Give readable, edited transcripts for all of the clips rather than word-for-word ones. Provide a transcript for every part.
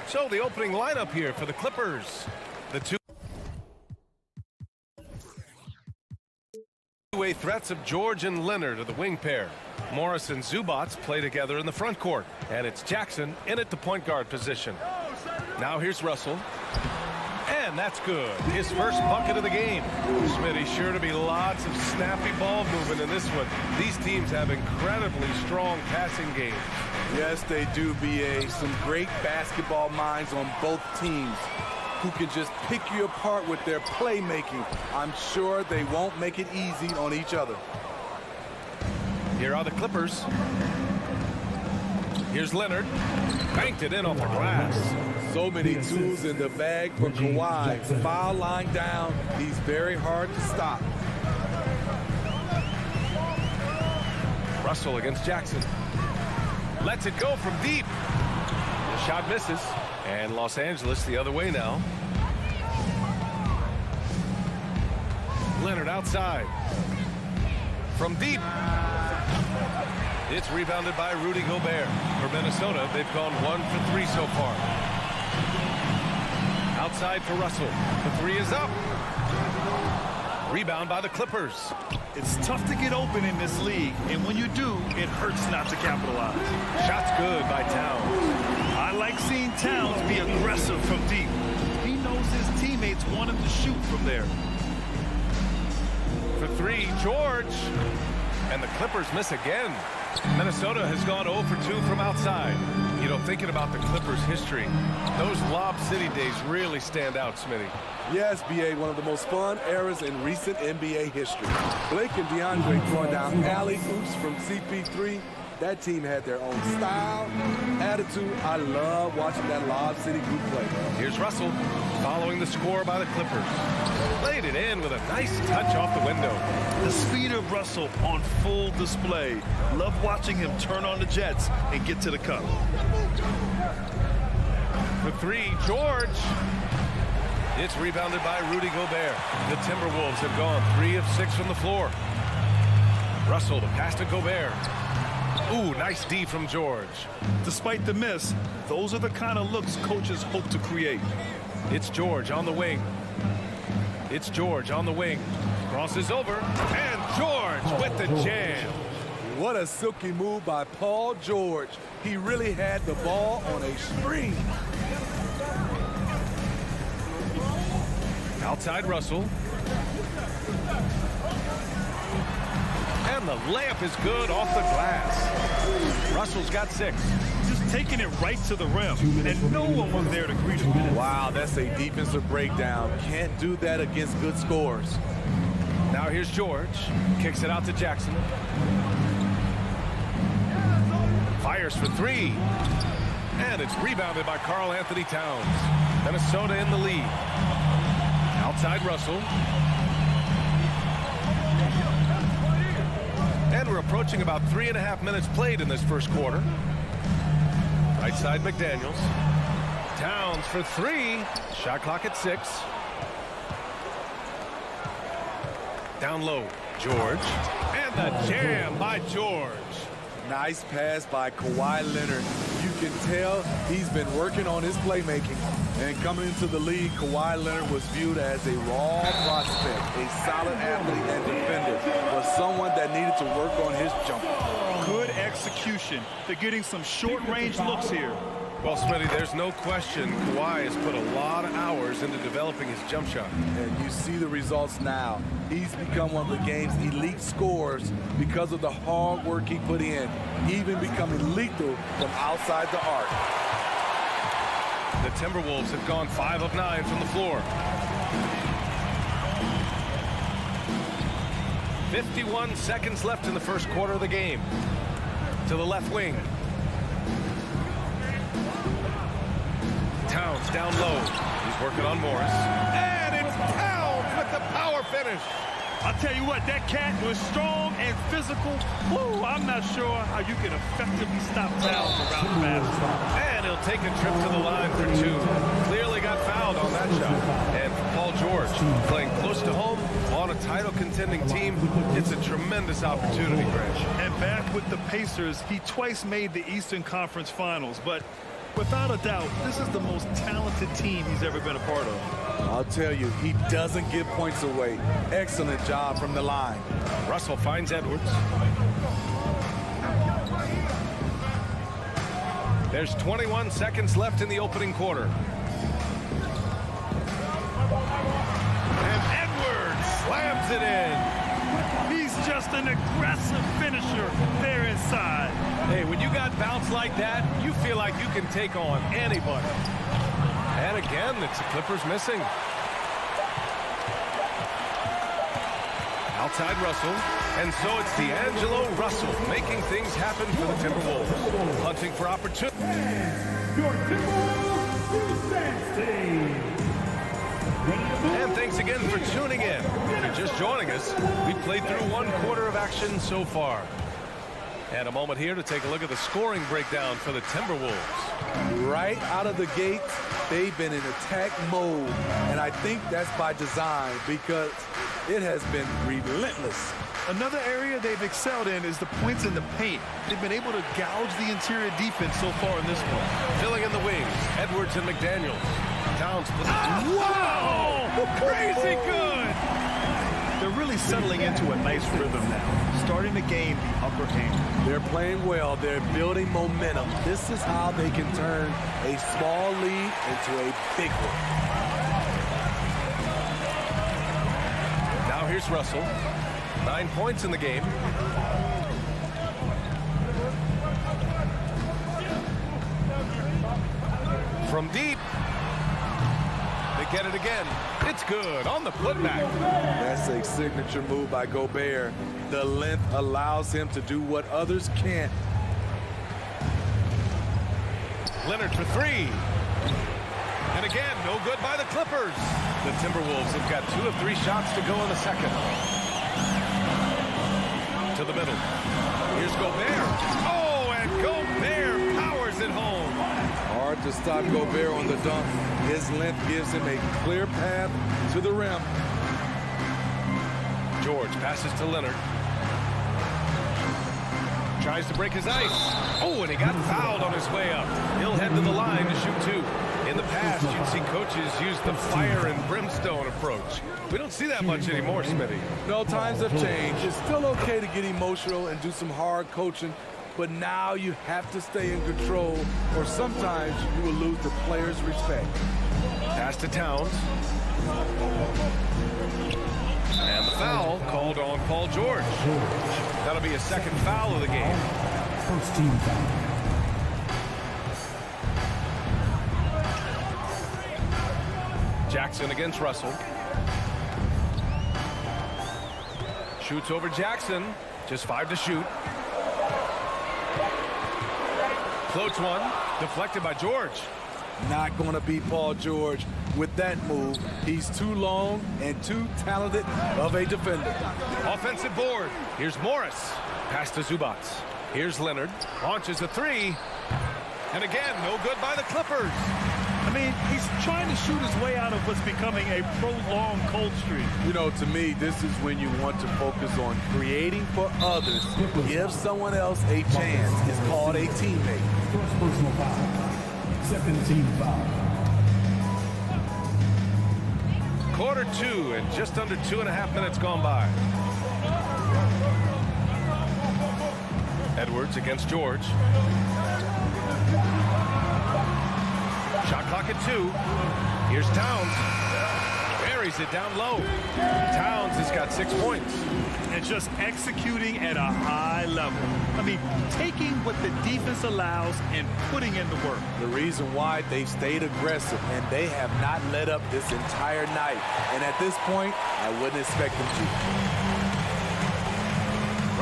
So the opening lineup here for the Clippers. The two-way threats of George and Leonard are the wing pair. Morris and Zubats play together in the front court. And it's Jackson in at the point guard position. Now here's Russell. And that's good. His first bucket of the game. Smitty, sure to be lots of snappy ball movement in this one. These teams have incredibly strong passing games. Yes, they do, B.A. Some great basketball minds on both teams who can just pick you apart with their playmaking. I'm sure they won't make it easy on each other. Here are the Clippers. Here's Leonard. Banked it in off the glass. So many tools in the bag for Kawhi. Foul line down. He's very hard to stop. Russell against Jackson. Lets it go from deep. The shot misses. And Los Angeles the other way now. Leonard outside. From deep. It's rebounded by Rudy Gobert. For Minnesota, they've gone 1 for 3 so far. Outside for Russell. The three is up. Rebound by the Clippers. It's tough to get open in this league, and when you do, it hurts not to capitalize. Shot's good by Towns. I like seeing Towns be aggressive from deep. He knows his teammates want him to shoot from there. For three, George. And the Clippers miss again. Minnesota has gone 0 for 2 from outside. You know, thinking about the Clippers' history, those Lob City days really stand out, Smitty. Yes, B.A., one of the most fun eras in recent NBA history. Blake and DeAndre throwing down alley-oops from CP3. That team had their own style, attitude. I love watching that Lob City group play. Here's Russell following the score by the Clippers. Laid it in with a nice touch off the window. The speed of Russell on full display. Love watching him turn on the jets and get to the cup. For three, George. It's rebounded by Rudy Gobert. The Timberwolves have gone 3 of 6 from the floor. Russell, the pass to Gobert. Ooh, nice D from George. Despite the miss, those are the kind of looks coaches hope to create. It's George on the wing. It's George on the wing. Crosses over, and George with the jam. What a silky move by Paul George. He really had the ball on a string. Outside Russell. And the layup is good off the glass. Russell's got 6. Just taking it right to the rim, and no one was there to greet him. Wow, that's a defensive breakdown. Can't do that against good scores. Now here's George. Kicks it out to Jackson. Fires for 3. And it's rebounded by Karl Anthony Towns. Minnesota in the lead. Outside Russell. And we're approaching about 3.5 minutes played in this first quarter. Right side McDaniels. Towns for 3. Shot clock at 6. Down low, George. And the jam by George. Nice pass by Kawhi Leonard. You can tell he's been working on his playmaking. And coming into the league, Kawhi Leonard was viewed as a raw prospect, a solid athlete and defender, but someone that needed to work on his jumper. Good execution. They're getting some short-range looks here. Well, Smitty, there's no question Kawhi has put a lot of hours into developing his jump shot. And you see the results now. He's become one of the game's elite scorers because of the hard work he put in, even becoming lethal from outside the arc. The Timberwolves have gone 5 of 9 from the floor. 51 seconds left in the first quarter of the game. To the left wing. Towns down low. He's working on Morris. And it's Towns with the power finish. I'll tell you what, that cat was strong and physical. Woo, I'm not sure how you can effectively stop Towns around the basket. And he'll take a trip to the line for 2. Clearly got fouled on that shot. And for Paul George, playing close to home on a title-contending team, it's a tremendous opportunity, Greg. And back with the Pacers, he twice made the Eastern Conference Finals, but Without a doubt, this is the most talented team he's ever been a part of. I'll tell you, he doesn't give points away. Excellent job from the line. Russell finds Edwards. There's 21 seconds left in the opening quarter. And Edwards slams it in. He's just an aggressive finisher there inside. Hey, when you got bounce like that, you feel like you can take on anybody. And again, it's the Clippers missing. Outside Russell. And so it's D'Angelo Russell making things happen for the Timberwolves. Hunting for opportunity. Your Timberwolves team. And thanks again for tuning in. If you're just joining us, we've played through one quarter of action so far. And a moment here to take a look at the scoring breakdown for the Timberwolves. Right out of the gates, they've been in attack mode. And I think that's by design because it has been relentless. Another area they've excelled in is the points in the paint. They've been able to gouge the interior defense so far in this one. Filling in the wings, Edwards and McDaniels. Towns. Wow! Crazy good! They're really settling into a nice rhythm now, starting to gain the upper hand. They're playing well. They're building momentum. This is how they can turn a small lead into a big one. Now here's Russell. 9 points in the game. From deep. They get it again. It's good on the putback. That's a signature move by Gobert. The length allows him to do what others can't. Leonard for three. And again, no good by the Clippers. The Timberwolves have got 2 of 3 shots to go in the second. To the middle. Here's Gobert. Oh, and Gobert powers it home. Hard to stop Gobert on the dunk. His length gives him a clear path to the rim. George passes to Leonard. Tries to break his ice. Oh, and he got fouled on his way up. He'll head to the line to shoot 2. In the past, you'd see coaches use the fire and brimstone approach. We don't see that much anymore, Smitty. No, times have changed. It's still okay to get emotional and do some hard coaching, but now you have to stay in control, or sometimes you will lose the players' respect. Pass to Towns. And the foul called on Paul George. That'll be a second foul of the game. First team foul. Jackson against Russell. Shoots over Jackson. Just 5 to shoot. Floats one. Deflected by George. Not going to be Paul George with that move. He's too long and too talented of a defender. Offensive board. Here's Morris. Pass to Zubats. Here's Leonard. Launches a 3. And again, no good by the Clippers. I mean, he's trying to shoot his way out of what's becoming a prolonged cold streak. You know, to me, this is when you want to focus on creating for others. Give someone else a chance. It's called a teammate. First personal foul. Second team foul. Quarter 2 and just under 2.5 minutes gone by. Edwards against George. Shot clock at 2. Here's Towns. Buries it down low. Towns has got 6 points. And just executing at a high level. I mean, taking what the defense allows and putting in the work. The reason why they've stayed aggressive and they have not let up this entire night. And at this point, I wouldn't expect them to.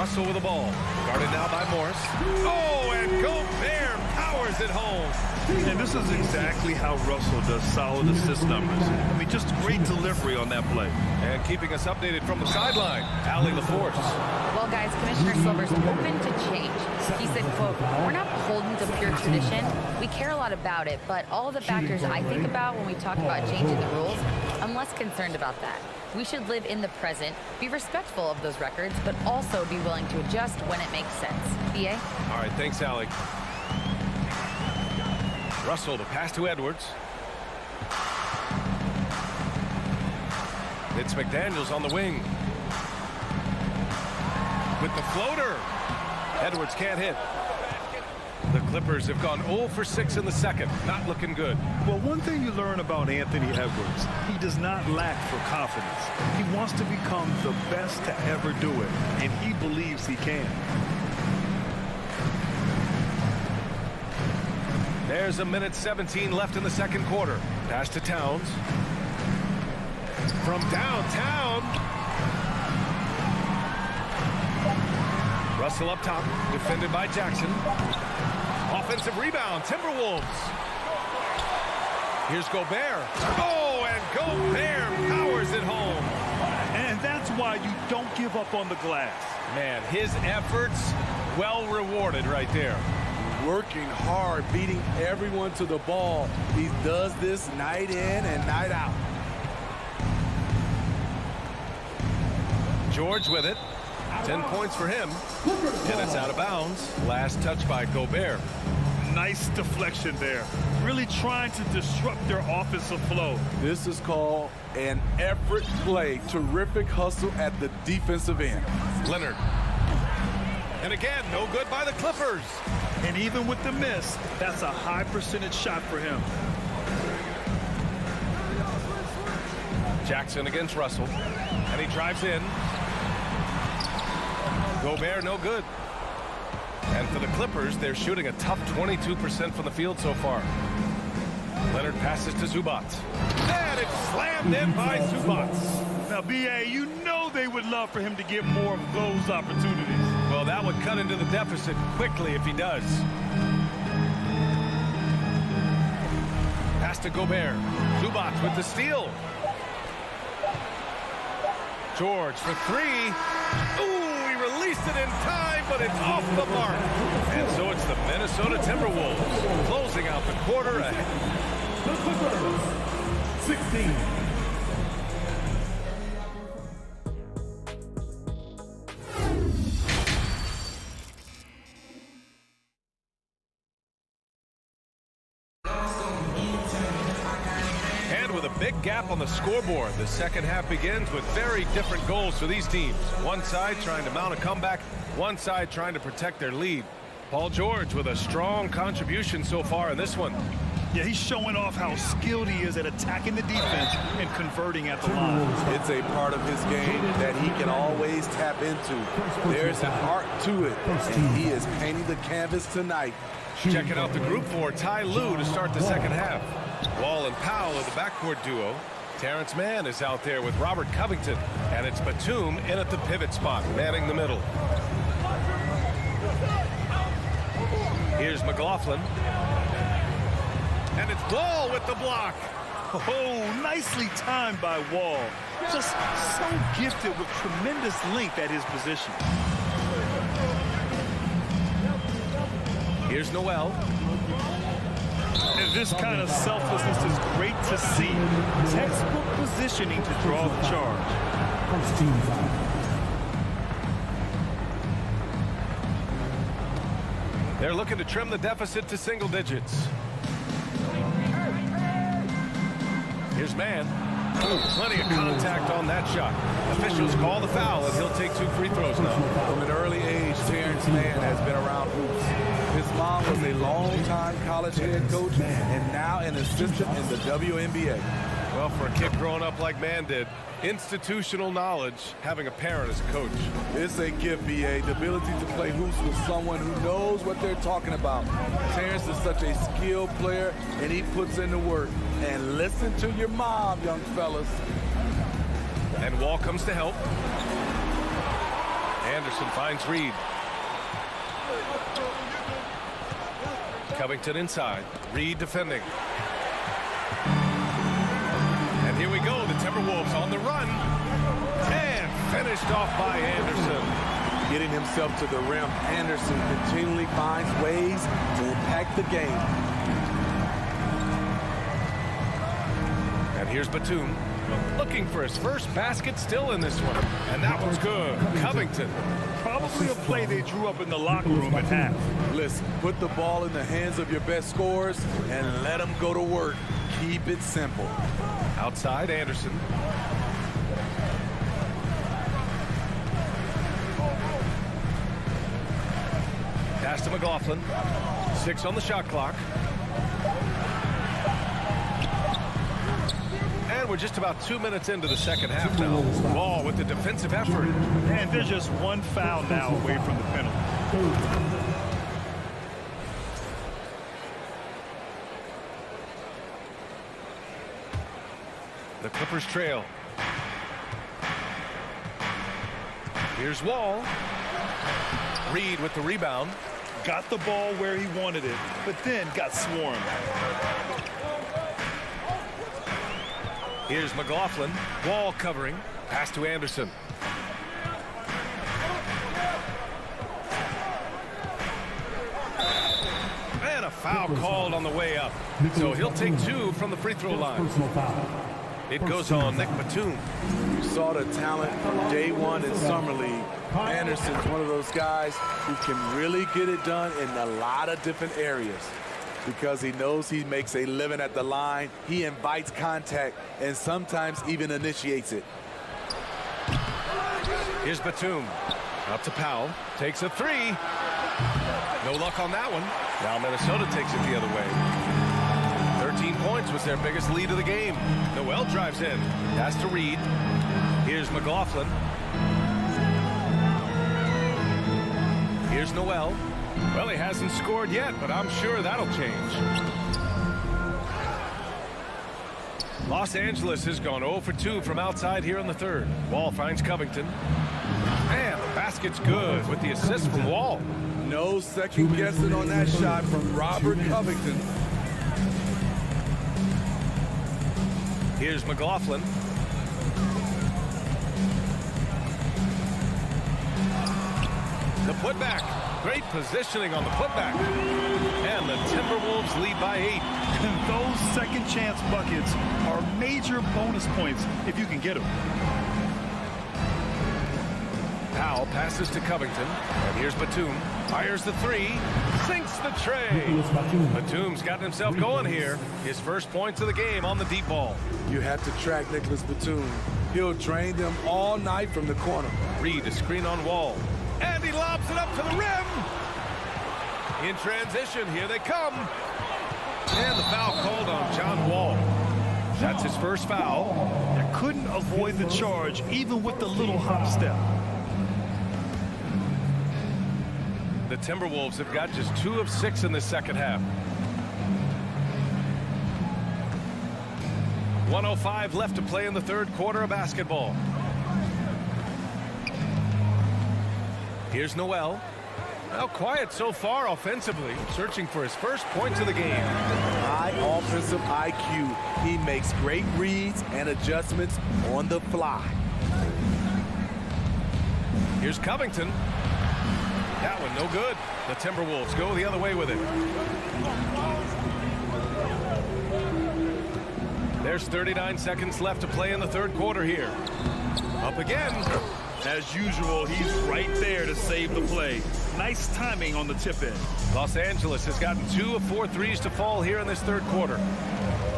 Russell with the ball. Guarded now by Morris. Oh, and Gobert powers it home. And this is exactly how Russell does solid assist numbers. I mean, just great delivery on that play. And keeping us updated from the sideline, Allie LaForce. Well, guys, Commissioner Silver's open to change. He said, quote, "We're not beholden to pure tradition. We care a lot about it, but all the factors I think about when we talk about changing the rules, I'm less concerned about that. We should live in the present, be respectful of those records, but also be willing to adjust when it makes sense." BA? All right, thanks, Allie. Russell, the pass to Edwards. It's McDaniels on the wing. With the floater. Edwards can't hit. The Clippers have gone 0 for 6 in the second. Not looking good. Well, one thing you learn about Anthony Edwards, he does not lack for confidence. He wants to become the best to ever do it, and he believes he can. There's 1:17 left in the second quarter. Pass to Towns. From downtown. Russell up top, defended by Jackson. Offensive rebound, Timberwolves. Here's Gobert. Oh, and Gobert powers it home. And that's why you don't give up on the glass. Man, his efforts well rewarded right there. Working hard, beating everyone to the ball. He does this night in and night out. George with it. 10 points for him. And it's out of bounds. Last touch by Gobert. Nice deflection there. Really trying to disrupt their offensive flow. This is called an effort play. Terrific hustle at the defensive end. Leonard. And again, no good by the Clippers. And even with the miss, that's a high percentage shot for him. Jackson against Russell. And he drives in. Gobert, no good. And for the Clippers, they're shooting a tough 22% from the field so far. Leonard passes to Zubac. And it's slammed in by Zubac. Now, B.A., you know they would love for him to get more of those opportunities. Well, that would cut into the deficit quickly if he does. Pass to Gobert. Zubac with the steal. George for three. Ooh, he released it in time, but it's off the mark. And so it's the Minnesota Timberwolves closing out the quarter ahead. The Clippers, 16. Big gap on the scoreboard. The second half begins with very different goals for these teams. One side trying to mount a comeback, one side trying to protect their lead. Paul George with a strong contribution so far in this one. Yeah, he's showing off how skilled he is at attacking the defense and converting at the line. It's a part of his game that he can always tap into. There's an art to it, and he is painting the canvas tonight. Checking out the group for Ty Lue to start the second half. Wall and Powell are the backcourt duo. Terrence Mann is out there with Robert Covington. And it's Batum in at the pivot spot, manning the middle. Here's McLaughlin. And it's Wall with the block. Oh, nicely timed by Wall. Just so gifted with tremendous length at his position. Here's Noel. And this kind of selflessness is great to see. Textbook positioning to draw the charge. First team foul. They're looking to trim the deficit to single digits. Here's Mann. Plenty of contact on that shot. Officials call the foul, and he'll take 2 free throws now. From an early age, Terrence Mann has been around hoops. His mom was a long-time college head coach and now an assistant in the WNBA. Well, for a kid growing up like Mann did, institutional knowledge, having a parent as a coach. It's a gift, B.A. The ability to play hoops with someone who knows what they're talking about. Terrence is such a skilled player, and he puts in the work. And listen to your mom, young fellas. And Wall comes to help. Anderson finds Reed. Covington inside. Reed defending. And here we go. The Timberwolves on the run. And finished off by Anderson. Getting himself to the rim, Anderson continually finds ways to impact the game. And here's Batum. Looking for his first basket still in this one. And that one's good. Covington. Probably a play they drew up in the locker room at half. Listen, put the ball in the hands of your best scorers and let them go to work. Keep it simple. Outside, Anderson. Pass to McLaughlin. 6 on the shot clock. And we're just about 2 minutes into the second half now. Ball with the defensive effort. And they're just one foul now away from the penalty. The Clippers trail. Here's Wall. Reed with the rebound. Got the ball where he wanted it, but then got swarmed. Here's McLaughlin. Wall covering. Pass to Anderson. And a foul called on the way up. So he'll take 2 from the free throw line. It goes on Nick Batum. You saw the talent from day one in Summer League. Anderson's one of those guys who can really get it done in a lot of different areas because he knows he makes a living at the line. He invites contact and sometimes even initiates it. Here's Batum. Out to Powell. Takes a 3. No luck on that one. Now Minnesota takes it the other way. 13 points was their biggest lead of the game. Noel drives in. Pass to Reed. Here's McLaughlin. Here's Noel. Well, he hasn't scored yet, but I'm sure that'll change. Los Angeles has gone 0 for 2 from outside here in the third. Wall finds Covington. And the basket's good with the assist from Wall. No second guessing on that shot from Robert Covington. Here's McLaughlin. The putback. Great positioning on the putback. And the Timberwolves lead by 8. And those second chance buckets are major bonus points if you can get them. Powell passes to Covington. And here's Batum. Fires the 3. Sinks the tray. Batum's gotten himself going here. His first points of the game on the deep ball. You have to track Nicholas Batum. He'll drain them all night from the corner. Reed, a screen on Wall. And he lobs it up to the rim. In transition, here they come. And the foul called on John Wall. That's his first foul. They couldn't avoid the charge, even with the little hop step. The Timberwolves have got just 2 of 6 in this second half. 1:05 left to play in the third quarter of basketball. Here's Noel. Well, quiet so far offensively, searching for his first points of the game. High offensive IQ. He makes great reads and adjustments on the fly. Here's Covington. That one no good. The Timberwolves go the other way with it. There's 39 seconds left to play in the third quarter here. Up again. As usual, he's right there to save the play. Nice timing on the tip in. Los Angeles has gotten 2 of 4 threes to fall here in this third quarter.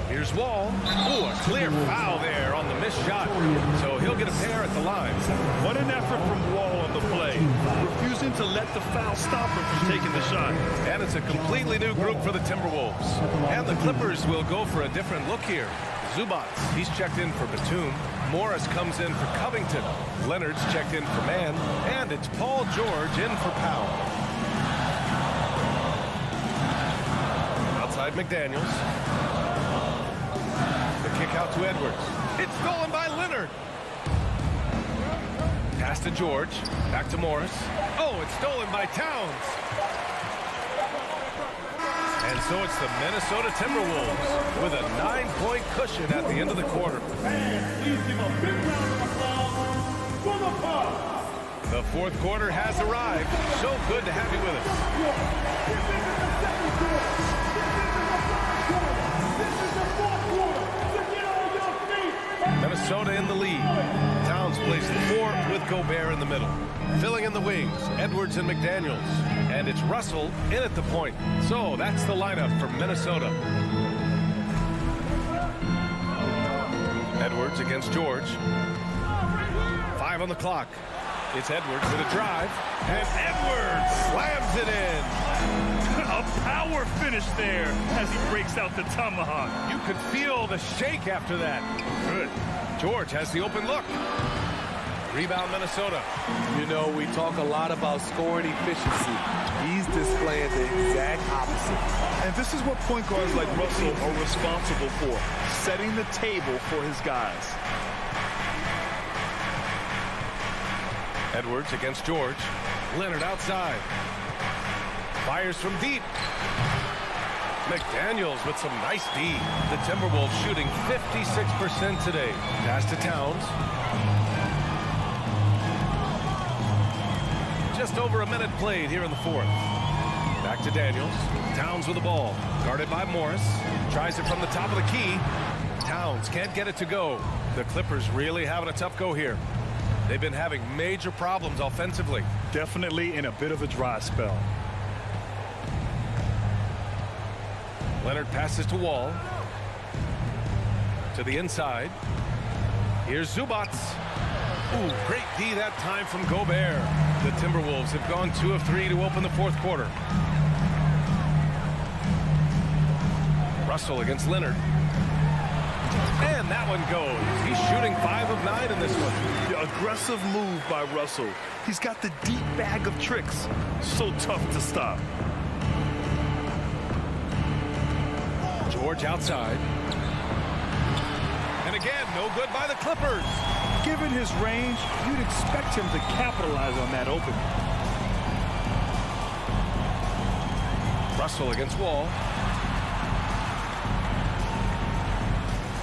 Here's Wall. Ooh, a clear foul there on the missed shot. So he'll get a pair at the line. What an effort from Wall on the play. Refusing to let the foul stop him from taking the shot. And it's a completely new group for the Timberwolves. And the Clippers will go for a different look here. Zubats, he's checked in for Batum. Morris comes in for Covington. Leonard's checked in for Mann. And it's Paul George in for Powell. Outside McDaniels. The kick out to Edwards. It's stolen by Leonard. Pass to George. Back to Morris. Oh, it's stolen by Towns. And so it's the Minnesota Timberwolves with a 9-point cushion at the end of the quarter. The fourth quarter has arrived. So good to have you with us. Minnesota in the lead. Towns plays the 4 with Gobert in the middle. Filling in the wings, Edwards and McDaniels. And it's Russell in at the point. So that's the lineup for Minnesota. Edwards against George. 5 on the clock. It's Edwards with a drive. And Edwards slams it in. A power finish there as he breaks out the tomahawk. You could feel the shake after that. Good. George has the open look. Rebound Minnesota. You know, we talk a lot about scoring efficiency. He's displaying the exact opposite. And this is what point guards like Russell are responsible for, setting the table for his guys. Edwards against George. Leonard outside. Fires from deep. McDaniels with some nice D. The Timberwolves shooting 56% today. Pass to Towns. Just over a minute played here in the 4th. Back to Daniels. Towns with the ball. Guarded by Morris. Tries it from the top of the key. Towns can't get it to go. The Clippers really having a tough go here. They've been having major problems offensively. Definitely in a bit of a dry spell. Leonard passes to Wall. To the inside. Here's Zubats. Ooh, great D that time from Gobert. The Timberwolves have gone 2 of 3 to open the 4th quarter. Russell against Leonard. And that one goes. He's shooting 5 of 9 in this one. The aggressive move by Russell. He's got the deep bag of tricks. So tough to stop. George outside. And again, no good by the Clippers. Given his range, you'd expect him to capitalize on that opening. Russell against Wall.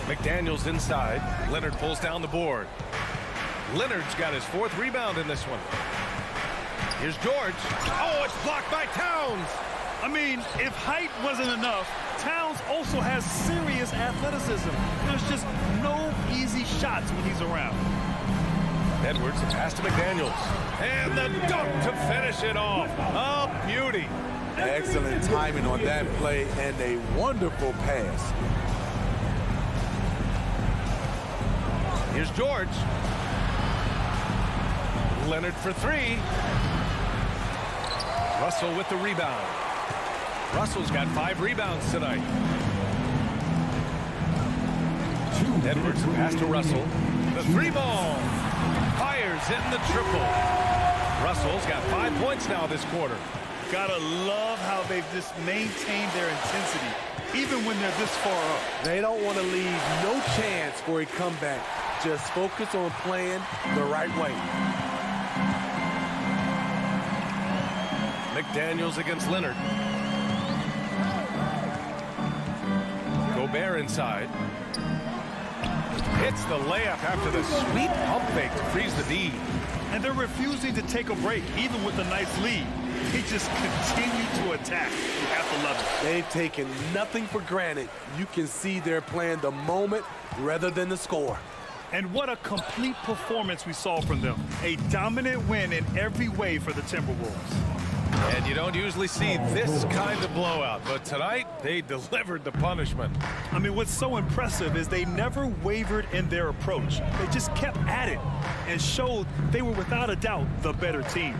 McDaniels inside. Leonard pulls down the board. Leonard's got his 4th rebound in this one. Here's George. Oh, it's blocked by Towns. I mean, if height wasn't enough, Towns also has serious athleticism. There's just no easy shots when he's around. Edwards, a pass to McDaniels. And the dunk to finish it off. A beauty. Excellent timing on that play and a wonderful pass. Here's George. Leonard for 3. Russell with the rebound. Russell's got 5 rebounds tonight. Edwards pass to Russell. The 3-ball. Fires in the triple. Russell's got 5 points now this quarter. Gotta love how they've just maintained their intensity, even when they're this far up. They don't want to leave no chance for a comeback. Just focus on playing the right way. McDaniels against Leonard. Gobert inside. Hits the layup after the sweet pump fake to freeze the D. And they're refusing to take a break, even with a nice lead. They just continue to attack. You have to love it. They've taken nothing for granted. You can see they're playing the moment rather than the score. And what a complete performance we saw from them. A dominant win in every way for the Timberwolves. And you don't usually see this kind of blowout, but tonight they delivered the punishment. I mean, what's so impressive is they never wavered in their approach. They just kept at it and showed they were without a doubt the better team.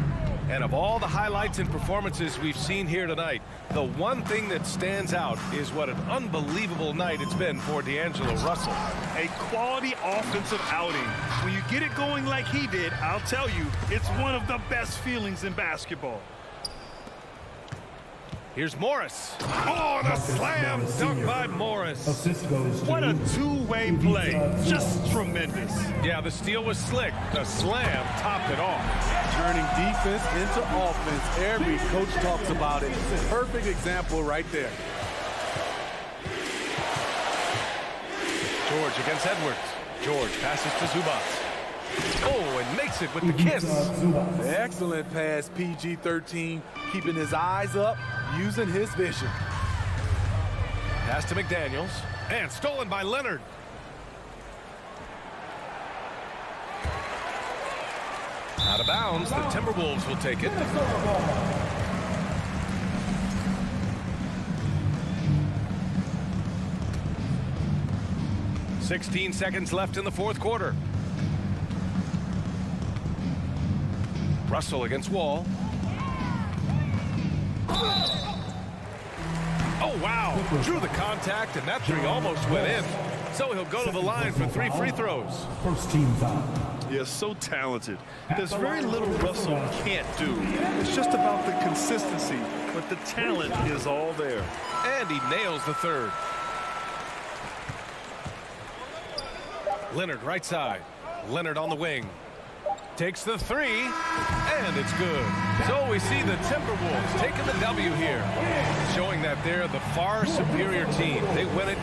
And of all the highlights and performances we've seen here tonight, the one thing that stands out is what an unbelievable night it's been for D'Angelo Russell. A quality offensive outing. When you get it going like he did, I'll tell you, it's one of the best feelings in basketball. Here's Morris. Oh, the slam dunk by Morris. Assist goes to What a two-way play. Just tremendous. Yeah, the steal was slick. The slam topped it off. Turning defense into offense. Every coach talks about it. Perfect example right there. George against Edwards. George passes to Zubats. Oh, and makes it with the kiss. Excellent pass, PG-13, keeping his eyes up, using his vision. Pass to McDaniels, and stolen by Leonard. Out of bounds, the Timberwolves will take it. 16 seconds left in the fourth quarter. Russell against Wall. Oh, wow. Drew the contact, and that three almost went in. So he'll go to the line for 3 free throws. First team foul. Yeah, so talented. There's very little Russell can't do. It's just about the consistency, but the talent is all there. And he nails the third. Leonard right side. Leonard on the wing. Takes the three, and it's good. So we see the Timberwolves taking the W here, showing that they're the far superior team. They win it.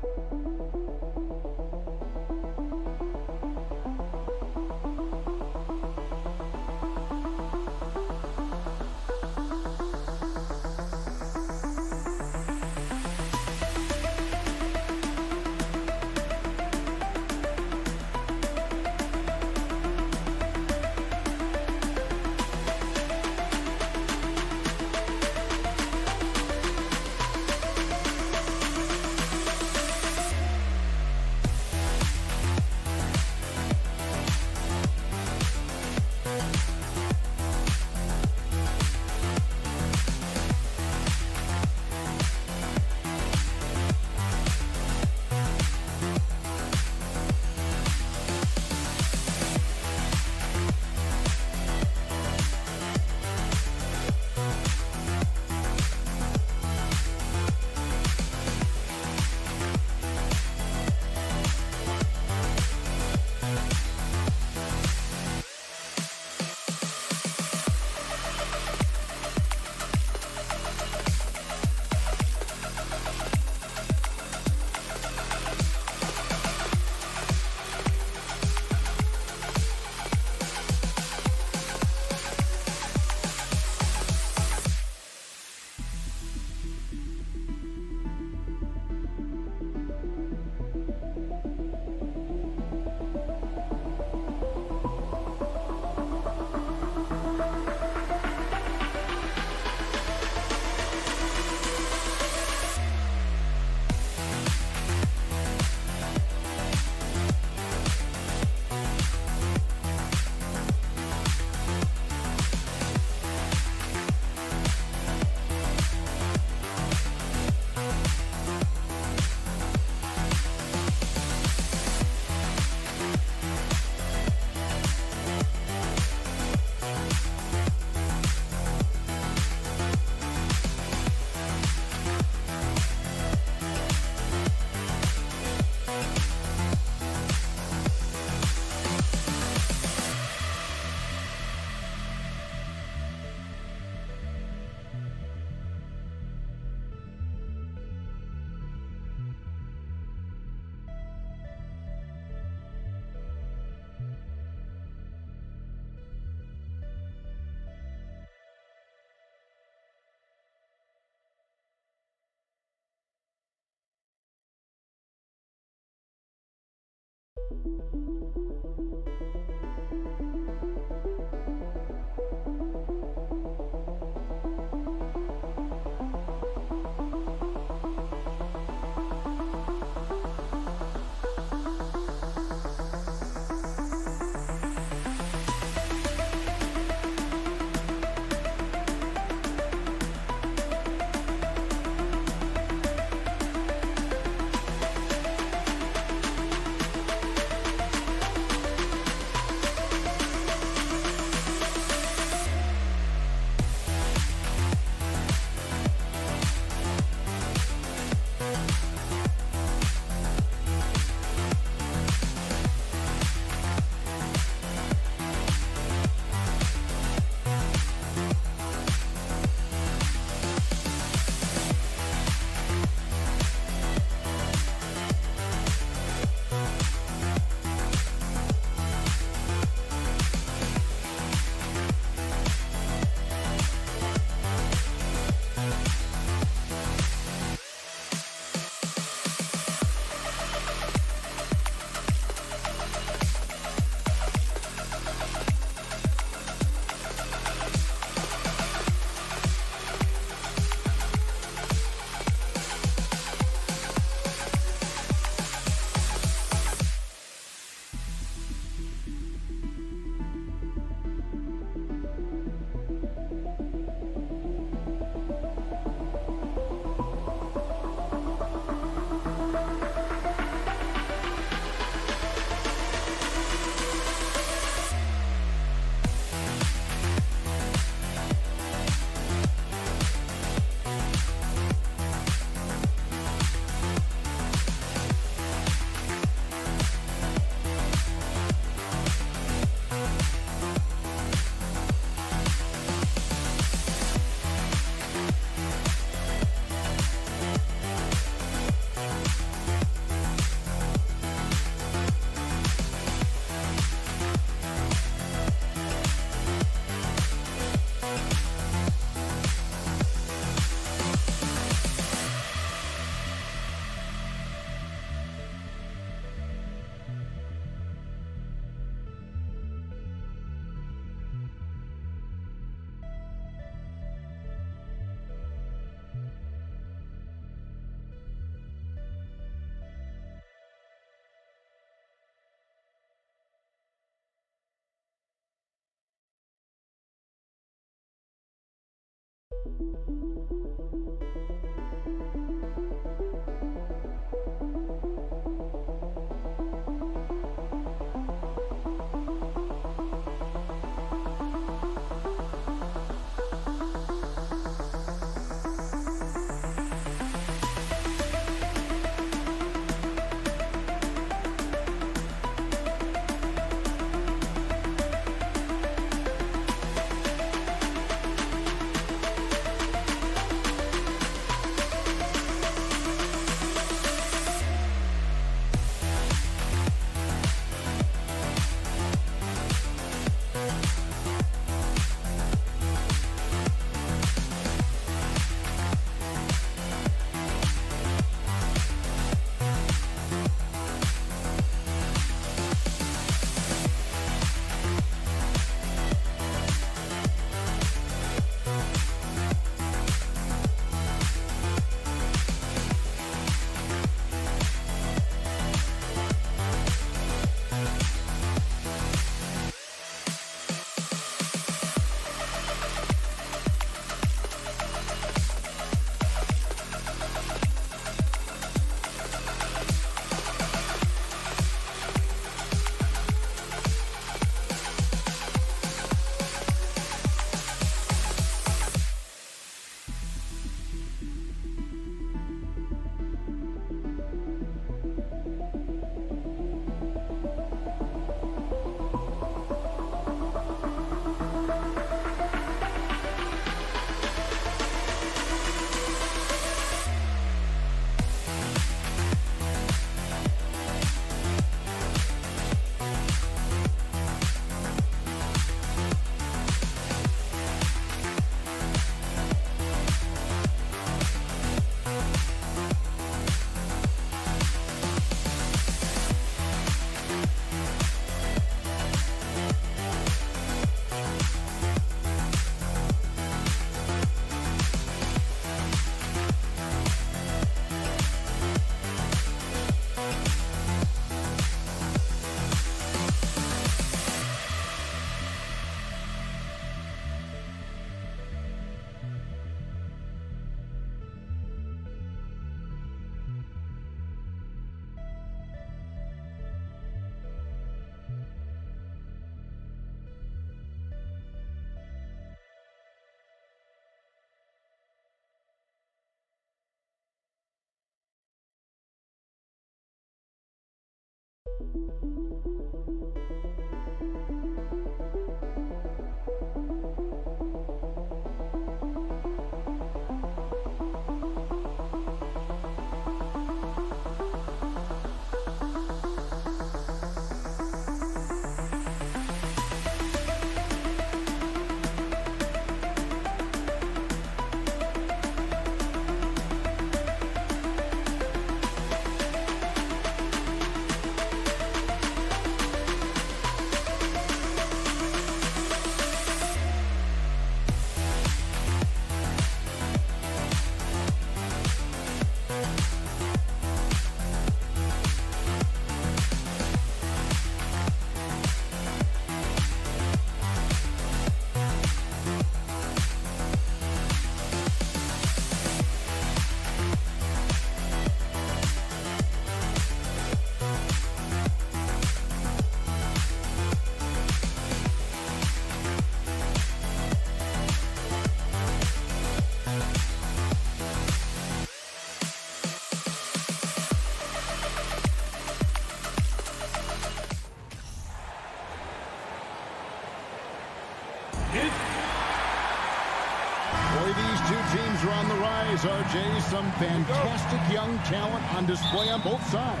Boy, these two teams are on the rise, RJ. Some fantastic young talent on display on both sides.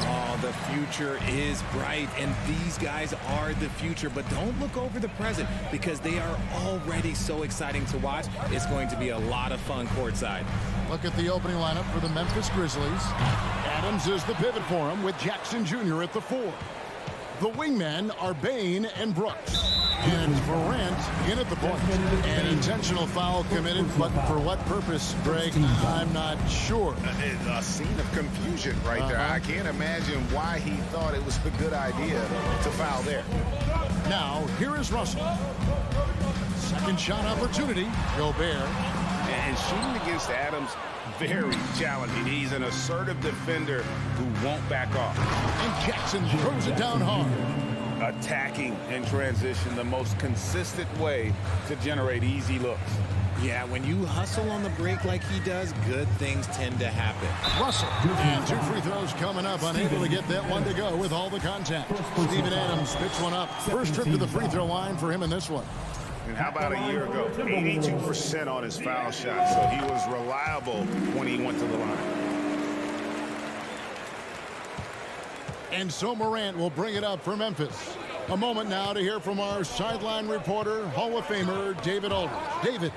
Oh, the future is bright, and these guys are the future. But don't look over the present, because they are already so exciting to watch. It's going to be a lot of fun courtside. Look at the opening lineup for the Memphis Grizzlies. Adams is the pivot for him, with Jackson Jr. at the 4. The wingmen are Bain and Brooks. And Morant in at the point. An intentional foul committed, but for what purpose, Greg, I'm not sure. A scene of confusion right there. I can't imagine why he thought it was a good idea to foul there. Now, here is Russell. Second shot opportunity, Gobert. And shooting against Adams, very challenging. He's an assertive defender who won't back off. And Jackson throws it down hard. Attacking in transition, the most consistent way to generate easy looks. Yeah, when you hustle on the break like he does, good things tend to happen. Russell, and 2 free throws coming up, unable to get that one to go with all the contact. Steven Adams picks one up. First trip to the free throw line for him in this one. And how about a year ago? 82% on his foul shot, so he was reliable when he went to the line. And so Morant will bring it up for Memphis. A moment now to hear from our sideline reporter, Hall of Famer David Aldridge. David.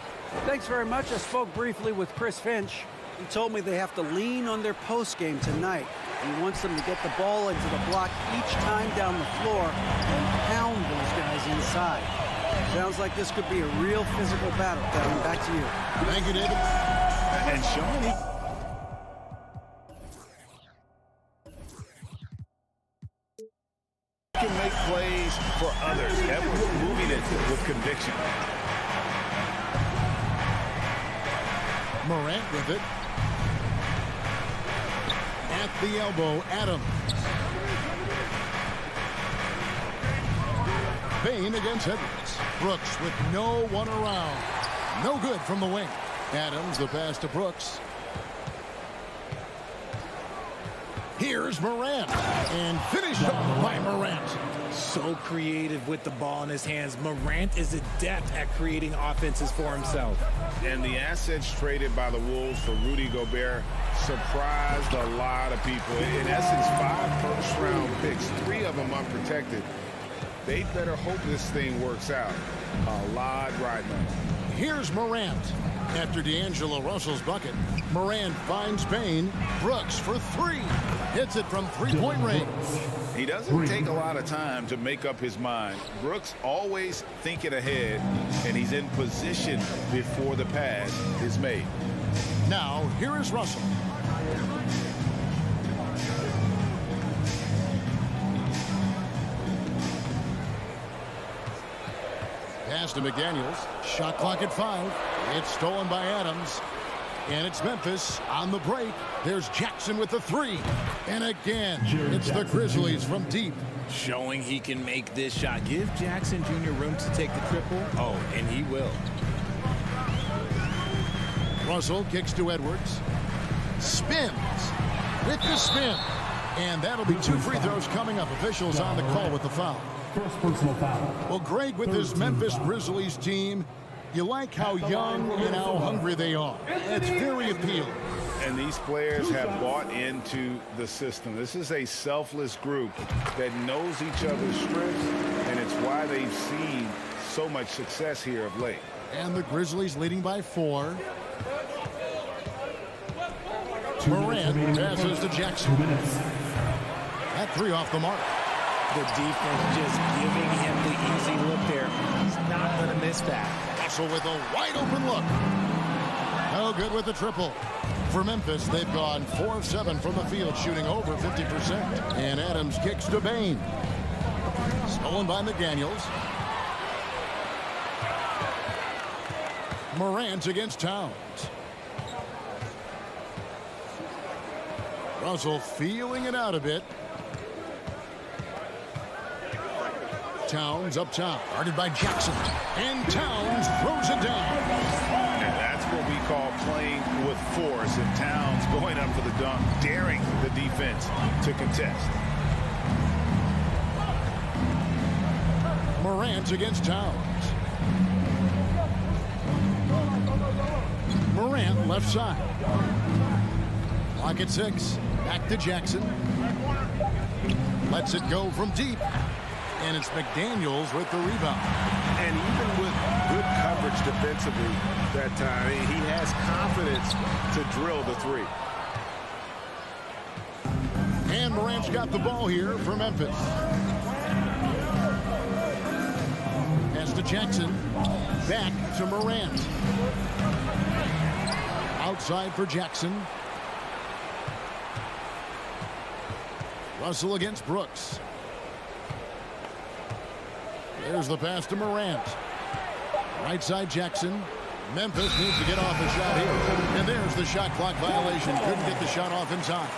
Thanks very much. I spoke briefly with Chris Finch. He told me they have to lean on their post game tonight. He wants them to get the ball into the block each time down the floor and pound those guys inside. Sounds like this could be a real physical battle. Kevin, back to you. Thank you, David. And Shawnee. Can make plays for others. Edwards moving it with conviction. Morant with it. At the elbow, Adams. Payne against Edwards. Brooks with no one around. No good from the wing. Adams, the pass to Brooks. Here's Morant. And finished off by Morant. So creative with the ball in his hands. Morant is adept at creating offenses for himself. And the assets traded by the Wolves for Rudy Gobert surprised a lot of people. In essence, 5 first-round picks, 3 of them unprotected. They better hope this thing works out. A lot riding on it. Here's Morant. After D'Angelo Russell's bucket, Morant finds Payne. Brooks for 3. Hits it from 3-point range. He doesn't take a lot of time to make up his mind. Brooks always thinking ahead, and he's in position before the pass is made. Now, here is Russell. Pass to McDaniels. Shot clock at 5. It's stolen by Adams. And it's Memphis on the break. There's Jackson with the 3. And again, it's the Grizzlies from deep. Showing he can make this shot. Give Jackson Jr. room to take the triple. Oh, and he will. Russell kicks to Edwards. Spins with the spin. And that'll be 2 free throws coming up. Officials on the call with the foul. First personal foul. Well, Greg, with this Memphis Grizzlies team, you like how young and how hungry they are. It's very appealing. And these players have bought into the system. This is a selfless group that knows each other's strengths, and it's why they've seen so much success here of late. And the Grizzlies leading by 4. Morant passes to Jackson. That 3 off the mark. The defense just giving him the easy look there. He's not going to miss that. Russell with a wide open look. No good with the triple. For Memphis, they've gone 4 of 7 from the field, shooting over 50%. And Adams kicks to Payne. Stolen by McDaniels. Morant against Towns. Russell feeling it out a bit. Towns up top, guarded by Jackson. And Towns throws it down. And that's what we call playing with force. And Towns going up for the dunk, daring the defense to contest. Morant against Towns. Morant left side. Clock at 6. Back to Jackson. Lets it go from deep. And it's McDaniels with the rebound. And even with good coverage defensively that time, he has confidence to drill the 3. And Morant's got the ball here for Memphis. Pass to Jackson. Back to Morant. Outside for Jackson. Russell against Brooks. There's the pass to Morant. Right side Jackson. Memphis needs to get off a shot here. And there's the shot clock violation. Couldn't get the shot off in time.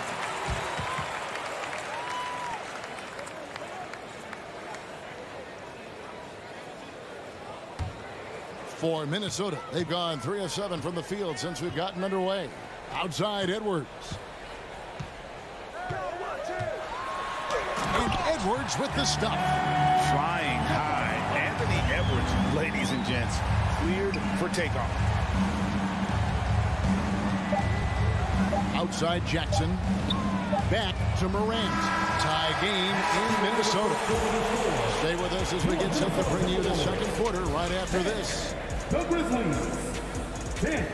For Minnesota, they've gone 3 of 7 from the field since we've gotten underway. Outside Edwards. And Edwards with the stop. Flying high. Anthony Edwards, ladies and gents, cleared for takeoff. Outside Jackson. Back to Morant. Tie game in Minnesota. Stay with us as we get set to bring you the second quarter right after this. The Grizzlies, 10.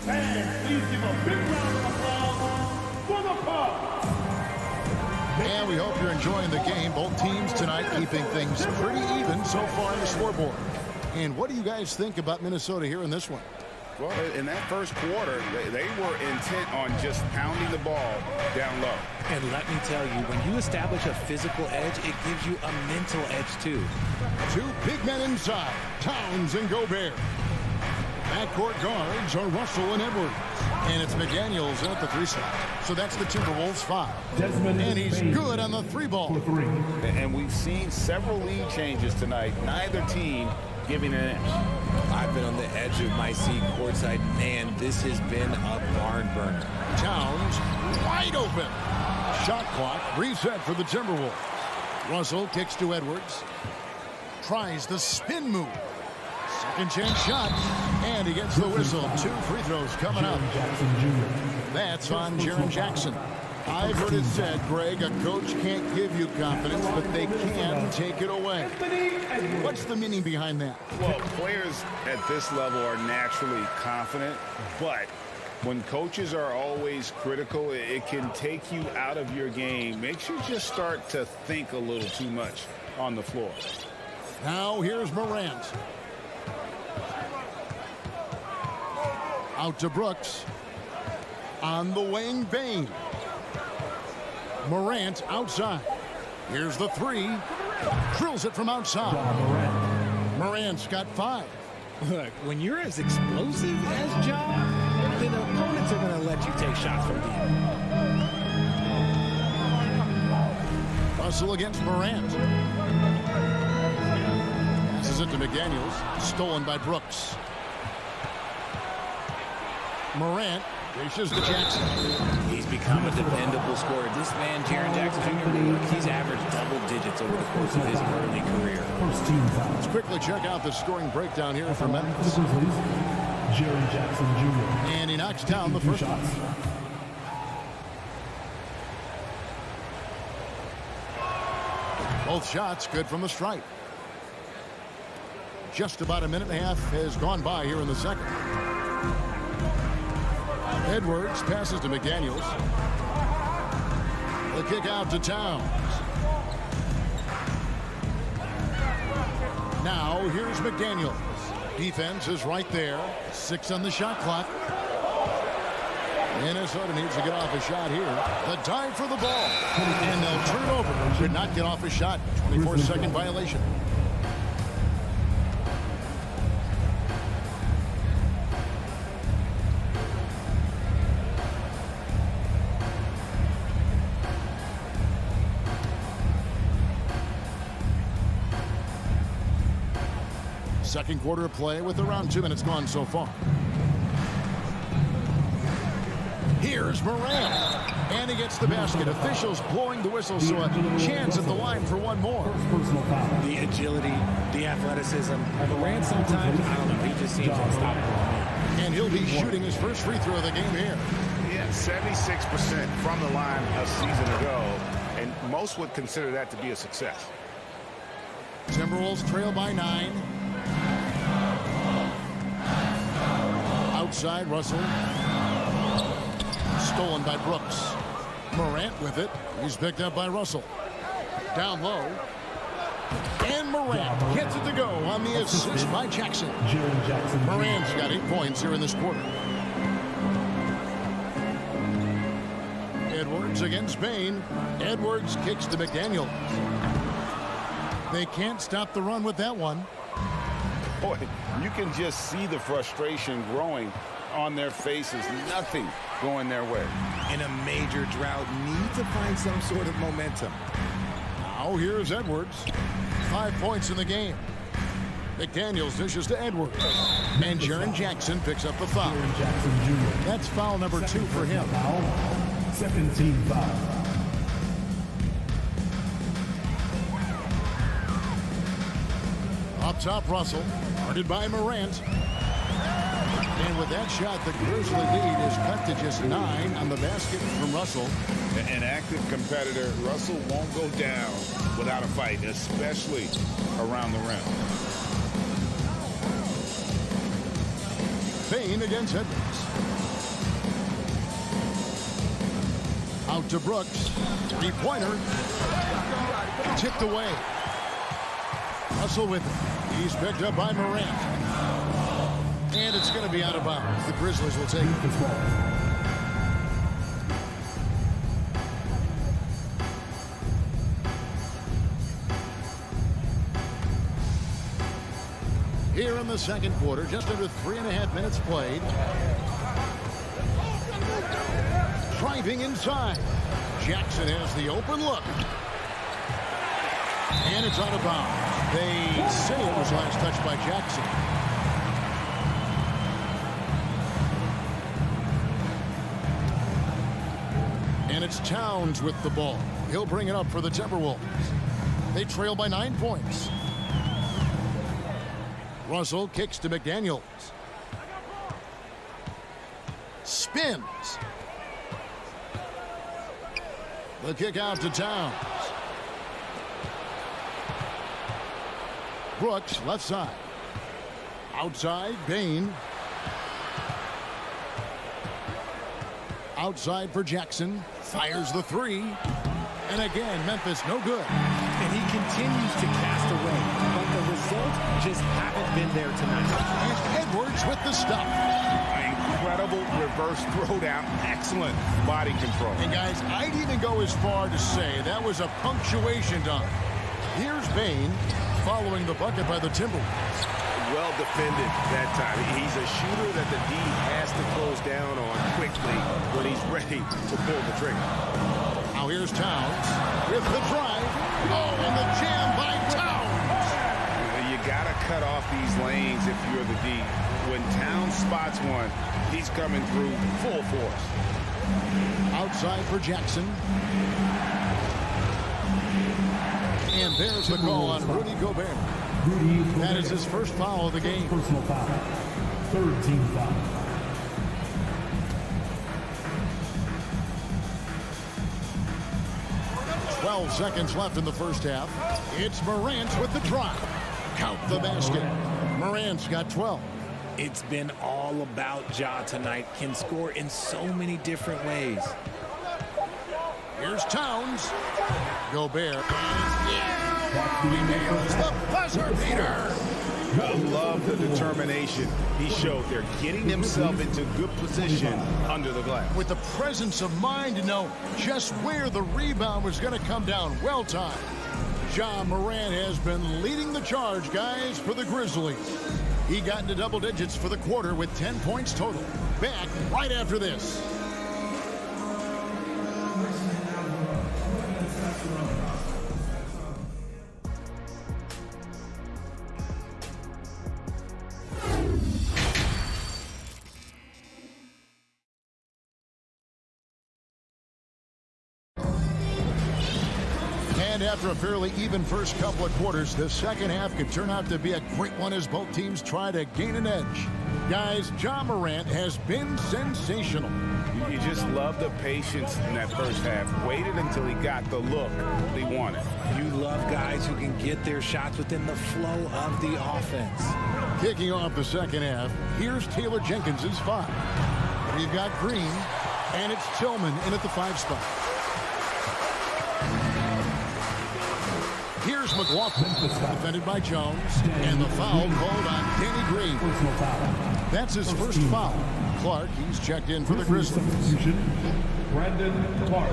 And please give a big round of applause for the Bucks. And we hope you're enjoying the game. Both teams tonight keeping things pretty even so far on the scoreboard. And what do you guys think about Minnesota here in this one? Well, in that first quarter, they were intent on just pounding the ball down low. And let me tell you, when you establish a physical edge, it gives you a mental edge, too. 2 big men inside, Towns and Gobert. Backcourt guards are Russell and Edwards. And it's McDaniels at the 3 slot. So that's the Timberwolves 5. And he's good on the 3 ball. And we've seen several lead changes tonight. Neither team giving an edge. I've been on the edge of my seat courtside. Man, this has been a barn burner. Towns wide open. Shot clock reset for the Timberwolves. Russell kicks to Edwards. Tries the spin move. Second chance shot. And he gets the whistle. 2 free throws coming up. That's on Jaren Jackson. I've heard it said, Greg, a coach can't give you confidence, but they can take it away. What's the meaning behind that? Well, players at this level are naturally confident, but when coaches are always critical, it can take you out of your game. Makes you just start to think a little too much on the floor. Now here's Morant. Out to Brooks. On the wing, Bane. Morant outside. Here's the 3. Drills it from outside. Morant's got 5. Look, when you're as explosive as Ja, then opponents are going to let you take shots from deep. Russell against Morant. Passes it to McDaniels. Stolen by Brooks. Morant dishes to Jackson. He's become a dependable scorer. This man, Jaren Jackson Jr., he's averaged double digits over the course of his early career. First team foul. Let's quickly check out the scoring breakdown here for Memphis. Jaren Jackson Jr. And he knocks down the first shots. Both shots good from the stripe. Just about a minute and a half has gone by here in the second. Edwards passes to McDaniels. The kick out to Towns. Now here's McDaniels. Defense is right there. 6 on the shot clock. Minnesota needs to get off a shot here. The dive for the ball. And they'll turn it over. Could not get off a shot. 24-second violation. Second quarter of play with around 2 minutes gone so far. Here's Morant. And he gets the basket. Officials blowing the whistle, so a chance at the line for one more. The agility, the athleticism. Morant sometimes, I don't know, he just seems unstoppable. And he'll be shooting his first free throw of the game here. Yeah, 76% from the line a season ago, and most would consider that to be a success. Timberwolves trail by 9. Outside, Russell. Stolen by Brooks. Morant with it. He's picked up by Russell. Down low. And Morant gets it to go on the assist by Jackson. Morant's got 8 points here in this quarter. Edwards against Bain. Edwards kicks to McDaniel. They can't stop the run with that one. Boy, you can just see the frustration growing on their faces. Nothing going their way. In a major drought, need to find some sort of momentum. Now here's Edwards. 5 points in the game. McDaniels dishes to Edwards. And Jaren Jackson picks up the foul. That's foul number 2 for him. Second team foul. Up top, Russell. Guarded by Morant. And with that shot, the Grizzly lead is cut to just 9 on the basket from Russell. An active competitor, Russell won't go down without a fight, especially around the rim. Bain against Edwards. Out to Brooks. Three-pointer. Tipped away. Russell with it. He's picked up by Morant. And it's going to be out of bounds. The Grizzlies will take it. Here in the second quarter, just under 3.5 minutes played. Driving inside. Jackson has the open look. And it's out of bounds. They say it was last touched by Jackson. And it's Towns with the ball. He'll bring it up for the Timberwolves. They trail by 9 points. Russell kicks to McDaniels. Spins. The kick out to Towns. Brooks, left side. Outside, Bain. Outside for Jackson. Fires the three. And again, Memphis no good. And he continues to cast away, but the results just haven't been there tonight. And Edwards with the stop. Incredible reverse throwdown. Excellent body control. And guys, I'd even go as far to say that was a punctuation dunk. Here's Bain following the bucket by the Timberwolves. Well defended that time. He's a shooter that the D has to close down on quickly when he's ready to pull the trigger. Now here's Towns with the drive. Oh, and the jam by Towns. You got to cut off these lanes if you're the D. When Towns spots one, he's coming through full force. Outside for Jackson. And there's the call on Rudy Gobert. That is his first foul of the game. Personal foul. Third team foul. .12 seconds left in the first half. It's Morant with the drive. Count the basket. Morant's got 12. It's been all about Ja tonight. Can score in so many different ways. Here's Towns. Gobert. He nails the buzzer beater. I love the determination he showed there, getting himself into good position under the glass. With the presence of mind to know just where the rebound was going to come down. Well timed. Ja Morant has been leading the charge, guys, for the Grizzlies. He got into double digits for the quarter with 10 points total. Back right after this. And after a fairly even first couple of quarters, the second half could turn out to be a great one as both teams try to gain an edge. Guys, Ja Morant has been sensational. You just love the patience in that first half. Waited until he got the look he wanted. You love guys who can get their shots within the flow of the offense. Kicking off the second half, here's Taylor Jenkins' 5. We've got Green, and it's Tillman in at the 5 spot. Here's McLaughlin, defended by Jones, and the foul called on Danny Green. That's his first foul. Clark. He's checked in for the Grizzlies. Brandon Clark.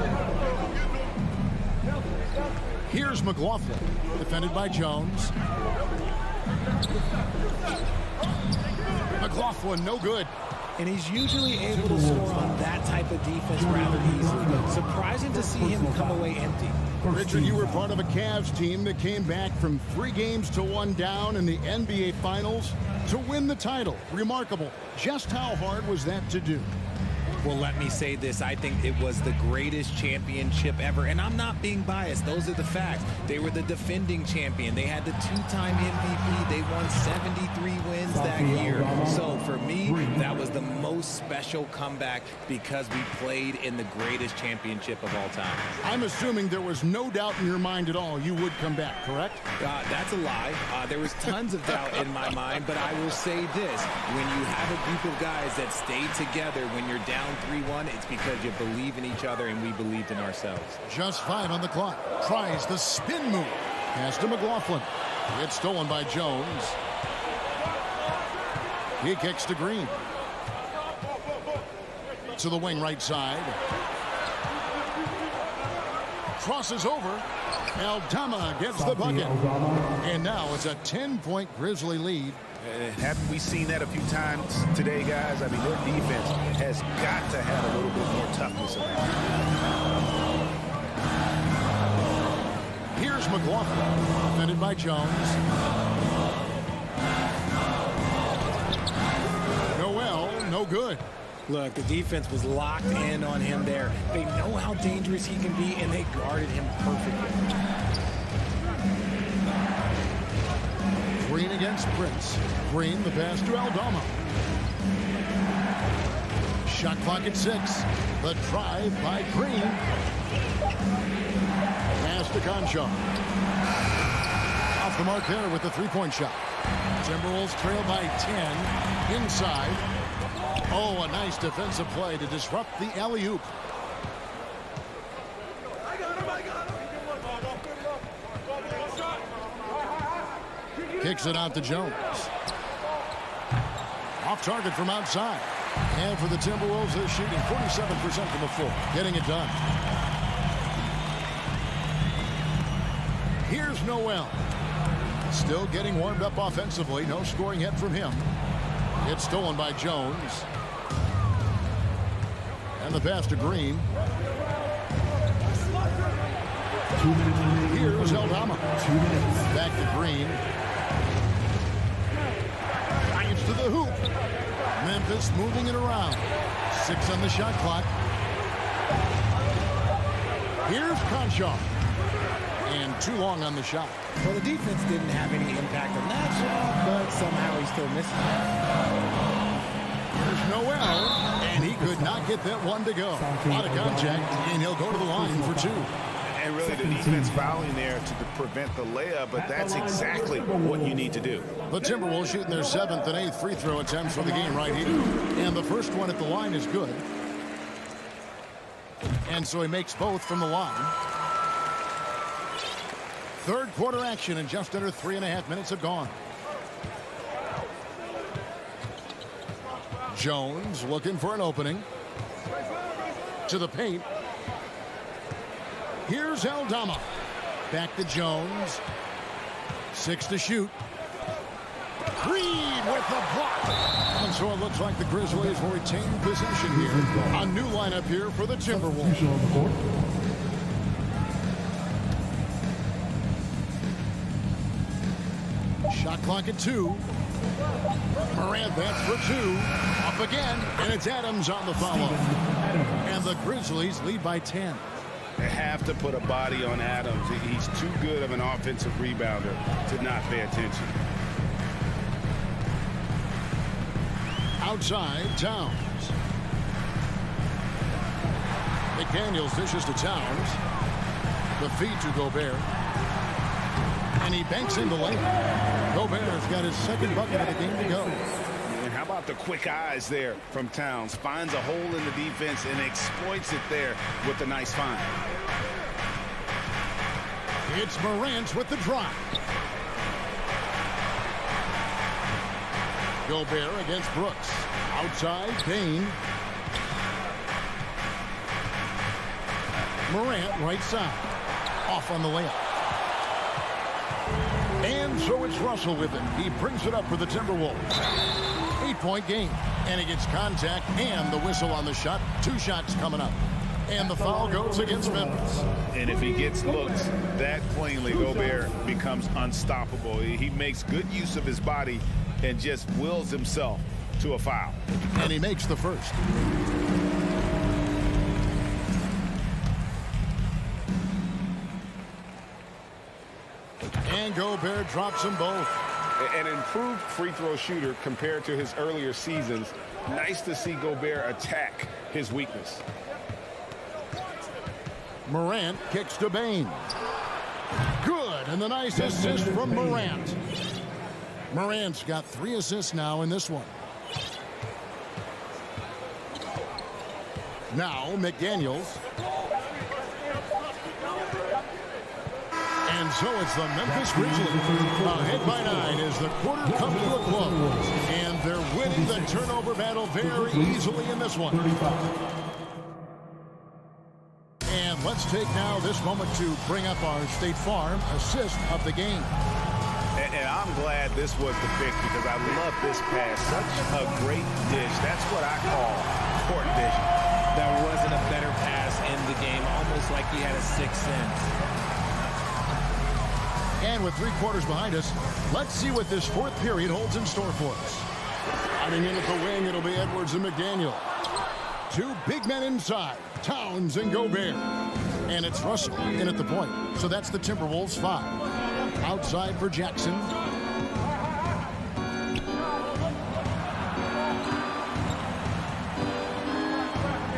Here's McLaughlin, defended by Jones. McLaughlin, no good. And he's usually able to score on that type of defense rather easily. Surprising to see him come away empty. Richard, you were part of a Cavs team that came back from 3 games to 1 down in the NBA Finals to win the title. Remarkable. Just how hard was that to do? Well, let me say this. I think it was the greatest championship ever. And I'm not being biased. Those are the facts. They were the defending champion. They had the 2-time MVP. They won 73 wins that year. So for me, that was the most special comeback because we played in the greatest championship of all time. I'm assuming there was no doubt in your mind at all you would come back, correct? That's a lie. There was tons of doubt in my mind, but I will say this. When you have a group of guys that stay together when you're down 3-1, it's because you believe in each other and we believed in ourselves. Just 5 on the clock. Tries the spin move. Pass to McLaughlin. It's stolen by Jones. He kicks to Green. To the wing right side. Crosses over. Aldama gets the bucket. And now it's a 10-point Grizzly lead. Haven't we seen that a few times today, guys? I mean, their defense has got to have a little bit more toughness around. Here's McLaughlin, defended by Jones. Noel, no good. Look, the defense was locked in on him there. They know how dangerous he can be, and they guarded him perfectly. Green against Prince. Green, the pass to Aldama. Shot clock at 6. The drive by Green. Pass to Conchar. Off the mark there with the 3-point shot. Timberwolves trail by 10. Inside. Oh, a nice defensive play to disrupt the alley-oop. Kicks it out to Jones. Off target from outside. And for the Timberwolves, they're shooting 47% from the floor. Getting it done. Here's Noel. Still getting warmed up offensively. No scoring yet from him. It's stolen by Jones. And the pass to Green. Here's Aldama. Back to Green. To the hoop. Memphis moving it around. 6 on the shot clock. Here's Conchar. And too long on the shot. Well, the defense didn't have any impact on that shot, but somehow he still missed it. There's Noel, and he could not get that one to go. Out of contact, and he'll go to the line for 2. And really the defense fouling there to prevent the layup, but that's exactly what you need to do. The Timberwolves shooting their 7th and 8th free throw attempts for the game right here. And the first one at the line is good. And so he makes both from the line. Third quarter action, and just under 3.5 minutes have gone. Jones looking for an opening. To the paint. Here's Aldama. Back to Jones. 6 to shoot. Green with the block. And so it looks like the Grizzlies will retain possession here. A new lineup here for the Timberwolves. Shot clock at 2. Morant, that's for 2. Up again, and it's Adams on the follow. And the Grizzlies lead by 10. They have to put a body on Adams. He's too good of an offensive rebounder to not pay attention. Outside, Towns. McDaniels dishes to Towns. The feed to Gobert. And he banks in the lane. Gobert's got his 2nd bucket of the game to go. And how about the quick eyes there from Towns? Finds a hole in the defense and exploits it there with a nice find. It's Morant with the drive. Gobert against Brooks. Outside, Bain. Morant, right side. Off on the layup. And so it's Russell with it. He brings it up for the Timberwolves. 8-point game. And he gets contact and the whistle on the shot. 2 shots coming up. And the foul goes against Memphis. And if he gets looks that plainly, Gobert becomes unstoppable. He makes good use of his body and just wills himself to a foul. And he makes the first. And Gobert drops them both. An improved free throw shooter compared to his earlier seasons. Nice to see Gobert attack his weakness. Morant kicks to Bain. Good, and the nice assist from Morant. Morant's got 3 assists now in this one. Now McDaniels. And so it's the Memphis Grizzlies. Ahead by 9 as the quarter comes to a close. And they're winning the turnover battle very easily in this one. And let's take now this moment to bring up our State Farm assist of the game. And I'm glad this was the pick because I love this pass. Such a great dish. That's what I call court vision. There wasn't a better pass in the game, almost like he had a 6th sense. And with 3 quarters behind us, let's see what this 4th period holds in store for us. Riding in at the wing, it'll be Edwards and McDaniel. 2 big men inside, Towns and Gobert. And it's Russell in at the point. So that's the Timberwolves 5. Outside for Jackson.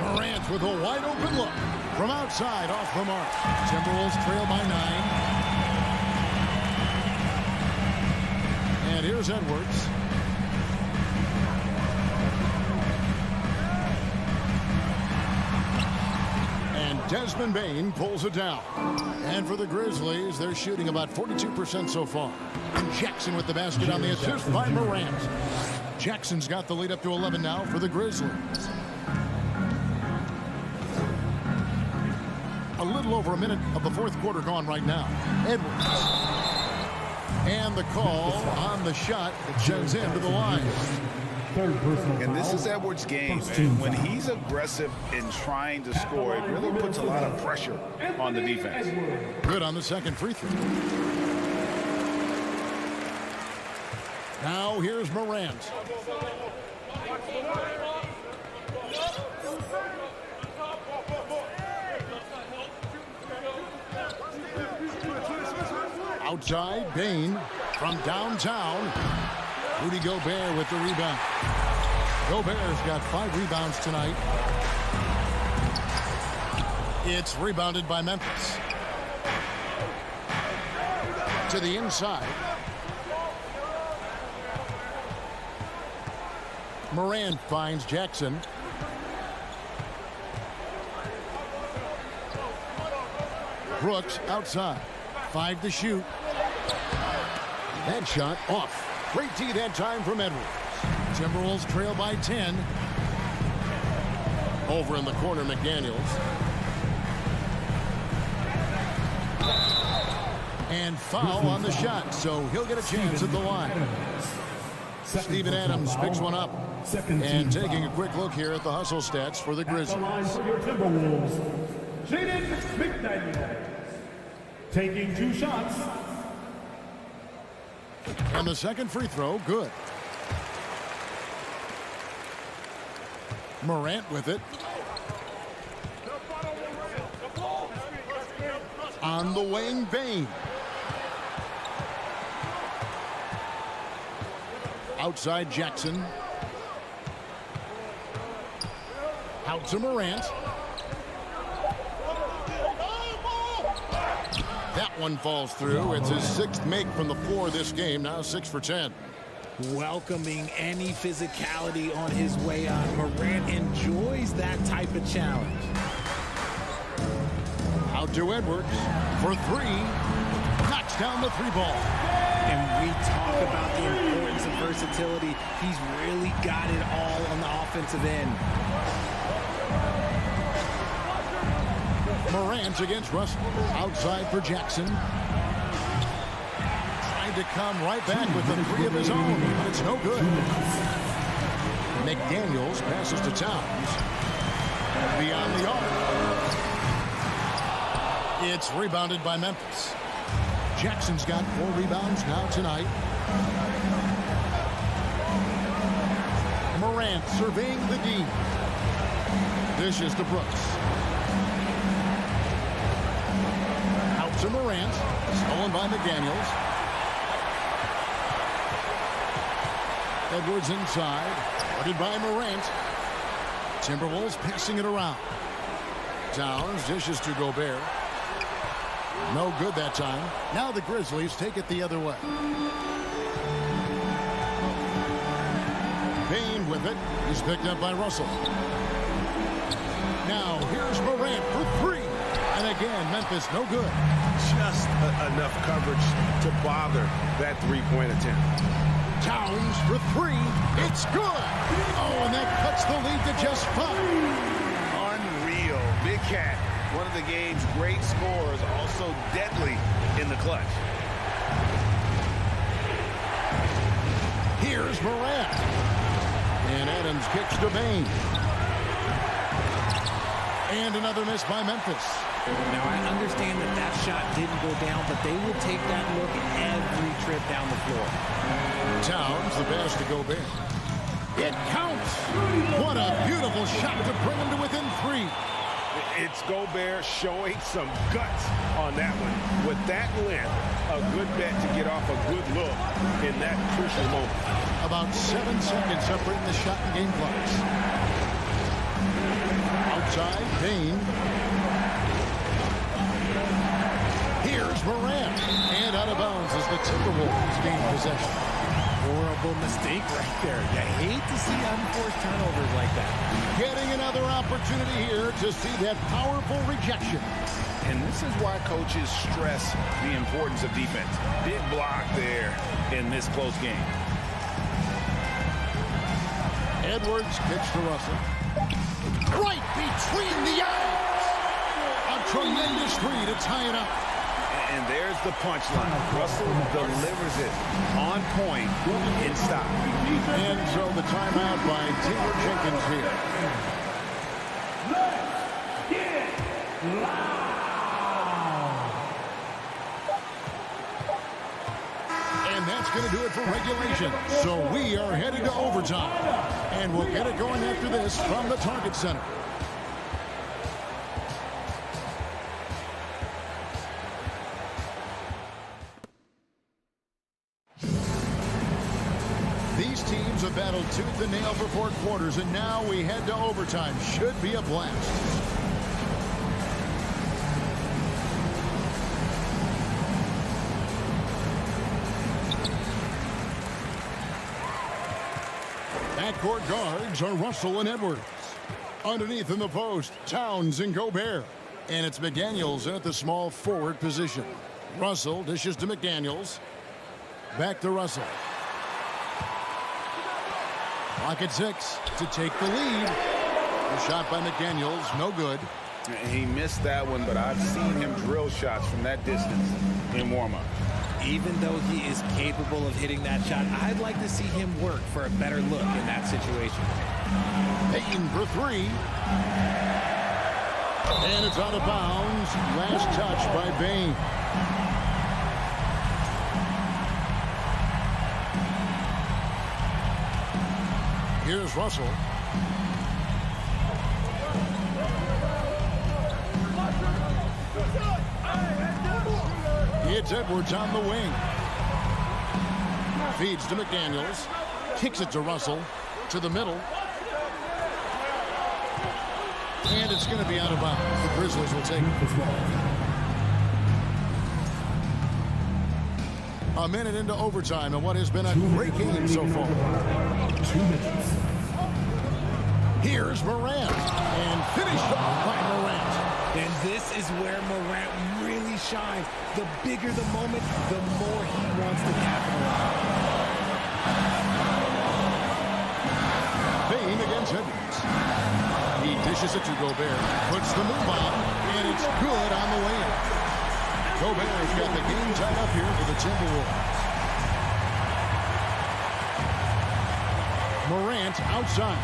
Morant with a wide open look. From outside, off the mark. Timberwolves trail by 9. And here's Edwards. And Desmond Bain pulls it down. And for the Grizzlies, they're shooting about 42% so far. And Jackson with the basket on the assist by Morant. Jackson's got the lead up to 11 now for the Grizzlies. A little over a minute of the 4th quarter gone right now. Edwards. And the call on the shot that sends him to the line. And this is Edwards' game. And when he's aggressive in trying to score, it really puts a lot of pressure on the defense. Good on the second free throw. Now here's Morant. Outside, Bain from downtown. Rudy Gobert with the rebound. Gobert's got 5 rebounds tonight. It's rebounded by Memphis. To the inside. Morant finds Jackson. Brooks outside. 5 to shoot. That shot off. Great D that time from Edwards. Timberwolves trail by 10. Over in the corner, McDaniels. And foul on the shot, so he'll get a chance at the line. Steven Adams picks one up. And taking a quick look here at the hustle stats for the Grizzlies. Jaden McDaniels taking 2 shots. And the second free throw, good. Morant with it. On the wing, Bain. Outside, Jackson. Out to Morant. That one falls through. It's his 6th make from the floor this game. Now 6 for 10. Welcoming any physicality on his way out. Morant enjoys that type of challenge. Out to Edwards for 3. Knocks down the 3 ball. And we talk about the importance of versatility. He's really got it all on the offensive end. Morant against Russell. Outside for Jackson. Trying to come right back with the three of his own, but it's no good. McDaniels passes to Towns. Beyond the arc. It's rebounded by Memphis. Jackson's got 4 rebounds now tonight. Morant surveying the D. Dishes to Brooks. Out to Morant. Stolen by McDaniels. Edwards inside. Guarded by Morant. Timberwolves passing it around. Towns dishes to Gobert. No good that time. Now the Grizzlies take it the other way. Payne with it. He's picked up by Russell. Now here's Morant for 3. And again, Memphis no good. Just enough coverage to bother that three-point attempt. Towns for 3. It's good. Oh, and that cuts the lead to just 5. Unreal. Big Cat, one of the game's great scorers, also deadly in the clutch. Here's Morant. And Adams kicks to Bane. And another miss by Memphis. Now, I understand that that shot didn't go down, but they will take that look every trip down the floor. Towns, the pass to Gobert. It counts. What a beautiful shot to bring him to within 3. It's Gobert showing some guts on that one. With that length, a good bet to get off a good look in that crucial moment. About 7 seconds separating the shot and game clocks. Outside, Payne. Here's Morant. And out of bounds as the Timberwolves gain possession. Horrible mistake right there. You hate to see unforced turnovers like that. Getting another opportunity here to see that powerful rejection. And this is why coaches stress the importance of defense. Big block there in this close game. Edwards kicks to Russell. Right between the eyes. A tremendous 3 to tie it up. And there's the punchline. Russell delivers it on point in stop. And so the timeout by Taylor Jenkins here. Let's get loud. And that's going to do it for regulation. So we are headed to overtime. And we'll get it going after this from the Target Center. These teams have battled tooth and nail for 4 quarters, and now we head to overtime. Should be a blast. Backcourt guards are Russell and Edwards. Underneath in the post, Towns and Gobert. And it's McDaniels in at the small forward position. Russell dishes to McDaniels. Back to Russell. Clock at 6 to take the lead. The shot by McDaniels, no good. He missed that one, but I've seen him drill shots from that distance in warm-up. Even though he is capable of hitting that shot, I'd like to see him work for a better look in that situation. Payton for 3. And it's out of bounds. Last touch by Bane. Here's Russell. It's Edwards on the wing. Feeds to McDaniels. Kicks it to Russell. To the middle. And it's going to be out of bounds. The Grizzlies will take it. A minute into overtime and what has been a great game so far. 2 minutes. Here's Morant. And finished off by Morant. And this is where Morant really shines. The bigger the moment, the more he wants to capitalize. Bain against Edwards. He dishes it to Gobert, puts the move on, and it's good on the way in. Gobert's got the game tied up here for the Timberwolves. Morant outside,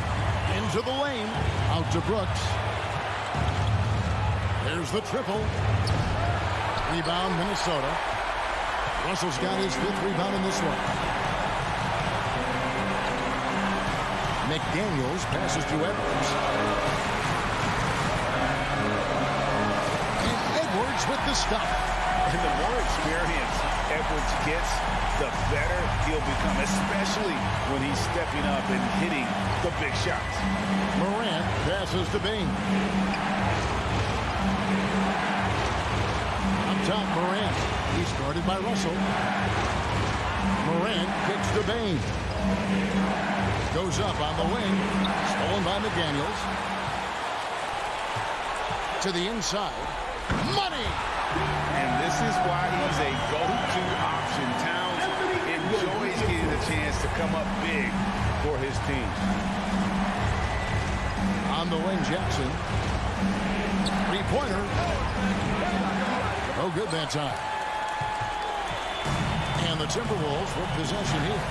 into the lane, out to Brooks. There's the triple. Rebound, Minnesota. Russell's got his 5th rebound in this one. McDaniels passes to Edwards. And Edwards with the stop. And the more experience Edwards gets, the better he'll become, especially when he's stepping up and hitting the big shots. Morant passes to Bain. Up top, Morant. He's guarded by Russell. Morant kicks to Bain. Goes up on the wing. Stolen by McDaniels. To the inside. Money! And this is why he's a go-to option. Towns enjoys getting the chance to come up big for his team. On the wing, Jackson. Three-pointer. Oh, good that time. And the Timberwolves with possession here.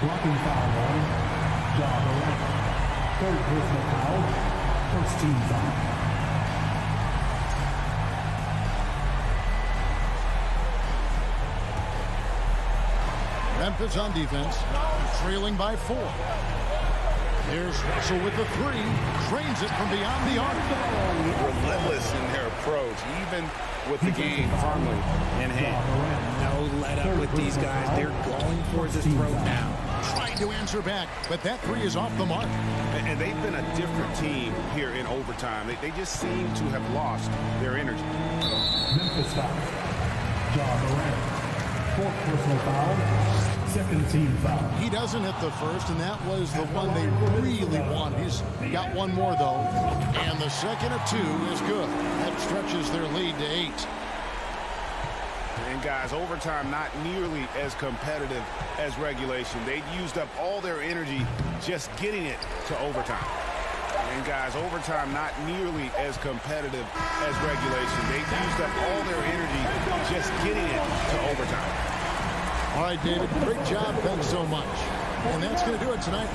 Blocking foul line. Ja Morant. 3rd personal foul. 1st team foul. Memphis on defense, trailing by 4. Here's Russell with the 3, trains it from beyond the arc. Relentless in their approach, even with the game firmly in hand. No let up with these guys. They're going for the throat now. Trying to answer back, but that 3 is off the mark. And they've been a different team here in overtime. They just seem to have lost their energy. Memphis foul. Ja Morant. 4th personal foul. 2nd team foul. He doesn't hit the first, and that was the one they really want. He's got one more, though. And the second of 2 is good. That stretches their lead to 8. And guys, overtime not nearly as competitive as regulation. They used up all their energy just getting it to overtime. And guys, overtime not nearly as competitive as regulation. They used up all their energy just getting it to overtime. All right, David, great job. Thanks so much. And that's going to do it tonight.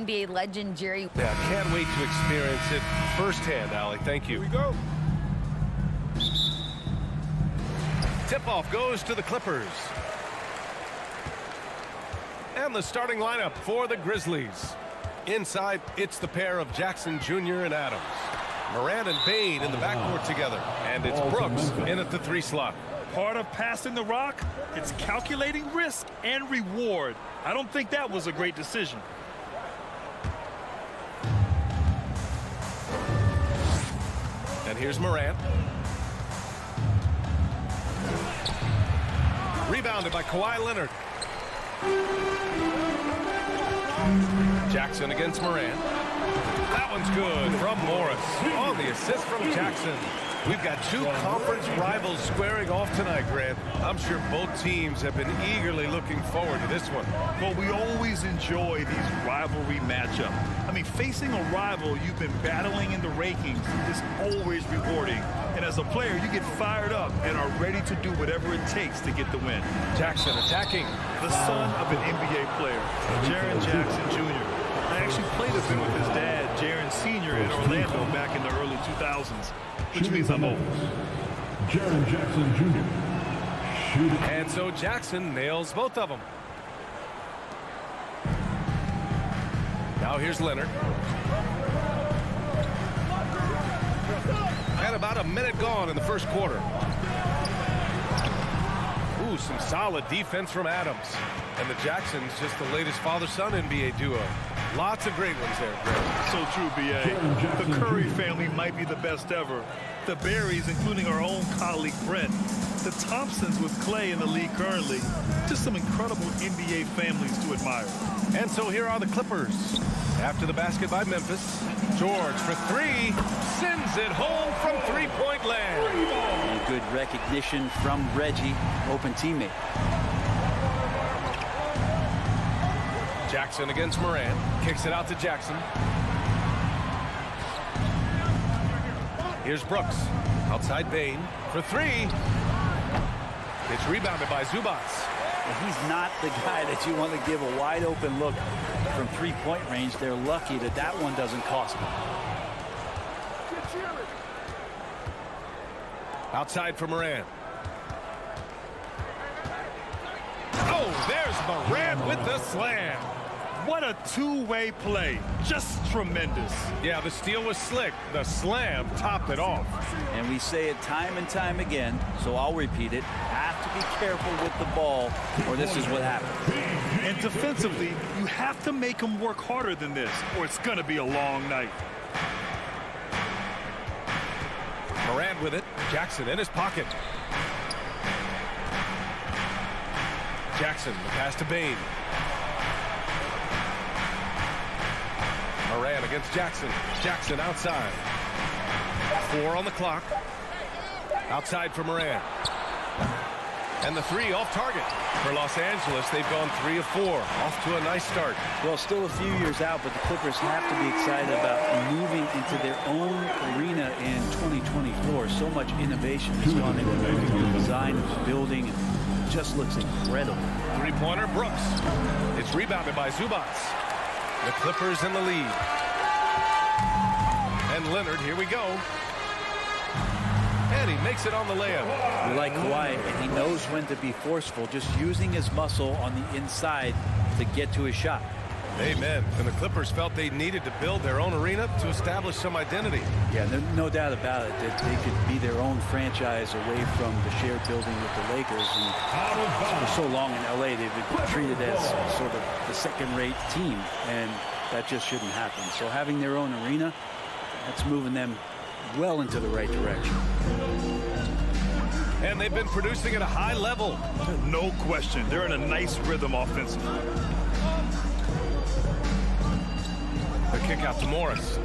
NBA legend Jerry. Yeah, can't wait to experience it firsthand, Allie. Thank you. Here we go. Tip-off goes to the Clippers. And the starting lineup for the Grizzlies. Inside, it's the pair of Jackson Jr. and Adams. Morant and Bane in the backcourt together. And it's Brooks in at the 3 slot. Part of passing the rock, it's calculating risk and reward. I don't think that was a great decision. And here's Morant. Rebounded by Kawhi Leonard. Jackson against Morant. That one's good from Morris. On the assist from Jackson. We've got 2 conference rivals squaring off tonight, Grant. I'm sure both teams have been eagerly looking forward to this one. Well, we always enjoy these rivalry matchups. I mean, facing a rival you've been battling in the rankings is always rewarding. And as a player, you get fired up and are ready to do whatever it takes to get the win. Jackson attacking. The son of an NBA player, Jaren Jackson Jr. I actually played a bit with his dad, Jaren Sr. in Orlando back in the early 2000s, which means I'm old. Jaren Jackson Jr. Shooting. And so Jackson nails both of them. Now here's Leonard. And about a minute gone in the first quarter. Ooh, some solid defense from Adams. And the Jacksons, just the latest father-son NBA duo. Lots of great ones there, Greg. So true, B.A. The Curry family might be the best ever. The Berries, including our own colleague Brent. The Thompsons with Clay in the league currently. Just some incredible NBA families to admire. And so here are the Clippers. After the basket by Memphis, George for 3, sends it home from 3-point land. And good recognition from Reggie, open teammate. Jackson against Morant, kicks it out to Jackson. Here's Brooks, outside Bane for 3. It's rebounded by Zubats. He's not the guy that you want to give a wide open look from 3-point range. They're lucky that that one doesn't cost them. Outside for Morant. Oh, there's Morant with the slam. What a two-way play. Just tremendous. Yeah, the steal was slick. The slam topped it off. And we say it time and time again, so I'll repeat it. Have to be careful with the ball, or this is what happens. And defensively, you have to make them work harder than this, or it's going to be a long night. Morant with it. Jackson in his pocket. Jackson, the pass to Bane. Morant against Jackson. Jackson outside. 4 on the clock. Outside for Morant. And the 3 off target. For Los Angeles, they've gone 3 of 4. Off to a nice start. Well, still a few years out, but the Clippers have to be excited about moving into their own arena in 2024. So much innovation has gone into the design of the building. It just looks incredible. 3-pointer, Brooks. It's rebounded by Zubats. The Clippers in the lead. And Leonard, here we go. And he makes it on the layup. We like Kawhi, and he knows when to be forceful, just using his muscle on the inside to get to his shot. Amen. And the Clippers felt they needed to build their own arena to establish some identity. Yeah, no doubt about it that they could be their own franchise away from the shared building with the Lakers. And for so long in LA, they've been treated as sort of the second-rate team, and that just shouldn't happen. So having their own arena, that's moving them well into the right direction. And they've been producing at a high level. No question. They're in a nice rhythm offensively. The kick out to Morris.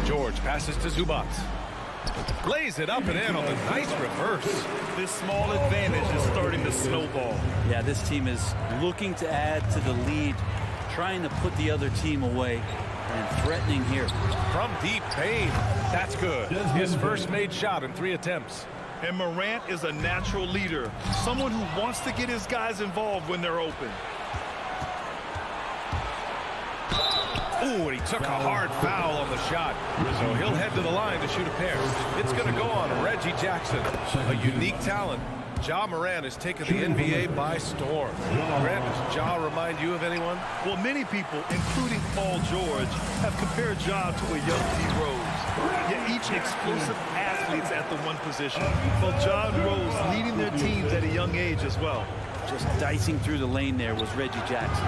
George passes to Zubats. Lays it up and in on the nice reverse. This small advantage is starting to snowball. Yeah, this team is looking to add to the lead, trying to put the other team away, and threatening here. From deep, Payne. That's good. His first made shot in 3 attempts. And Morant is a natural leader, someone who wants to get his guys involved when they're open. Ooh, and he took a hard foul on the shot. So he'll head to the line to shoot a pair. It's going to go on Reggie Jackson, a unique talent. Ja Morant has taken the NBA by storm. Grant, does Ja remind you of anyone? Well, many people, including Paul George, have compared Ja to a young D. Rose. Yet each explosive athletes at the one position. Well, Ja and Rose leading their teams at a young age as well. Just dicing through the lane there was Reggie Jackson.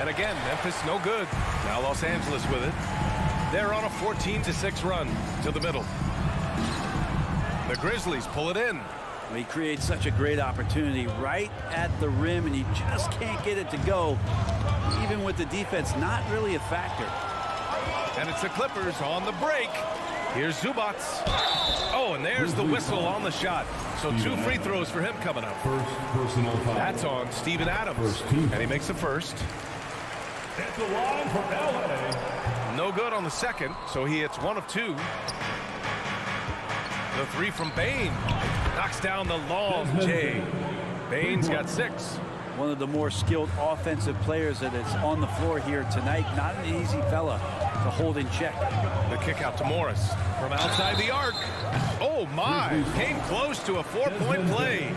And again, Memphis no good. Now Los Angeles with it. They're on a 14-6 run to the middle. The Grizzlies pull it in. He creates such a great opportunity right at the rim, and he just can't get it to go. Even with the defense not really a factor. And it's the Clippers on the break. Here's Zubats. Oh, and there's the whistle on the shot. So 2 free throws for him coming up. First personal foul. That's on Steven Adams. And he makes the first. At the line for LA. No good on the second, so he hits 1 of 2. The 3 from Bane. Knocks down the long J. Bane's got 6. One of the more skilled offensive players that is on the floor here tonight. Not an easy fella to hold in check. The kick out to Morris from outside the arc. Oh my, came close to a 4-point play.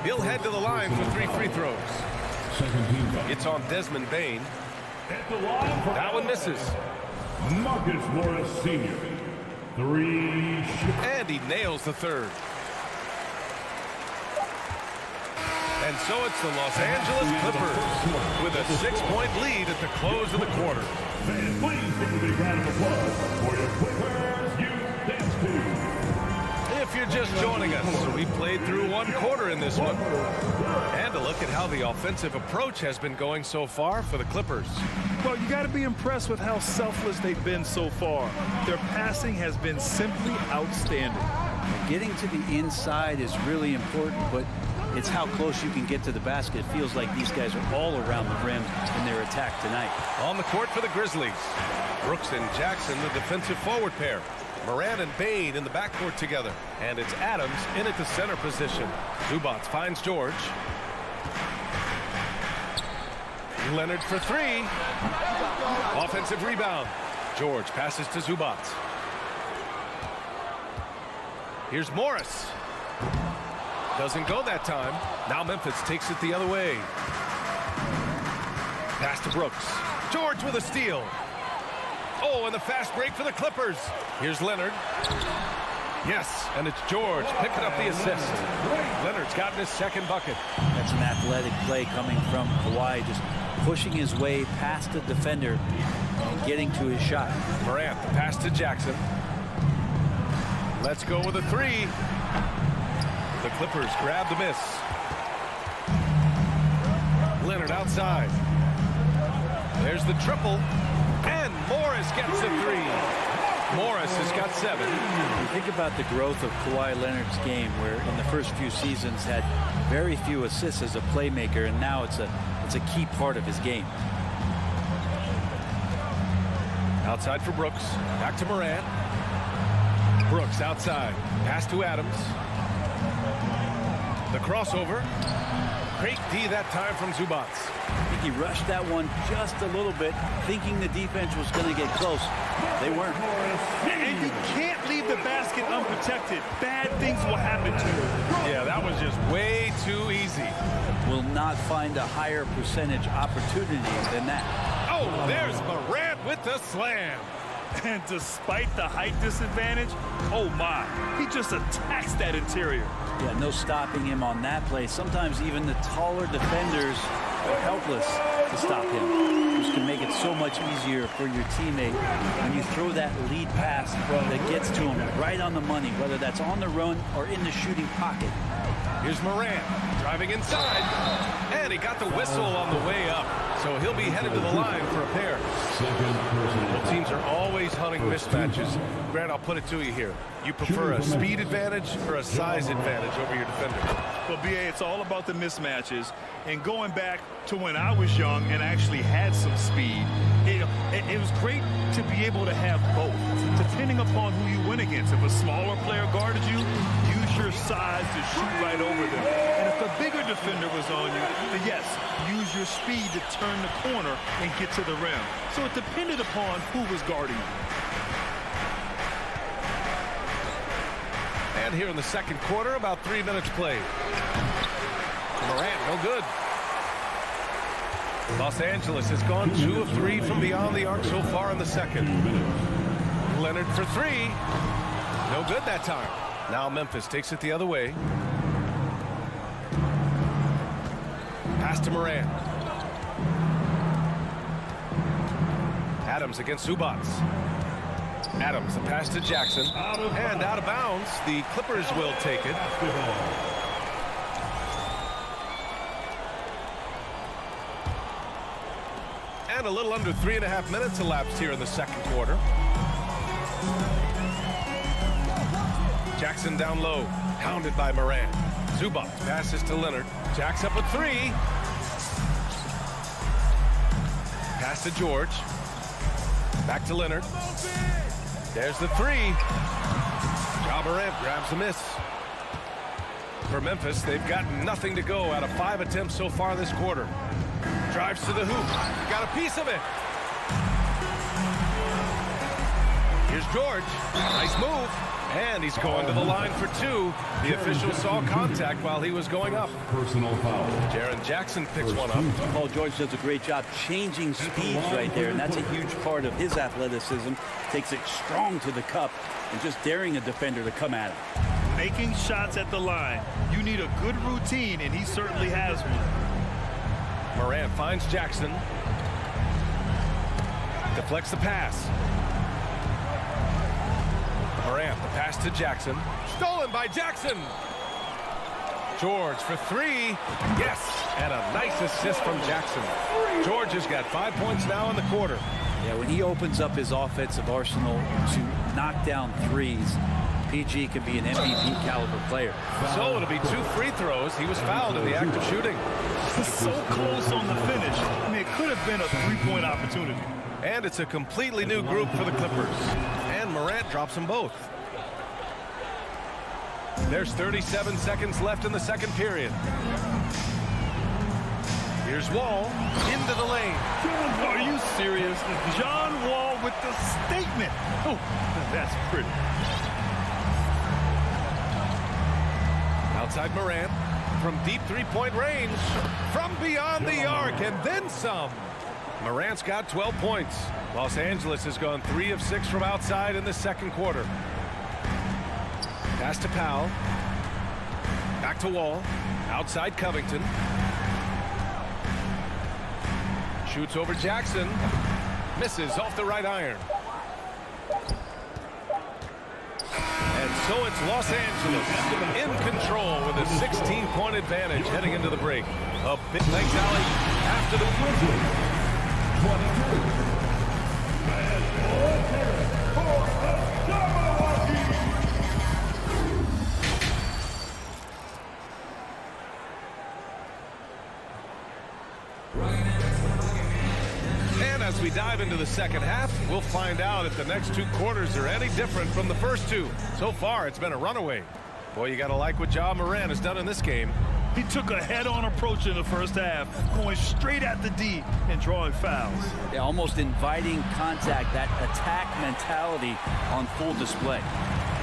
He'll head to the line for 3 free throws. It's on Desmond Bane. That one misses. Marcus Morris Sr. 3. And he nails the third. And so it's the Los Angeles Clippers with a 6-point lead at the close of the quarter. Fans, please give a big round of applause for your Clippers Youth Dance Team. If you're just joining us, we played through 1 quarter in this one. And a look at how the offensive approach has been going so far for the Clippers. Well, you got to be impressed with how selfless they've been so far. Their passing has been simply outstanding. Getting to the inside is really important, but it's how close you can get to the basket. It feels like these guys are all around the rim in their attack tonight. On the court for the Grizzlies, Brooks and Jackson, the defensive forward pair. Morant and Bane in the backcourt together. And it's Adams in at the center position. Zubats finds George. Leonard for 3. Offensive rebound. George passes to Zubats. Here's Morris. Doesn't go that time. Now Memphis takes it the other way. Pass to Brooks. George with a steal. Oh, and the fast break for the Clippers. Here's Leonard. Yes, and it's George picking up the assist. Leonard's gotten his 2nd bucket. That's an athletic play coming from Kawhi, just pushing his way past the defender and getting to his shot. Morant, the pass to Jackson. Let's go with a 3. The Clippers grab the miss. Leonard outside. There's the triple. And Morris gets a 3. Morris has got 7. You think about the growth of Kawhi Leonard's game, where in the first few seasons had very few assists as a playmaker, and now it's a key part of his game. Outside for Brooks. Back to Morant. Brooks outside. Pass to Adams. The crossover. Great D that time from Zubats. I think he rushed that one just a little bit, thinking the defense was going to get close. They weren't. And you can't leave the basket unprotected. Bad things will happen to you. Yeah, that was just way too easy. Will not find a higher percentage opportunity than that. Oh, there's Morant with the slam. And despite the height disadvantage, oh my, he just attacks that interior. Yeah, no stopping him on that play. Sometimes even the taller defenders are helpless to stop him, which can make it so much easier for your teammate when you throw that lead pass that gets to him right on the money, whether that's on the run or in the shooting pocket. Here's Morant driving inside, and he got the whistle on the way up, so he'll be headed to the line for a pair. Well, teams are always hunting mismatches. Grant, I'll put it to you here. You prefer a speed advantage or a size advantage over your defender? Well, BA, it's all about the mismatches. And going back to when I was young and actually had some speed, it was great to be able to have both, depending upon who you went against. If a smaller player guarded you, use sheer size to shoot right over them. And if the bigger defender was on you, then yes, use your speed to turn the corner and get to the rim. So it depended upon who was guarding you. And here in the second quarter, about 3 minutes played. Morant, no good. Los Angeles has gone 2 of 3 from beyond the arc so far in the second. Leonard for 3. No good that time. Now Memphis takes it the other way. Pass to Morant. Adams against Zubats. Adams, a pass to Jackson. And out of bounds. The Clippers will take it. And a little under 3.5 minutes elapsed here in the second quarter. Jackson down low, hounded by Morant. Zubac passes to Leonard. Jack's up a 3. Pass to George. Back to Leonard. There's the 3. Ja Morant grabs the miss. For Memphis, they've got nothing to go out of 5 attempts so far this quarter. Drives to the hoop. Got a piece of it. Here's George. Nice move. And he's going to the line for 2. The official saw contact while he was going up. Personal foul. Jaren Jackson picks one up. Paul George does a great job changing speeds right there, and that's a huge part of his athleticism. Takes it strong to the cup and just daring a defender to come at him. Making shots at the line. You need a good routine, and he certainly has one. Morant finds Jackson. Deflects the pass. Morant, the pass to Jackson. Stolen by Jackson. George for 3. Yes, and a nice assist from Jackson. George has got 5 points now in the quarter. Yeah, when he opens up his offensive arsenal to knock down threes, PG could be an MVP caliber player. So it'll be 2 free throws. He was fouled in the act of shooting. So close on the finish. I mean, it could have been a 3-point opportunity. And it's a completely new group for the Clippers. And Morant drops them both. There's 37 seconds left in the second period. Here's Wall into the lane. Are you serious? John Wall with the statement. Oh, that's pretty. Outside Morant from deep 3-point range. From beyond the arc and then some. Morant's got 12 points. Los Angeles has gone 3 of 6 from outside in the second quarter. Pass to Powell. Back to Wall. Outside Covington. Shoots over Jackson. Misses off the right iron. And so it's Los Angeles in control with a 16-point advantage heading into the break. A big thanks, Allie. After the And as we dive into the second half, we'll find out if the next 2 quarters are any different from the first 2. So far, it's been a runaway. Boy, you got to like what Ja Morant has done in this game. He took a head-on approach in the first half, going straight at the D and drawing fouls. Yeah, almost inviting contact, that attack mentality on full display.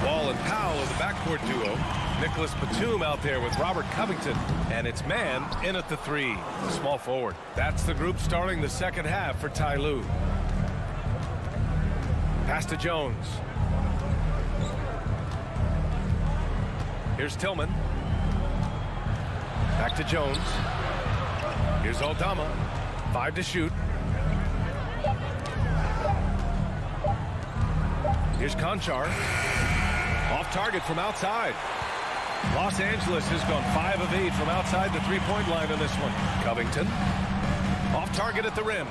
Wall and Powell are the backcourt duo. Nicholas Batum out there with Robert Covington. And it's man in at the 3. Small forward. That's the group starting the second half for Ty Lue. Pass to Jones. Here's Tillman. Back to Jones. Here's Aldama. 5 to shoot. Here's Conchar. Off target from outside. Los Angeles has gone 5 of 8 from outside the 3-point line in this one. Covington. Off target at the rim.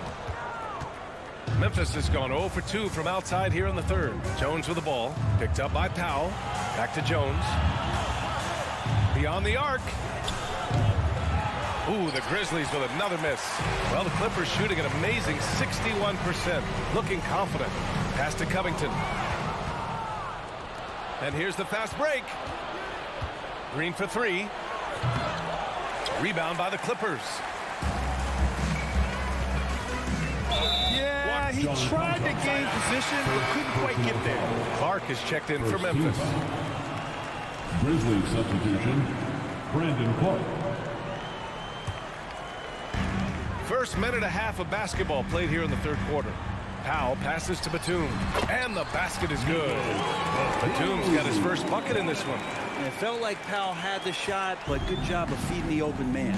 Memphis has gone 0 for 2 from outside here in the third. Jones with the ball. Picked up by Powell. Back to Jones. Beyond the arc. Ooh, the Grizzlies with another miss. Well, the Clippers shooting an amazing 61%. Looking confident. Pass to Covington. And here's the fast break. Green for three. Rebound by the Clippers. Yeah, he tried to gain position, but couldn't quite get there. Clark is checked in for Memphis. Grizzlies substitution, Brandon Clark. First minute and a half of basketball played here in the third quarter. Powell passes to Batum, and the basket is good. Batum's got his first bucket in this one. And it felt like Powell had the shot, but good job of feeding the open man.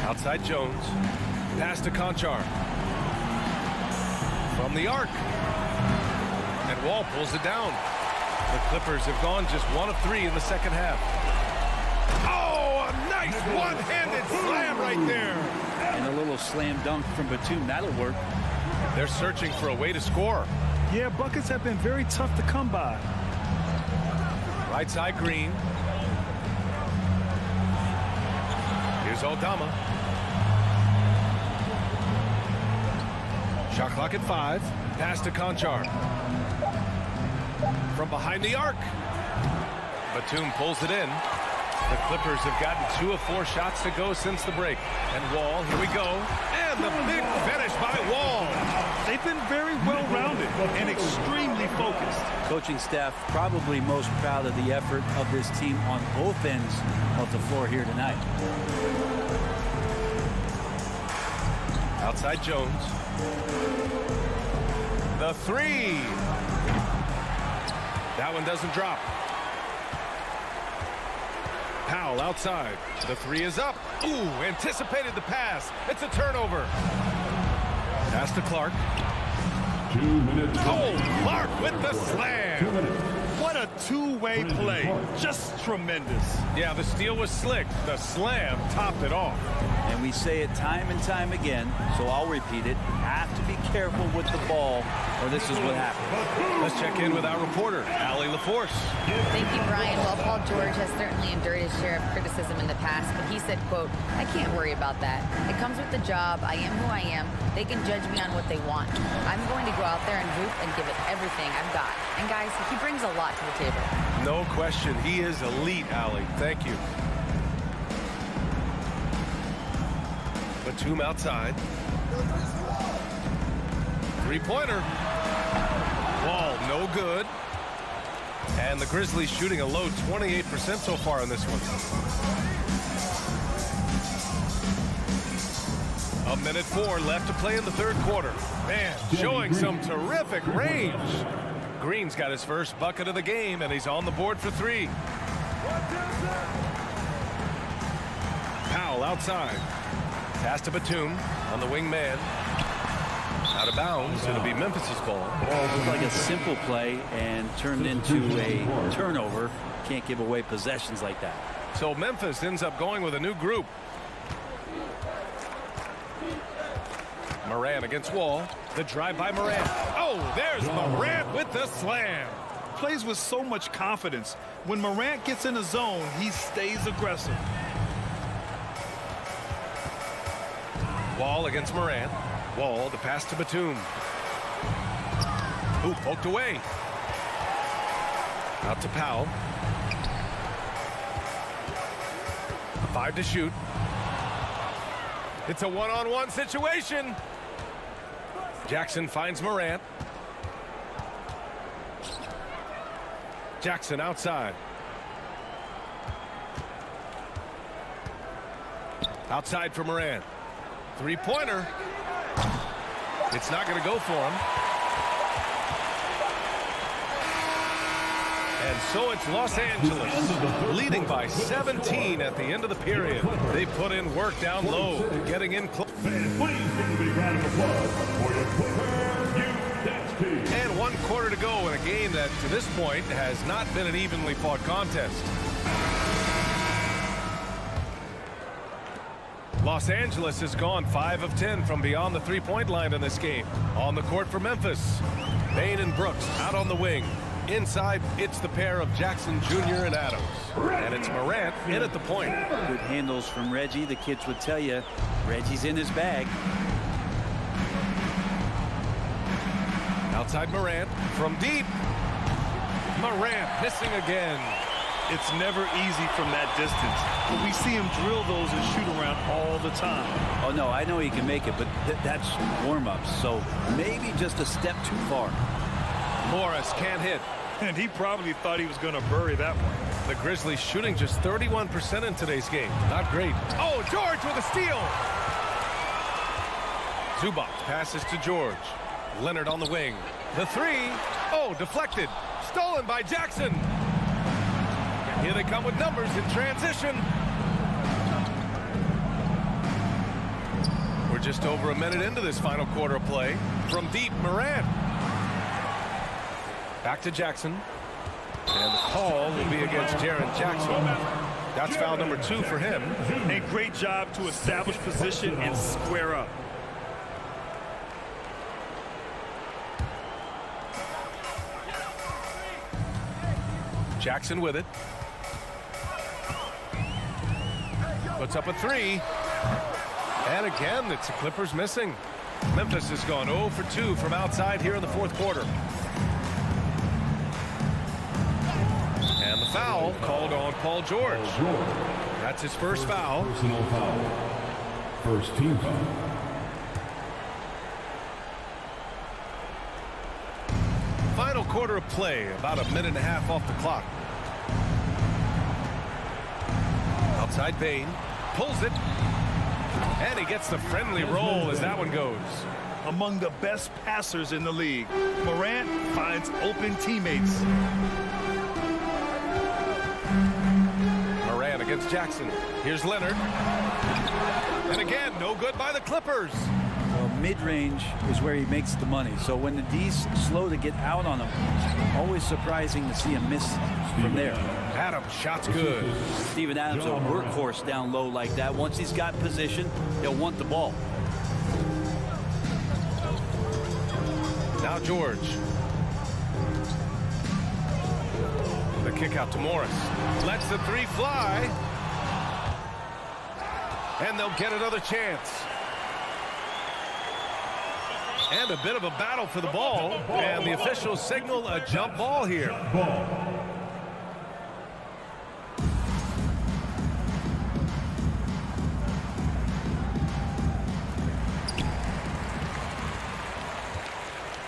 Outside Jones. Pass to Conchar. From the arc. And Wall pulls it down. The Clippers have gone just 1 of 3 in the second half. Oh, a nice one-handed slam right there. And a little slam dunk from Batum. That'll work. They're searching for a way to score. Yeah, buckets have been very tough to come by. Right side Green. Here's Aldama. Shot clock at 5. Pass to Conchar. From behind the arc. Batum pulls it in. The Clippers have gotten 2 of 4 shots to go since the break. And Wall, here we go. And the big finish by Wall. They've been very well-rounded and extremely focused. Coaching staff probably most proud of the effort of this team on both ends of the floor here tonight. Outside Jones. The 3. That one doesn't drop. Powell outside. The 3 is up. Ooh, anticipated the pass. It's a turnover. Pass to Clark. 2 minutes. Oh, Clark with the slam. 2 minutes. What a two-way play. Just tremendous. Yeah, the steal was slick. The slam topped it off. And we say it time and time again, so I'll repeat it. Have to be careful with the ball, or this is what happens. Let's check in with our reporter, Allie LaForce. Thank you, Brian. Well, Paul George has certainly endured his share of criticism in the past, but he said, quote, "I can't worry about that. It comes with the job. I am who I am. They can judge me on what they want. I'm going to go out there and hoop and give it everything I've got." And guys, he brings a lot to the table. No question. He is elite, Allie. Thank you. Batum outside. Three-pointer. Wall, no good. And the Grizzlies shooting a low 28% so far in this one. 1:04 left to play in the third quarter. Man, showing some terrific range. Green's got his first bucket of the game, and he's on the board for 3. Powell outside. Pass to Batum on the wing man. Out of bounds. It'll be Memphis's ball. It looked like a simple play and turned into a turnover. Can't give away possessions like that. So Memphis ends up going with a new group. Morant against Wall. The drive by Morant. Oh, there's Morant with the slam. Plays with so much confidence. When Morant gets in the zone, he stays aggressive. Wall against Morant. Wall, the pass to Batum. Ooh, poked away. Out to Powell. 5 to shoot. It's a one-on-one situation. Jackson finds Morant. Jackson outside. Outside for Morant. Three-pointer. It's not going to go for him. And so it's Los Angeles leading by 17 at the end of the period. They put in work down low, getting in close. And 1 quarter to go in a game that to this point has not been an evenly fought contest. Los Angeles has gone 5 of 10 from beyond the three-point line in this game. On the court for Memphis, Bain and Brooks out on the wing. Inside, it's the pair of Jackson Jr. and Adams. And it's Morant in at the point. Good handles from Reggie. The kids would tell you Reggie's in his bag. Outside Morant from deep. Morant missing again. It's never easy from that distance, but we see him drill those and shoot around all the time. Oh, no, I know he can make it, but that's warm-ups, so maybe just a step too far. Morris can't hit. And he probably thought he was going to bury that one. The Grizzlies shooting just 31% in today's game. Not great. Oh, George with a steal. Zubac passes to George. Leonard on the wing. The three. Oh, deflected. Stolen by Jackson. Here they come with numbers in transition. We're just over a minute into this final quarter of play. From deep, Morant. Back to Jackson. And the call will be against Jaren Jackson. That's foul number 2 for him. A great job to establish position and square up. Jackson with it. Puts up a 3. And again, it's the Clippers missing. Memphis has gone 0 for 2 from outside here in the fourth quarter. And the foul called on Paul George. That's his first foul. Personal foul. First team foul. Final quarter of play, about a minute and a half off the clock. Outside Bain, pulls it, and he gets the friendly roll as that one goes. Among the best passers in the league, Morant finds open teammates. Morant against Jackson. Here's Leonard. And again, no good by the Clippers. Well, mid-range is where he makes the money. So when the D's slow to get out on him, always surprising to see him miss from there. Adams, shot's good. Steven Adams, a workhorse down low like that. Once he's got position, he'll want the ball. Now George. The kick out to Morris. Lets the 3 fly. And they'll get another chance. And a bit of a battle for the ball. And the officials signal a jump ball here.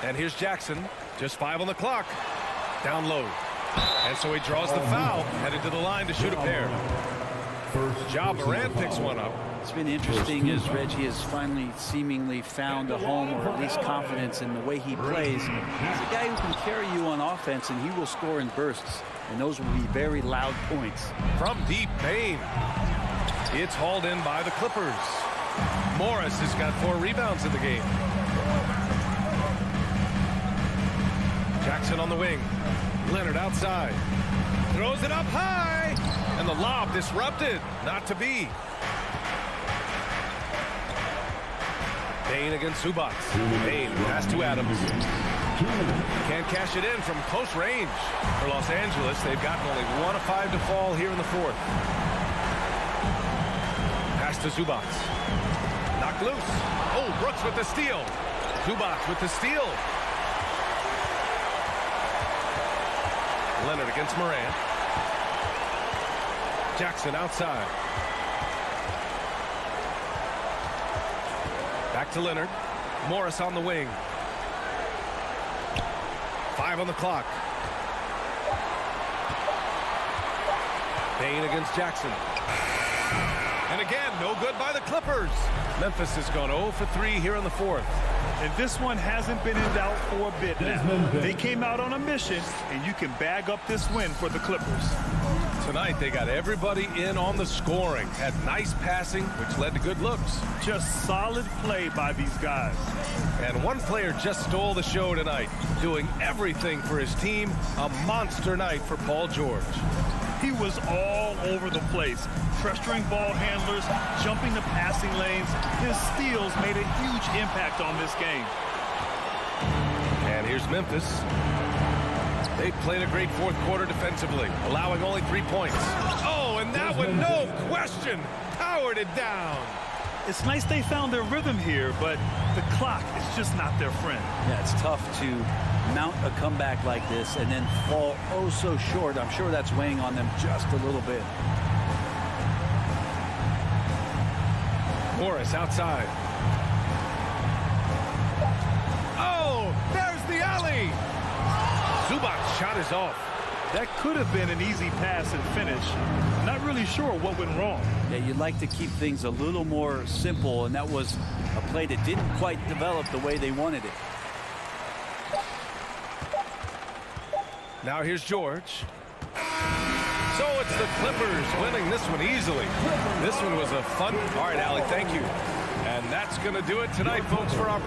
And here's Jackson. Just 5 on the clock. Down low. And so he draws the foul. Headed to the line to shoot a pair. Ja Morant picks one up. It's been interesting as Reggie has finally seemingly found a home, or at least confidence in the way he plays. He's a guy who can carry you on offense, and he will score in bursts. And those will be very loud points. From deep, Bain. It's hauled in by the Clippers. Morris has got 4 rebounds in the game. Jackson on the wing. Leonard outside. Throws it up high. And the lob disrupted. Not to be. Bain against Zubac. Bain pass to Adams. Can't cash it in from close range. For Los Angeles, they've gotten only 1 of 5 to fall here in the fourth. Pass to Zubac. Knocked loose. Oh, Brooks with the steal. Zubac with the steal. Leonard against Morant. Jackson outside. Back to Leonard. Morris on the wing. 5 on the clock. Bain against Jackson. And again, no good by the Clippers. Memphis has gone 0 for 3 here in the fourth. And this one hasn't been in doubt for a bit now. They came out on a mission, and you can bag up this win for the Clippers. Tonight, they got everybody in on the scoring. Had nice passing, which led to good looks. Just solid play by these guys. And one player just stole the show tonight, doing everything for his team. A monster night for Paul George. He was all over the place, pressuring ball handlers, jumping the passing lanes. His steals made a huge impact on this game. And here's Memphis. They played a great fourth quarter defensively, allowing only 3 points. Oh, and that one, no question, powered it down. It's nice they found their rhythm here, but the clock is just not their friend. Yeah, it's tough to mount a comeback like this and then fall oh so short. I'm sure that's weighing on them just a little bit. Morris outside. Oh, there's the alley. Zubac's shot is off. That could have been an easy pass and finish. Not really sure what went wrong. Yeah, you'd like to keep things a little more simple, and that was a play that didn't quite develop the way they wanted it. Now here's George. So it's the Clippers winning this one easily. This one was a fun. All right, Allie, thank you. And that's going to do it tonight, folks, for our.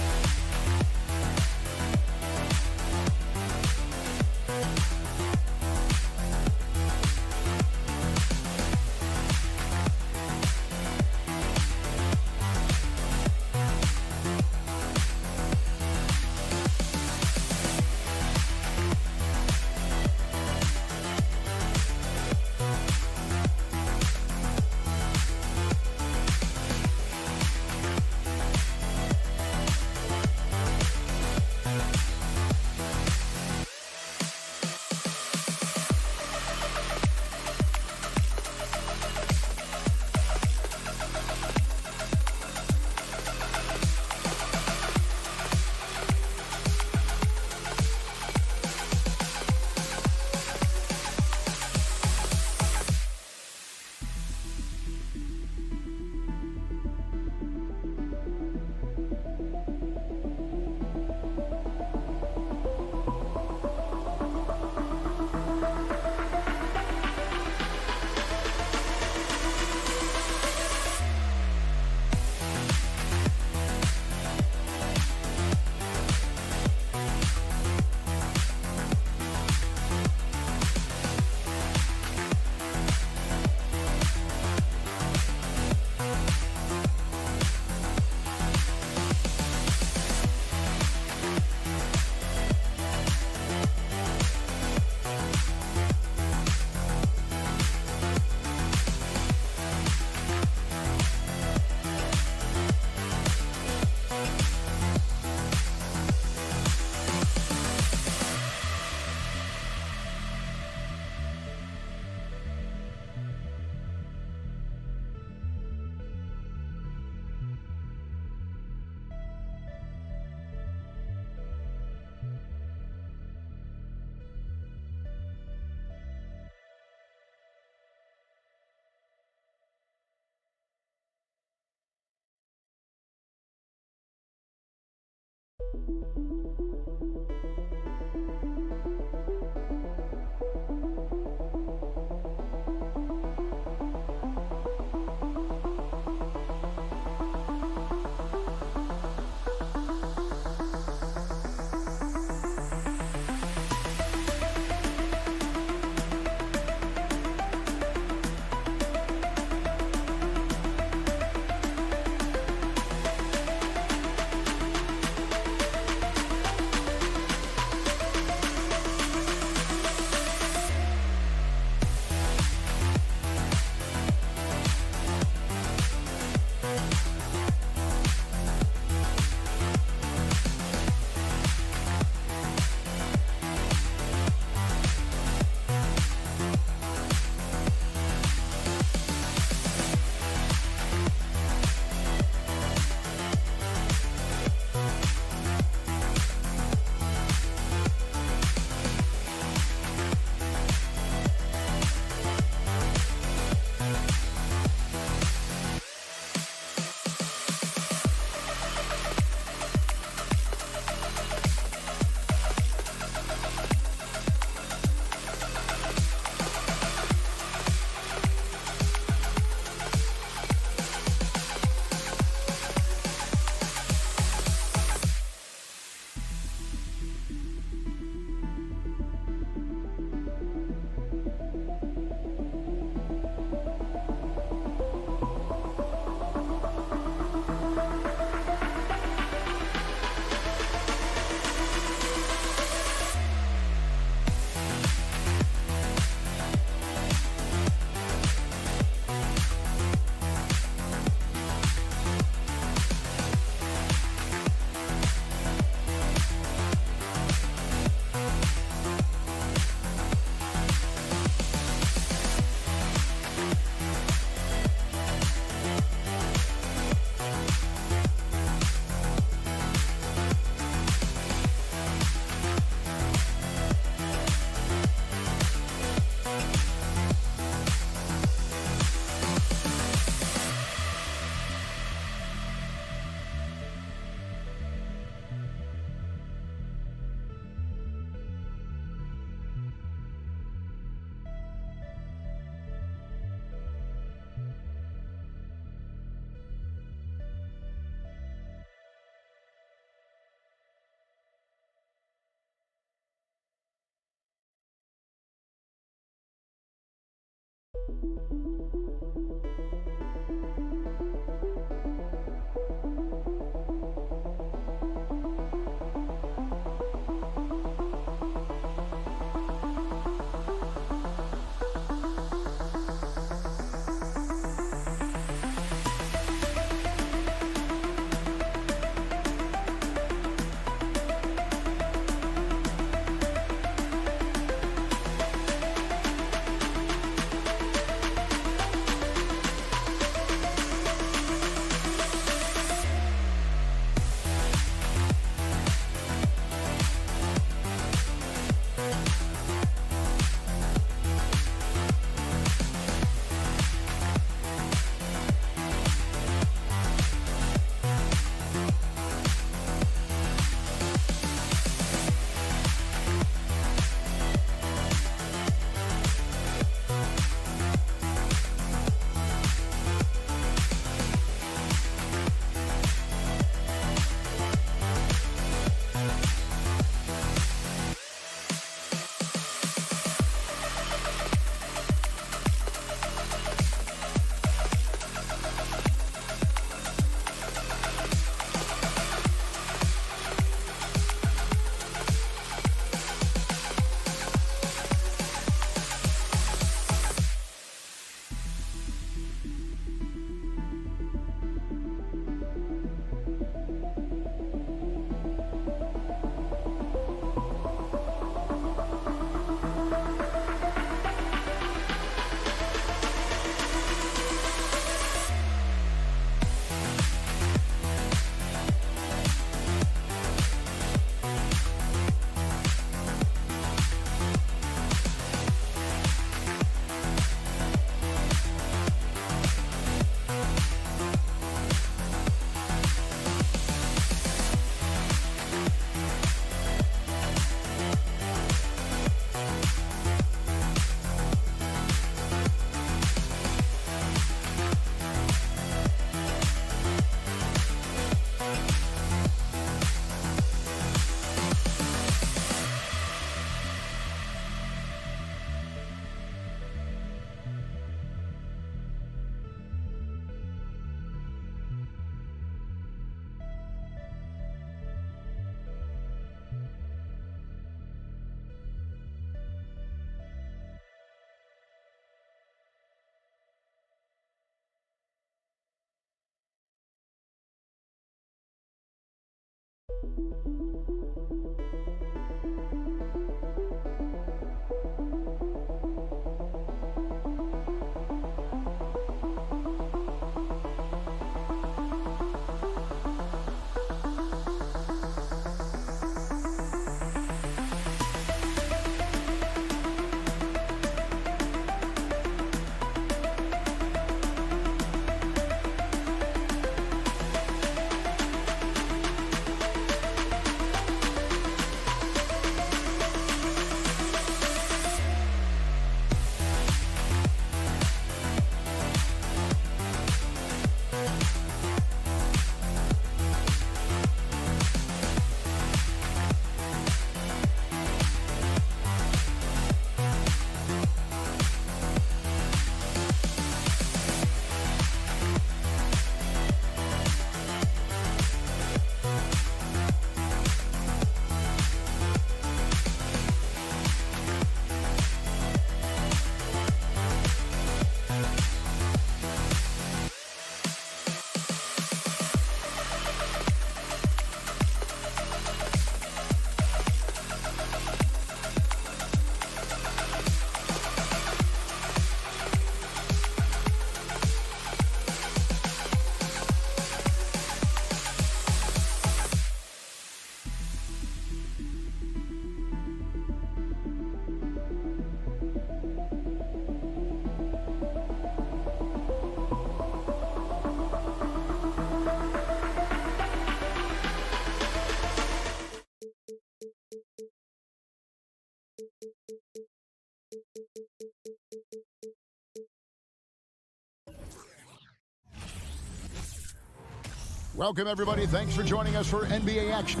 Welcome, everybody. Thanks for joining us for NBA action.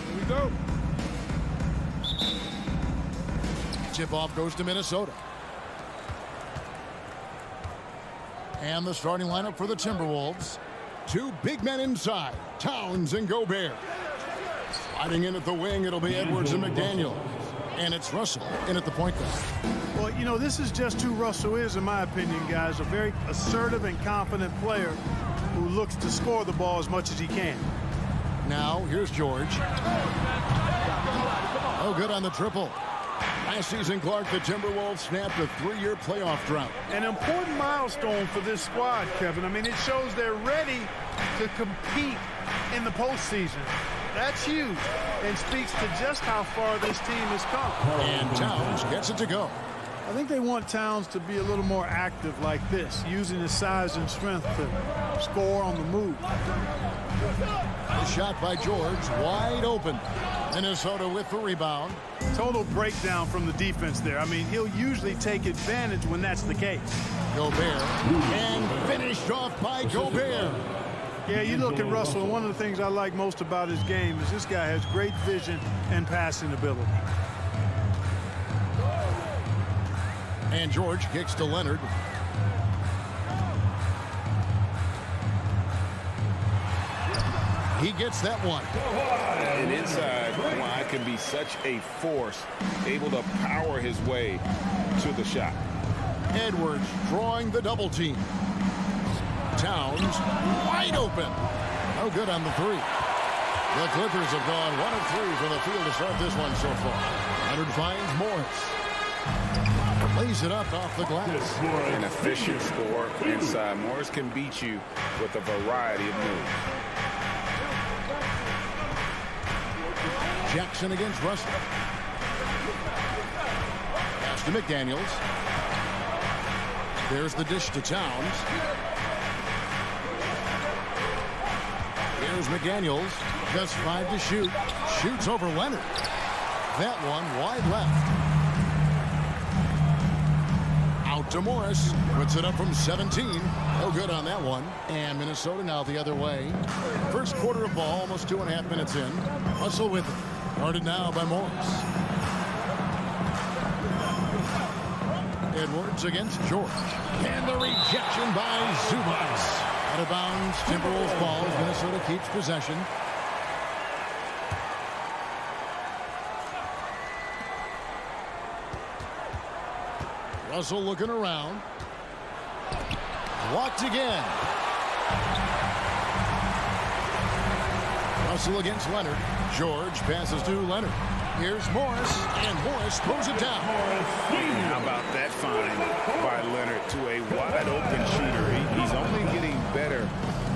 Here we go. Tip-off goes to Minnesota. And the starting lineup for the Timberwolves. Two big men inside, Towns and Gobert. Sliding in at the wing, it'll be Edwards and McDaniel. And it's Russell in at the point guard. Well, you know, this is just who Russell is, in my opinion, guys. A very assertive and confident player who looks to score the ball as much as he can. Now, here's George. Oh, good on the triple. Last season, Clark, the Timberwolves snapped a 3-year playoff drought. An important milestone for this squad, Kevin. I mean, it shows they're ready to compete in the postseason. That's huge and speaks to just how far this team has come. And Towns gets it to go. I think they want Towns to be a little more active like this, using his size and strength to score on the move. The shot by George, wide open. Minnesota with the rebound. Total breakdown from the defense there. I mean, he'll usually take advantage when that's the case. Gobert, and finished off by Gobert. Yeah, you look at Russell, and one of the things I like most about his game is this guy has great vision and passing ability. And George kicks to Leonard. He gets that one. And inside, Kawhi can be such a force, able to power his way to the shot. Edwards drawing the double team. Towns wide open. No good on the three. The Clippers have gone 1 of 3 from the field to start this one so far. Leonard finds Morris. Lays it up off the glass. An efficient score inside. Morris can beat you with a variety of moves. Jackson against Russell. Pass to McDaniels. There's the dish to Towns. Here's McDaniels. Just 5 to shoot. Shoots over Leonard. That one wide left. Out to Morris. Puts it up from 17. No good on that one. And Minnesota now the other way. First quarter of ball, almost 2.5 minutes in. Russell with it. Guarded now by Morris. Edwards against George. And the rejection by Zubats. Out of bounds, Timberwolves ball as Minnesota keeps possession. Russell looking around. Blocked again. Russell against Leonard. George passes to Leonard. Here's Morris, and Morris throws it down. How about that find by Leonard to a wide-open shooter? He's only getting better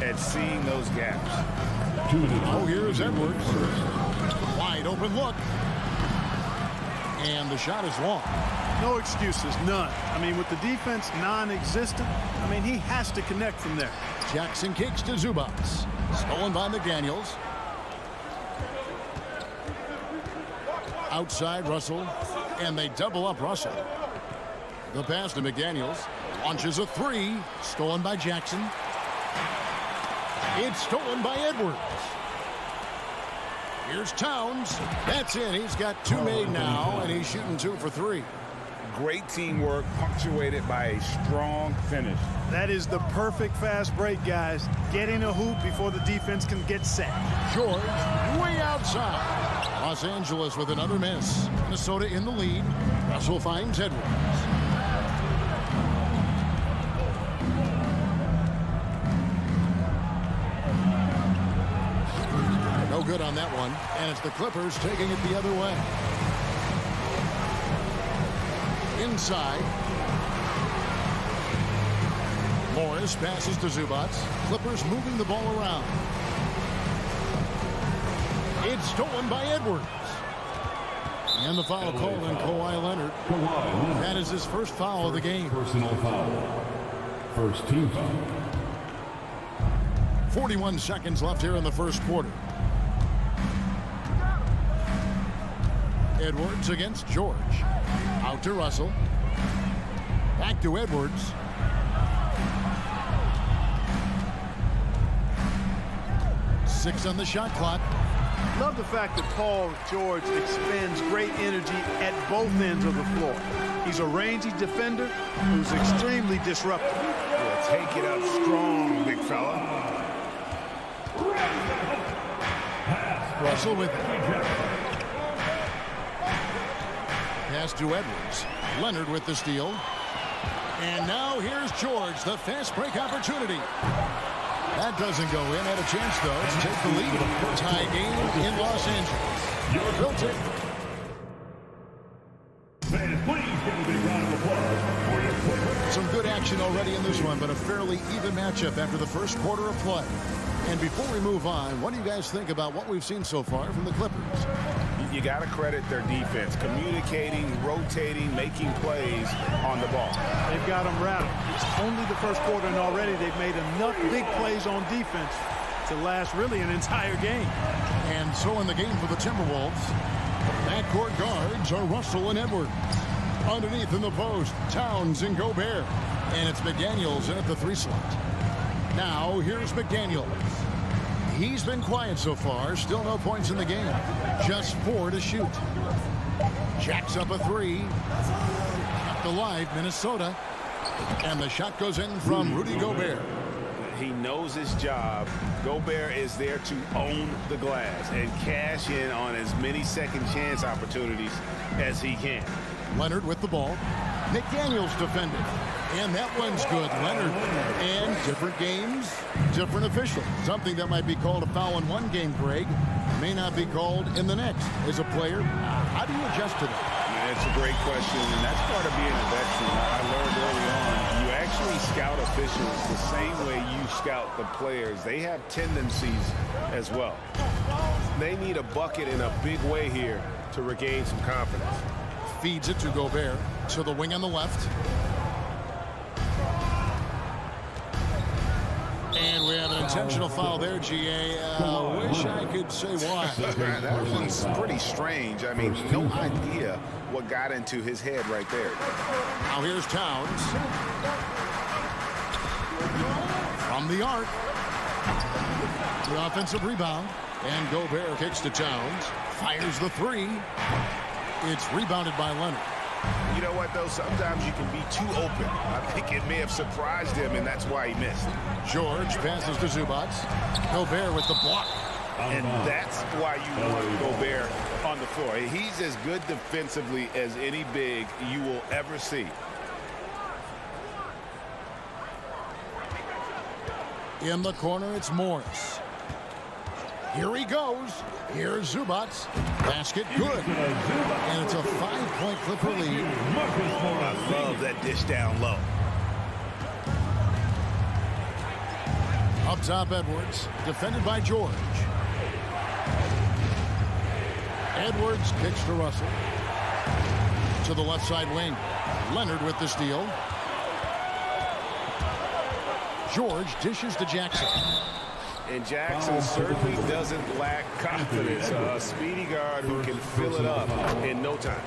at seeing those gaps. Oh, here's Edwards. Wide open look. And the shot is long. No excuses, none. I mean, with the defense non-existent, I mean, he has to connect from there. Jackson kicks to Zubats. Stolen by McDaniels. Outside Russell, and they double up Russell. The pass to McDaniels. Launches a 3. Stolen by Jackson. It's stolen by Edwards. Here's Towns. That's in. He's got 2 made now, and he's shooting 2 for 3. Great teamwork punctuated by a strong finish. That is the perfect fast break, guys. Getting a hoop before the defense can get set. George way outside. Los Angeles with another miss. Minnesota in the lead. Russell finds Edwards. No good on that one. And it's the Clippers taking it the other way. Inside. Morris passes to Zubats. Clippers moving the ball around. It's stolen by Edwards. And the foul called on Kawhi Leonard. That is his first foul of the game. Personal foul. First team foul. 41 seconds left here in the first quarter. Edwards against George. Out to Russell. Back to Edwards. Six on the shot clock. Love the fact that Paul George expends great energy at both ends of the floor. He's a rangy defender who's extremely disruptive. Yeah, Take it up strong, big fella. Russell with it. Pass to Edwards. Leonard with the steal. And now here's George, the fast break opportunity. That doesn't go in. Had a chance, though, to take the lead. Tie game in Los Angeles. They'll take it. Fans, please give a big round of applause for your Clippers. Some good action already in this one, but a fairly even matchup after the first quarter of play. And before we move on, what do you guys think about what we've seen so far from the Clippers? You got to credit their defense, communicating, rotating, making plays on the ball. They've got them rattled. It's only the first quarter, and already they've made enough big plays on defense to last really an entire game. And so in the game for the Timberwolves, backcourt guards are Russell and Edwards. Underneath in the post, Towns and Gobert. And it's McDaniels in at the 3 slot. Now here's McDaniels. He's been quiet so far. Still no points in the game. Just 4 to shoot. Jacks up a 3. Kept alive, Minnesota. And the shot goes in from Rudy Gobert. He knows his job. Gobert is there to own the glass and cash in on as many second chance opportunities as he can. Leonard with the ball. McDaniels defended. And that one's good, Leonard. And different games, different officials. Something that might be called a foul in one game, Greg, may not be called in the next. As a player, how do you adjust to that? It's a great question, and that's part of being a veteran. I learned early on, you actually scout officials the same way you scout the players. They have tendencies as well. They need a bucket in a big way here to regain some confidence. Feeds it to Gobert, to the wing on the left. And we have an intentional foul there, GA. Wish I could say why. That one's pretty strange. I mean, no idea what got into his head right there. Now here's Towns. From the arc. The offensive rebound. And Gobert kicks to Towns. Fires the 3. It's rebounded by Leonard. You know what, though? Sometimes you can be too open. I think it may have surprised him, and that's why he missed. George passes to Zubac. Gobert with the block. And that's why you want Gobert on the floor. He's as good defensively as any big you will ever see. In the corner, it's Morris. Here he goes. Here's Zubac. Basket good. And it's a 5-point Clipper lead. I love that dish down low. Up top, Edwards. Defended by George. Edwards kicks to Russell. To the left side wing. Leonard with the steal. George dishes to Jackson. And Jackson certainly doesn't lack confidence. A speedy guard who can fill it up in no time.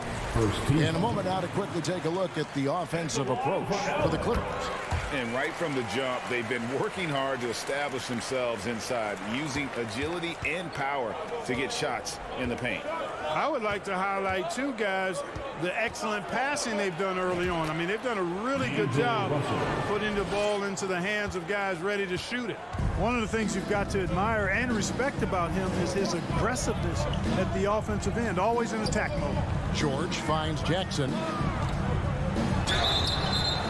In a moment now to quickly take a look at the offensive approach for the Clippers. And right from the jump, they've been working hard to establish themselves inside, using agility and power to get shots in the paint. I would like to highlight, too, guys, the excellent passing they've done early on. I mean, they've done a really good job putting the ball into the hands of guys ready to shoot it. One of the things you've got to admire and respect about him is his aggressiveness at the offensive end, always in attack mode. George finds Jackson.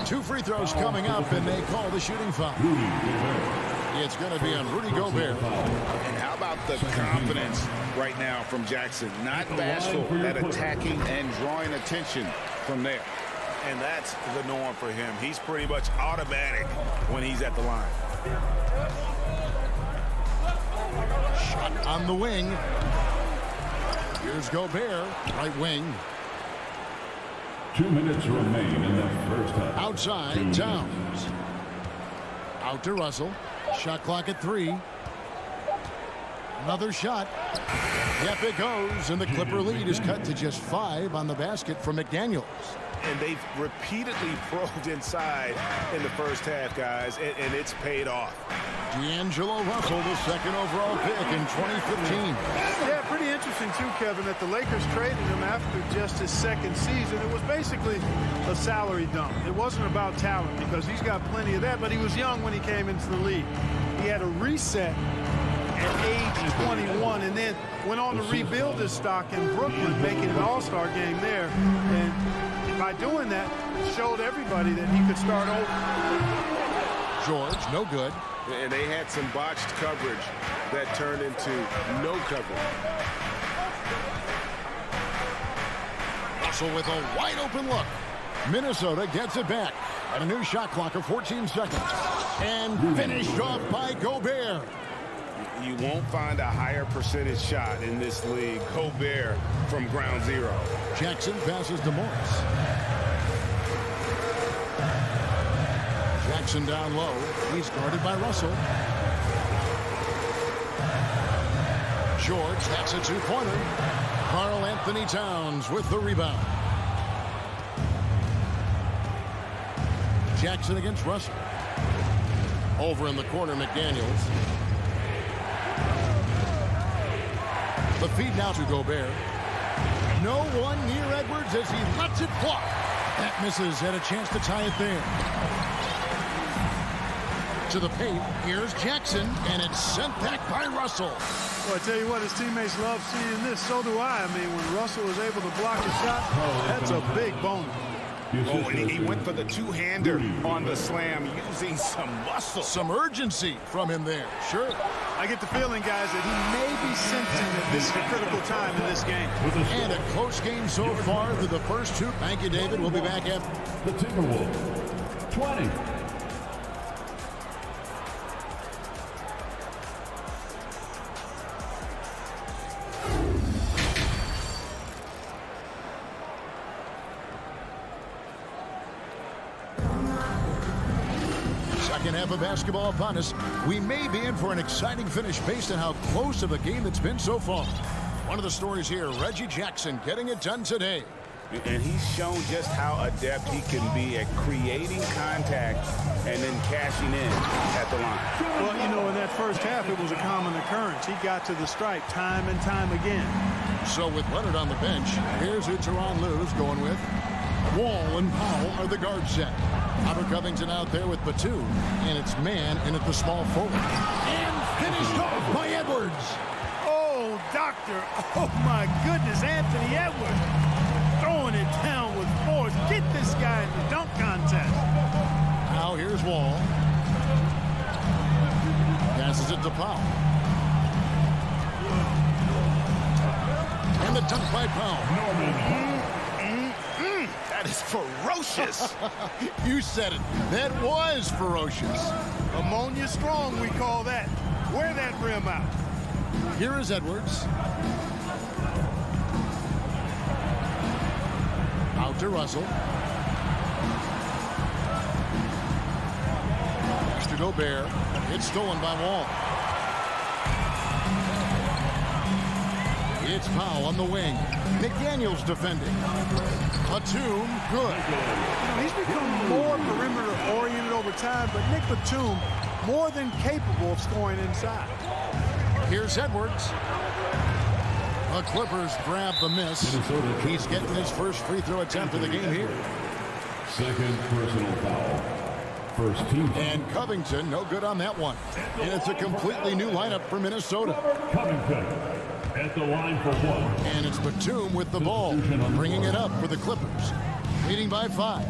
2 free throws coming up, and they call the shooting foul. It's going to be on Rudy Gobert. And how about the confidence right now from Jackson? Not bashful at attacking and drawing attention from there. And that's the norm for him. He's pretty much automatic when he's at the line. Shot on the wing. Here's Gobert, right wing. 2 minutes remain in the first half. Outside, Towns. Out to Russell. Shot clock at 3. Another shot. Yep, it goes, and the Clipper lead is cut to just 5 on the basket from McDaniels. And they've repeatedly probed inside in the first half, guys, and it's paid off. D'Angelo Russell, the second overall pick in 2015. Yeah, pretty interesting, too, Kevin, that the Lakers traded him after just his second season. It was basically a salary dump. It wasn't about talent because he's got plenty of that, but he was young when he came into the league. He had a reset at age 21 and then went on to rebuild his stock in Brooklyn, making an all-star game there. And by doing that, showed everybody that he could start over. George, no good. And they had some botched coverage that turned into no coverage. Russell with a wide open look. Minnesota gets it back at a new shot clock of 14 seconds. And finished off by Gobert. You won't find a higher percentage shot in this league. Gobert from ground zero. Jackson passes to Morris. Jackson down low. He's guarded by Russell. George, that's a two-pointer. Karl Anthony Towns with the rebound. Jackson against Russell. Over in the corner, McDaniels. The feed now to Gobert. No one near Edwards as he lets it fly. That misses. Had a chance to tie it there. To the paint. Here's Jackson, and it's sent back by Russell. Well, I tell you what, his teammates love seeing this. So do I. I mean, when Russell is able to block a shot, that's a big bonus. Oh, and he went for the two-hander on the slam, using some muscle. Some urgency from him there. Sure. I get the feeling, guys, that he may be sensing that this is a critical time in this game. And a close game so far through the first two. Thank you, David. We'll be back after. The Timberwolves, 20. Second half of basketball upon us. We may be in for an exciting finish based on how close of a game it's been so far. One of the stories here, Reggie Jackson getting it done today. And he's shown just how adept he can be at creating contact and then cashing in at the line. Well, you know, in that first half, it was a common occurrence. He got to the stripe time and time again. So with Leonard on the bench, here's who Tyronn Lue's going with. Wall and Powell are the guard set. Robert Covington out there with Batum, and it's man in at the small forward. And finished off by Edwards. Oh, doctor. Oh, my goodness, Anthony Edwards. Throwing it down with force. Get this guy in the dunk contest. Now here's Wall. Passes it to Powell. And the dunk by Powell. That is ferocious. You said it. That was ferocious. Ammonia strong, we call that. Wear that rim out. Here is Edwards. Out to Russell. Mr. Gobert. It's stolen by Wall. It's Powell on the wing. McDaniels defending. Batum, good. You know, he's become more perimeter-oriented over time, but Nick Batum more than capable of scoring inside. Here's Edwards. The Clippers grab the miss. He's getting his first free throw attempt of the game here. Second personal foul. First team. And Covington, no good on that one. And it's a completely new lineup for Minnesota. Covington at the line for one. And it's Batum with the ball, bringing it up for the Clippers. Leading by 5.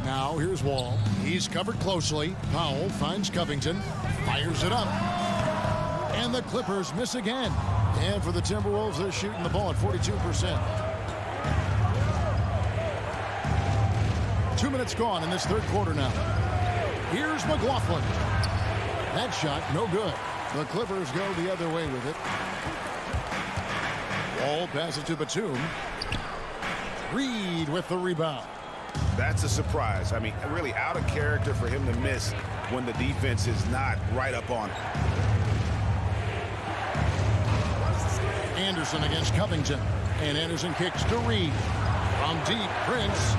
Now here's Wall. He's covered closely. Powell finds Covington, fires it up. And the Clippers miss again. And for the Timberwolves, they're shooting the ball at 42%. 2 minutes gone in this third quarter now. Here's McLaughlin. That shot, no good. The Clippers go the other way with it. Wall passes to Batum. Reed with the rebound. That's a surprise. I mean, really out of character for him to miss when the defense is not right up on it. Anderson against Covington. And Anderson kicks to Reed. From deep, Prince.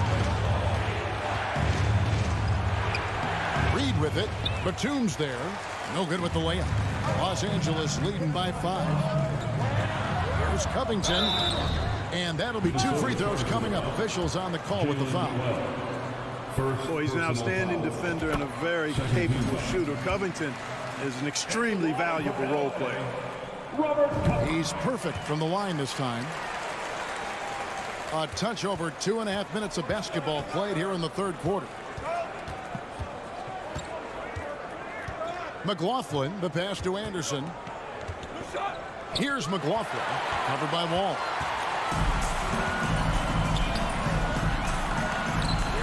Reed with it. Batum's there. No good with the layup. Los Angeles leading by 5. There's Covington. And that'll be 2 free throws coming up. Officials on the call with the foul. Boy, he's an outstanding defender and a very capable shooter. Covington is an extremely valuable role player. He's perfect from the line this time. A touch over 2.5 minutes of basketball played here in the third quarter. McLaughlin, the pass to Anderson. Here's McLaughlin, covered by Wall.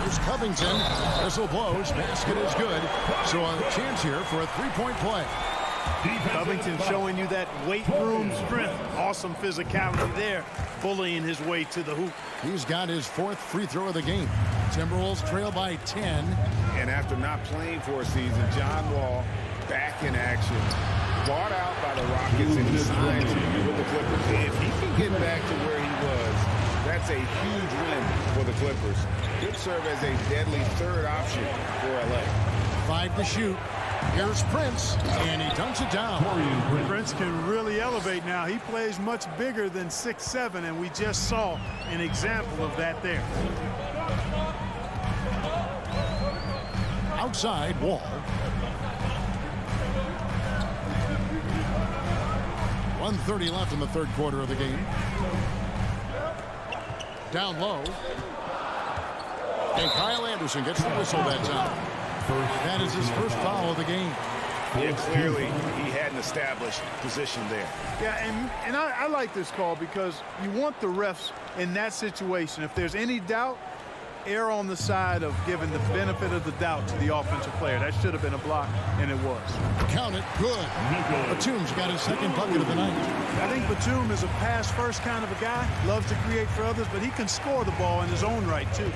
Here's Covington. Whistle blows. Basket is good. So a chance here for a three-point play. Covington showing you that weight room strength. Awesome physicality there, bullying his way to the hoop. He's got his 4th free throw of the game. Timberwolves trail by 10. And after not playing for a season, John Wall back in action. Bought out by the Rockets and he signed with the Clippers. If he can get back to where he was, that's a huge win for the Clippers. Could serve as a deadly third option for LA. 5 to shoot. Here's Prince, and he dunks it down. Prince can really elevate now. He plays much bigger than 6'7", and we just saw an example of that there. Outside, Wall. 1:30 left in the third quarter of the game. Down low. And Kyle Anderson gets the whistle that time. That is his first foul of the game. Yeah, clearly he had an established position there. Yeah, and I like this call because you want the refs in that situation. If there's any doubt, err on the side of giving the benefit of the doubt to the offensive player. That should have been a block, and it was. Count it. Good. Batum's got his 2nd bucket of the night. I think Batum is a pass-first kind of a guy. Loves to create for others, but he can score the ball in his own right, too.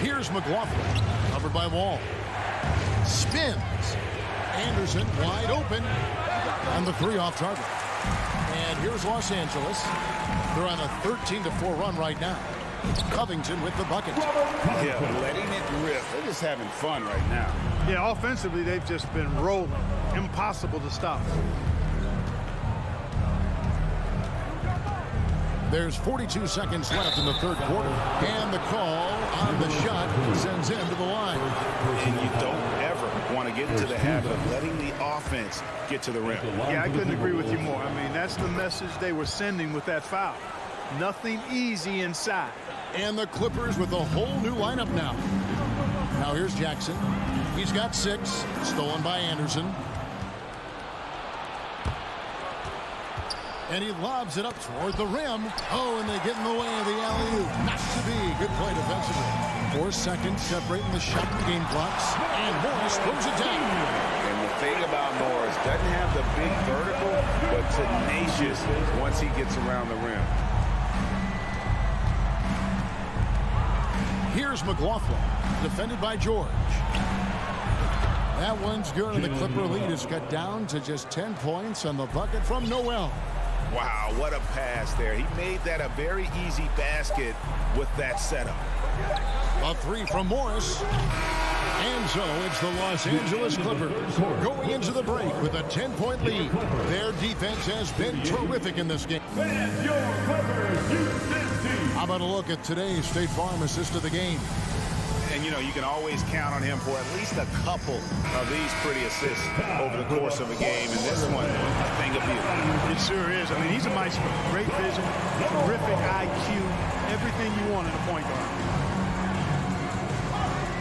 Here's McLaughlin, covered by Wall. Spins. Anderson wide open. And the 3 off target. And here's Los Angeles. They're on a 13-4 run right now. Covington with the bucket. Yeah, letting it rip. They're just having fun right now. Yeah, offensively, they've just been rolling. Impossible to stop. There's 42 seconds left in the third quarter. And the call on the shot sends him to the line. And you don't ever want to get into the habit of letting the offense get to the rim. Yeah, I couldn't agree with you more. I mean, that's the message they were sending with that foul. Nothing easy inside. And the Clippers with a whole new lineup now. Now here's Jackson. He's got 6. Stolen by Anderson. And he lobs it up toward the rim. Oh, and they get in the way of the alley-oop. Not to be. Good play defensively. 4 seconds separating the shot and game clocks. And Morris throws it down. And the thing about Morris, doesn't have the big vertical, but tenacious once he gets around the rim. Here's McLaughlin, defended by George. That one's good, and the Clipper lead is cut down to just 10 points on the bucket from Noel. Wow, what a pass there. He made that a very easy basket with that setup. A 3 from Morris. And so it's the Los Angeles Clippers going into the break with a 10-point lead. Their defense has been terrific in this game. How about a look at today's State Farm assist of the game? And, you know, you can always count on him for at least a couple of these pretty assists over the course of a game. And this one, a thing of beauty. It sure is. I mean, he's a maestro. Great vision, terrific IQ, everything you want in a point guard.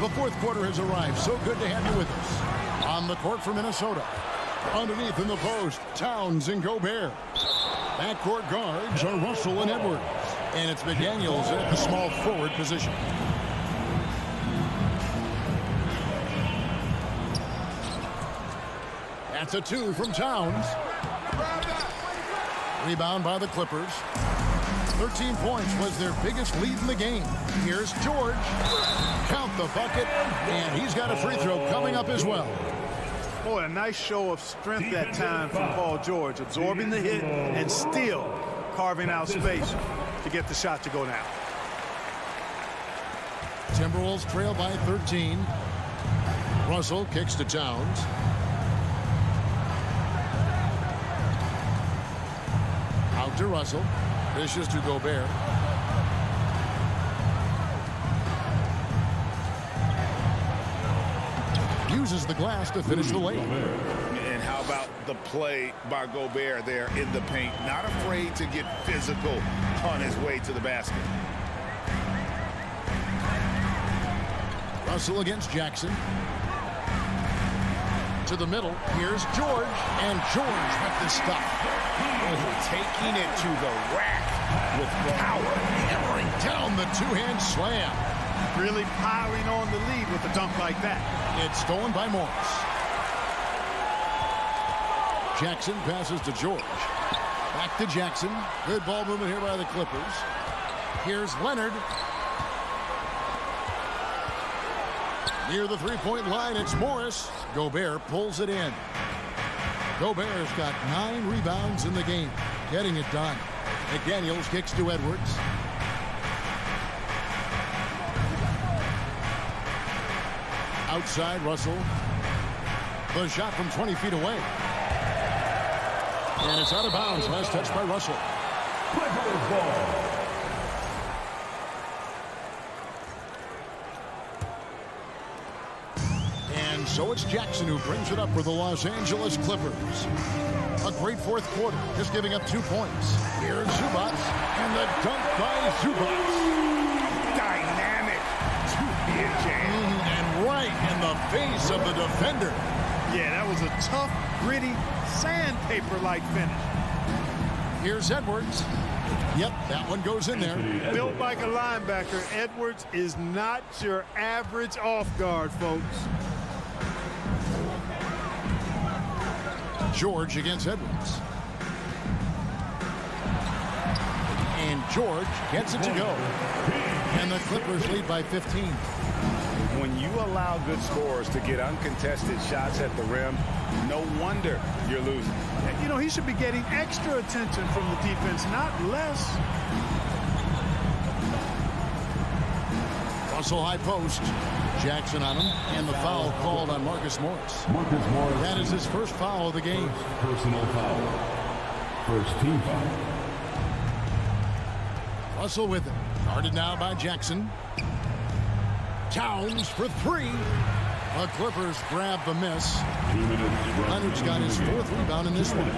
The fourth quarter has arrived. So good to have you with us. On the court for Minnesota. Underneath in the post, Towns and Gobert. Backcourt guards are Russell and Edwards. And it's McDaniels at the small forward position. That's a 2 from Towns. Rebound by the Clippers. 13 points was their biggest lead in the game. Here's George. Count the bucket, and he's got a free throw coming up as well. Boy, a nice show of strength that time from Paul George, absorbing the hit and still carving out space to get the shot to go down. Timberwolves trail by 13. Russell kicks to Towns. Out to Russell. Dishes to Gobert. Uses the glass to finish the layup. And how about the play by Gobert there in the paint? Not afraid to get physical on his way to the basket. Russell against Jackson. To the middle. Here's George. And George with the stuff. Taking it to the rack with power. Hammering down the two-hand slam. Really piling on the lead with a dunk like that. It's stolen by Morris. Jackson passes to George. Back to Jackson. Good ball movement here by the Clippers. Here's Leonard. Near the three-point line, it's Morris. Gobert pulls it in. Gobert's got 9 rebounds in the game. Getting it done. McDaniels kicks to Edwards. Outside, Russell. The shot from 20 feet away. And it's out of bounds. Last touch by Russell. And so it's Jackson who brings it up for the Los Angeles Clippers. A great fourth quarter, just giving up 2 points. Here's Zubac, and the dunk by Zubac. Dynamic two-hand jam. And right in the face of the defender. Yeah, that was a tough, gritty, sandpaper-like finish. Here's Edwards. Yep, that one goes in there. Built like a linebacker, Edwards is not your average off guard, folks. George against Edwards. And George gets it to go. And the Clippers lead by 15. When you allow good scorers to get uncontested shots at the rim, no wonder you're losing. You know, he should be getting extra attention from the defense, not less. Russell high post. Jackson on him, and the foul called on Marcus Morris. That is his first foul of the game. Personal foul. First team foul. Russell with it. Guarded now by Jackson. Towns for 3. The Clippers grab the miss. Leonard's got his 4th rebound in this one.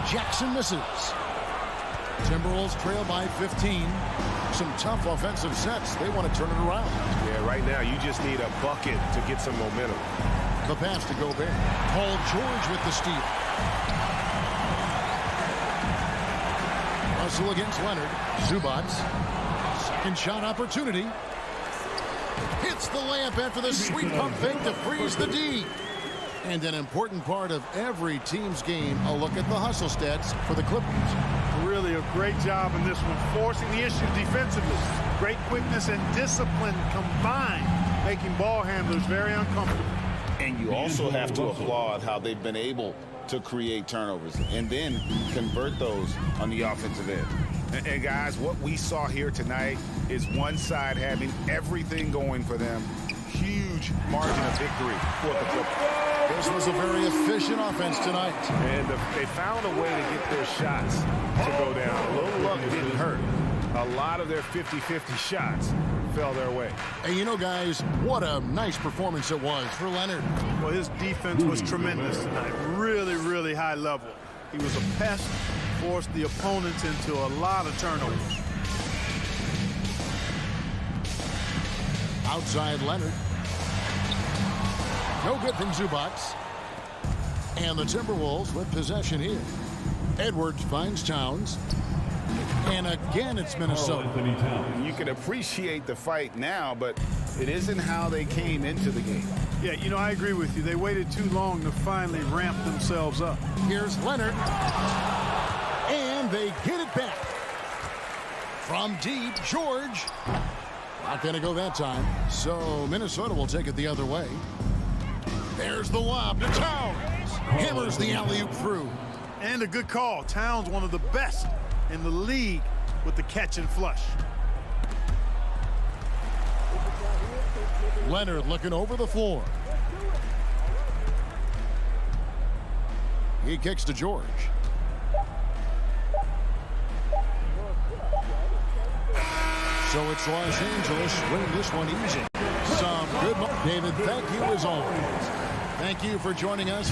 Jackson misses. Timberwolves trail by 15. Some tough offensive sets. They want to turn it around. Yeah, right now you just need a bucket to get some momentum. The pass to Gobert. Paul George with the steal. Russell against Leonard. Zubac. Second shot opportunity. Hits the layup after the sweet pump fake to freeze the D. And an important part of every team's game, a look at the hustle stats for the Clippers. Really a great job in this one, forcing the issue defensively. Great quickness and discipline combined, making ball handlers very uncomfortable. And you also have to applaud how they've been able to create turnovers and then convert those on the offensive end. And guys, what we saw here tonight is one side having everything going for them. Huge margin of victory for the Clippers. This was a very efficient offense tonight. And they found a way to get their shots to go down. A little luck didn't hurt. A lot of their 50-50 shots fell their way. And you know, guys, what a nice performance it was for Leonard. Well, his defense was tremendous tonight. Really, really high level. He was a pest, forced the opponents into a lot of turnovers. Outside Leonard. No good from Zubac. And the Timberwolves with possession here. Edwards finds Towns. And again, it's Minnesota. You can appreciate the fight now, but it isn't how they came into the game. Yeah, you know, I agree with you. They waited too long to finally ramp themselves up. Here's Leonard. And they get it back. From deep, George. Not going to go that time. So Minnesota will take it the other way. There's the lob to Towns. Hammers the alley-oop through. And a good call. Towns, one of the best in the league with the catch and flush. Leonard looking over the floor. He kicks to George. So it's Los Angeles winning this one easy. Some good. David, thank you as always. Thank you for joining us.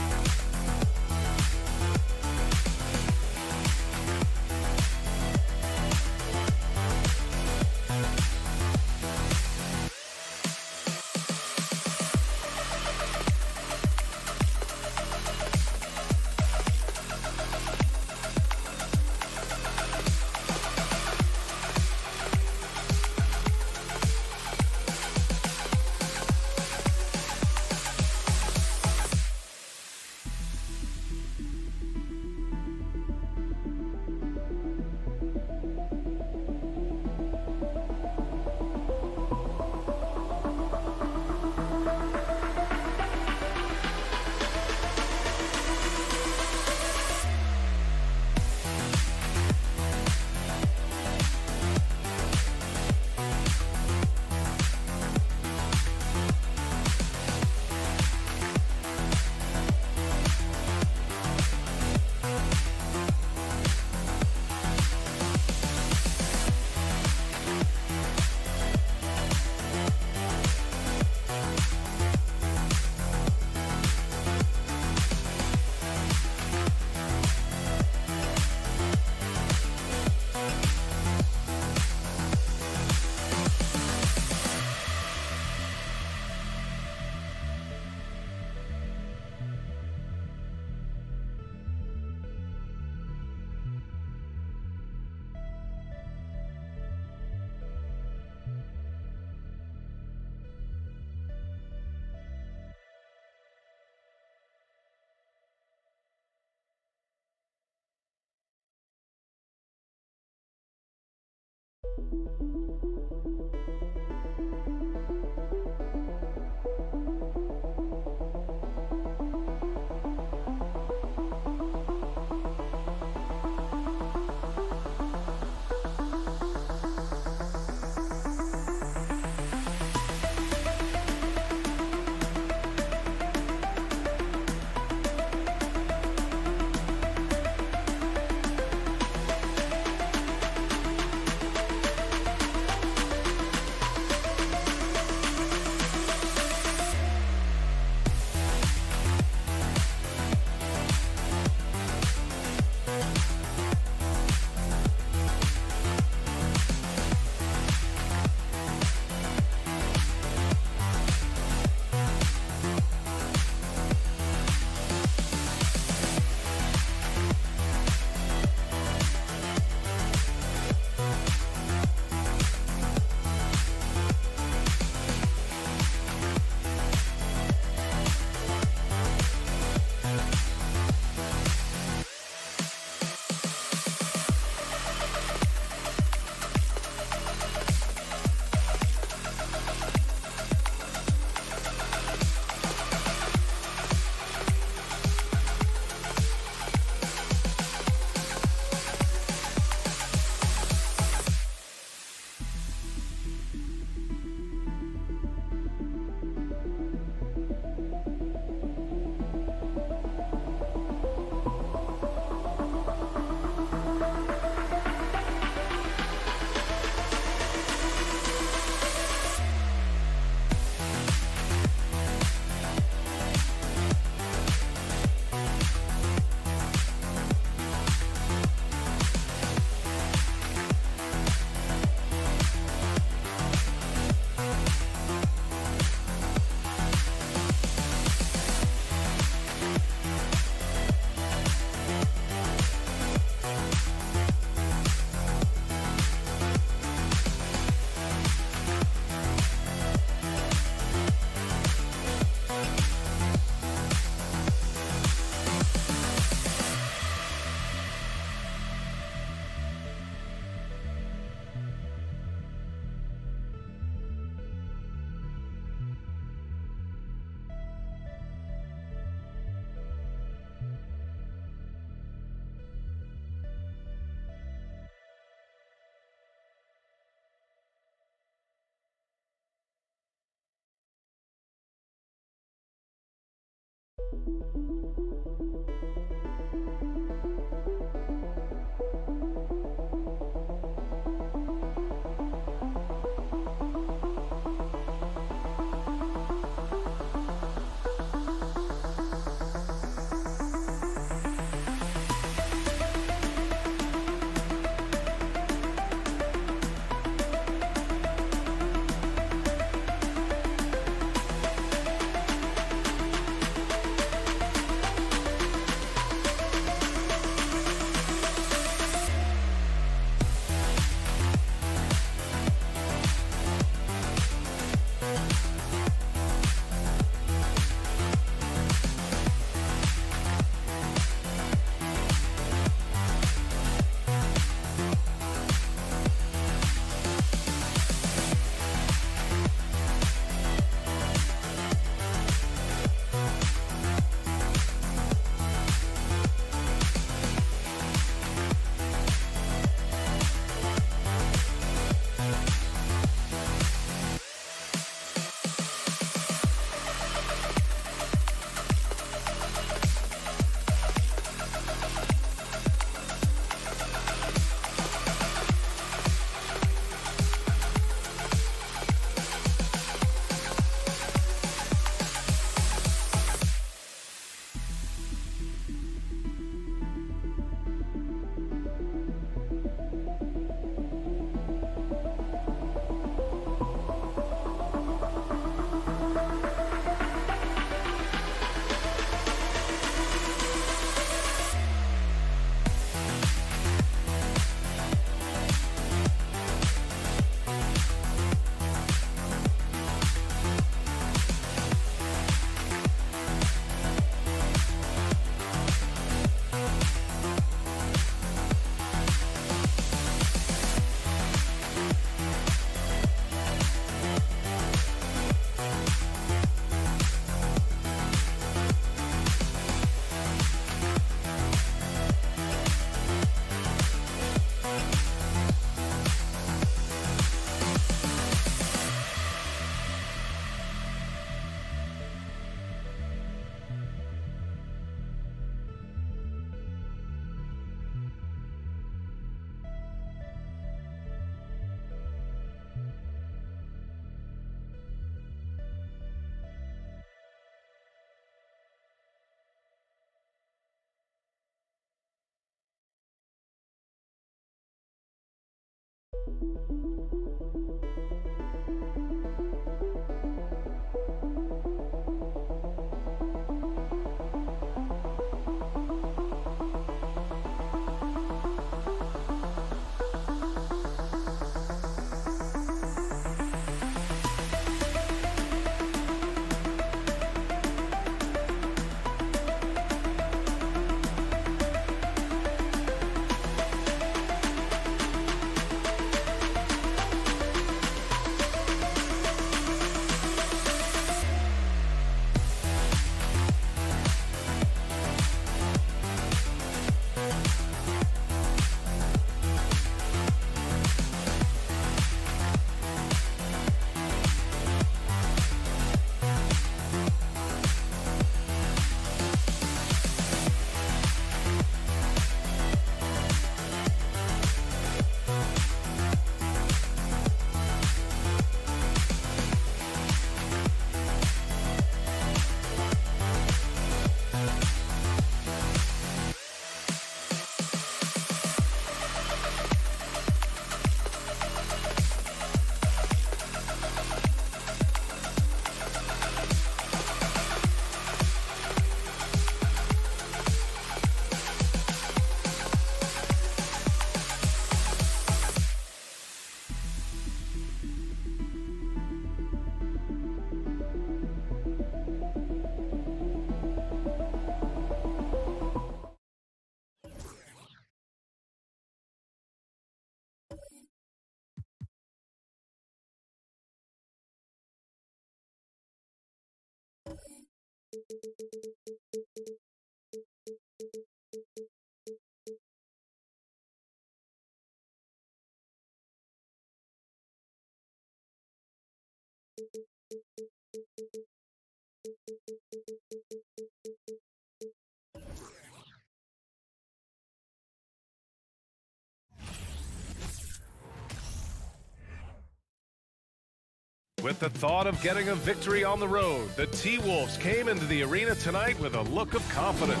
With the thought of getting a victory on the road, the T-Wolves came into the arena tonight with a look of confidence.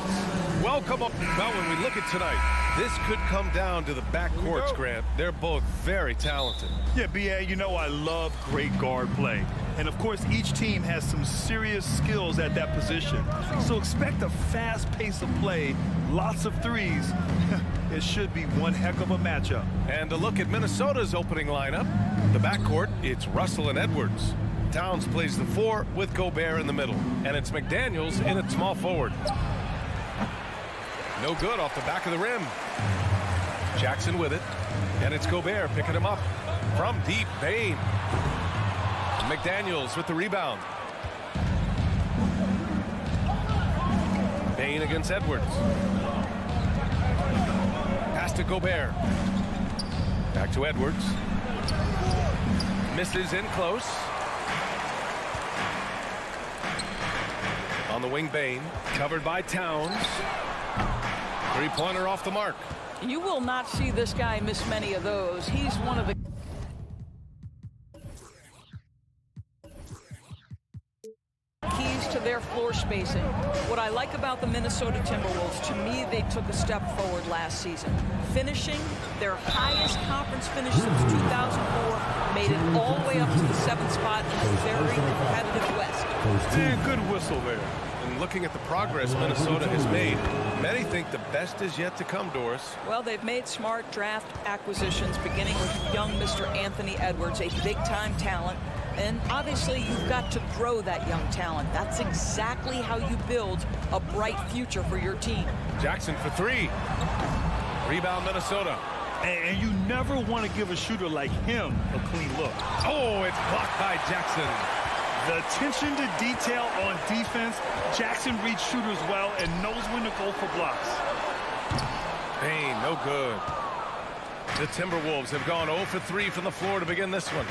Welcome up. Well, when we look at tonight, this could come down to the backcourts, Grant. They're both very talented. Yeah, B.A., you know I love great guard play. And, of course, each team has some serious skills at that position. So expect a fast pace of play, lots of threes. It should be one heck of a matchup. And a look at Minnesota's opening lineup. The backcourt, it's Russell and Edwards. Towns plays the 4 with Gobert in the middle. And it's McDaniels in at small forward. No good off the back of the rim. Jackson with it. And it's Gobert picking him up. From deep, Bane. McDaniels with the rebound. Bane against Edwards. Pass to Gobert. Back to Edwards. Misses in close. On the wing, Bane. Covered by Towns. Three-pointer off the mark. You will not see this guy miss many of those. He's one of the keys to their floor spacing. What I like about the Minnesota Timberwolves, to me, they took a step forward last season. Finishing their highest conference finish since 2004, made it all the way up to the 7th spot in the very competitive West. Yeah, good whistle there. And looking at the progress Minnesota has made, many think the best is yet to come, Doris. Well, they've made smart draft acquisitions, beginning with young Mr. Anthony Edwards, a big-time talent. And obviously, you've got to grow that young talent. That's exactly how you build a bright future for your team. Jackson for 3. Rebound, Minnesota. And you never want to give a shooter like him a clean look. Oh, it's blocked by Jackson. The attention to detail on defense, Jackson reads shooters well and knows when to go for blocks. Bane, no good. The Timberwolves have gone 0 for 3 from the floor to begin this one.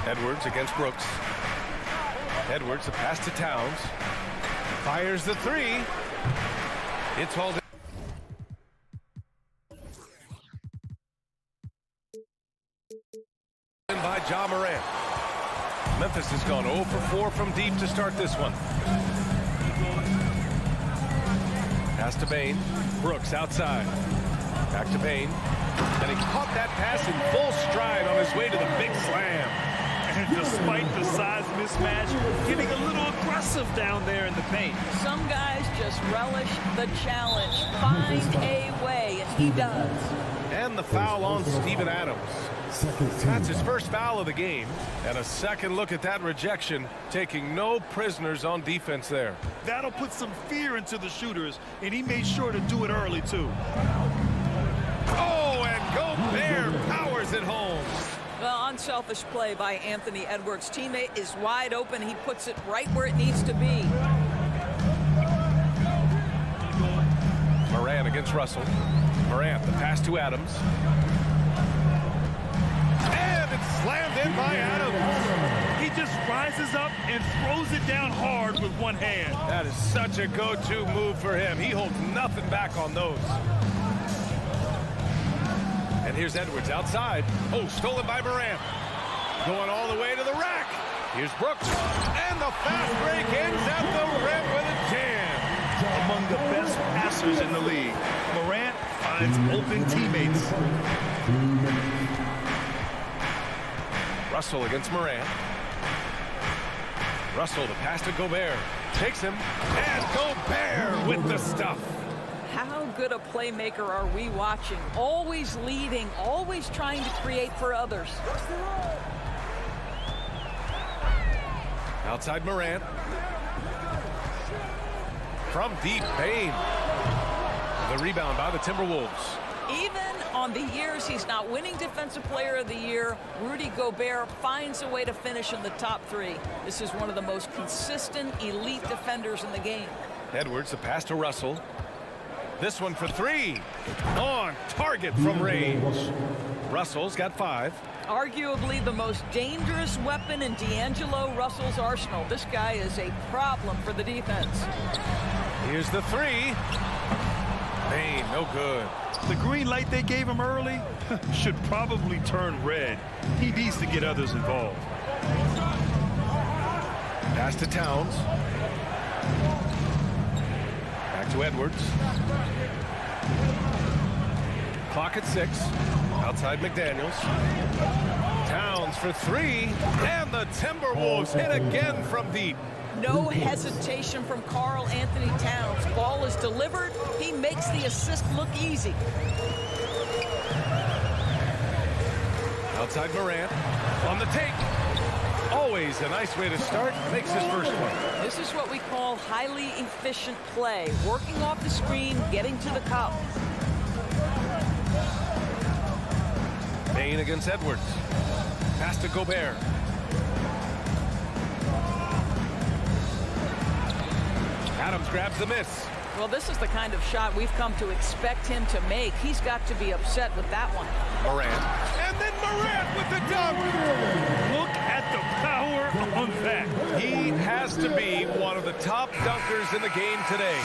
Edwards against Brooks. Edwards, the pass to Towns. Fires the 3. It's hauled in by Ja Morant. Memphis has gone 0 for 4 from deep to start this one. Pass to Bane. Brooks outside. Back to Bane. And he caught that pass in full stride on his way to the big slam. And despite the size mismatch, getting a little aggressive down there in the paint. Some guys just relish the challenge. Find a way, and he does. And the foul on Steven Adams. That's his first foul of the game. And a second look at that rejection, taking no prisoners on defense there. That'll put some fear into the shooters, and he made sure to do it early, too. Oh, and Gobert powers it home. Well, unselfish play by Anthony Edwards. Teammate is wide open. He puts it right where it needs to be. Morant against Russell. Morant, the pass to Adams. And it's slammed in by Adams. He just rises up and throws it down hard with one hand. That is such a go-to move for him. He holds nothing back on those. And here's Edwards outside. Oh, stolen by Morant. Going all the way to the rack. Here's Brooks. And the fast break ends at the rim with a jam. Among the best passers in the league, Morant finds open teammates. Russell against Morant. Russell, the pass to Gobert. Takes him. And Gobert with the stuff. How good a playmaker are we watching? Always leading, always trying to create for others. Outside Morant. From deep, Bane. The rebound by the Timberwolves. Even on the years he's not winning Defensive Player of the Year, Rudy Gobert finds a way to finish in the top 3. This is one of the most consistent elite defenders in the game. Edwards, the pass to Russell. This one for 3. On target from range. Russell's got 5. Arguably the most dangerous weapon in D'Angelo Russell's arsenal. This guy is a problem for the defense. Here's the three. Bane, no good. The green light they gave him early should probably turn red. He needs to get others involved. Pass to Towns. Back to Edwards. Clock at 6. Outside McDaniels. Towns for three. And the Timberwolves hit again from deep. No hesitation from Karl Anthony Towns. Ball is delivered. He makes the assist look easy. Outside Morant. On the take. Always a nice way to start. Makes his first one. This is what we call highly efficient play. Working off the screen, getting to the cup. Bane against Edwards. Pass to Gobert. Adams grabs the miss. Well, this is the kind of shot we've come to expect him to make. He's got to be upset with that one. Morant. And then Morant with the dunk. Look at the power on that. He has to be one of the top dunkers in the game today.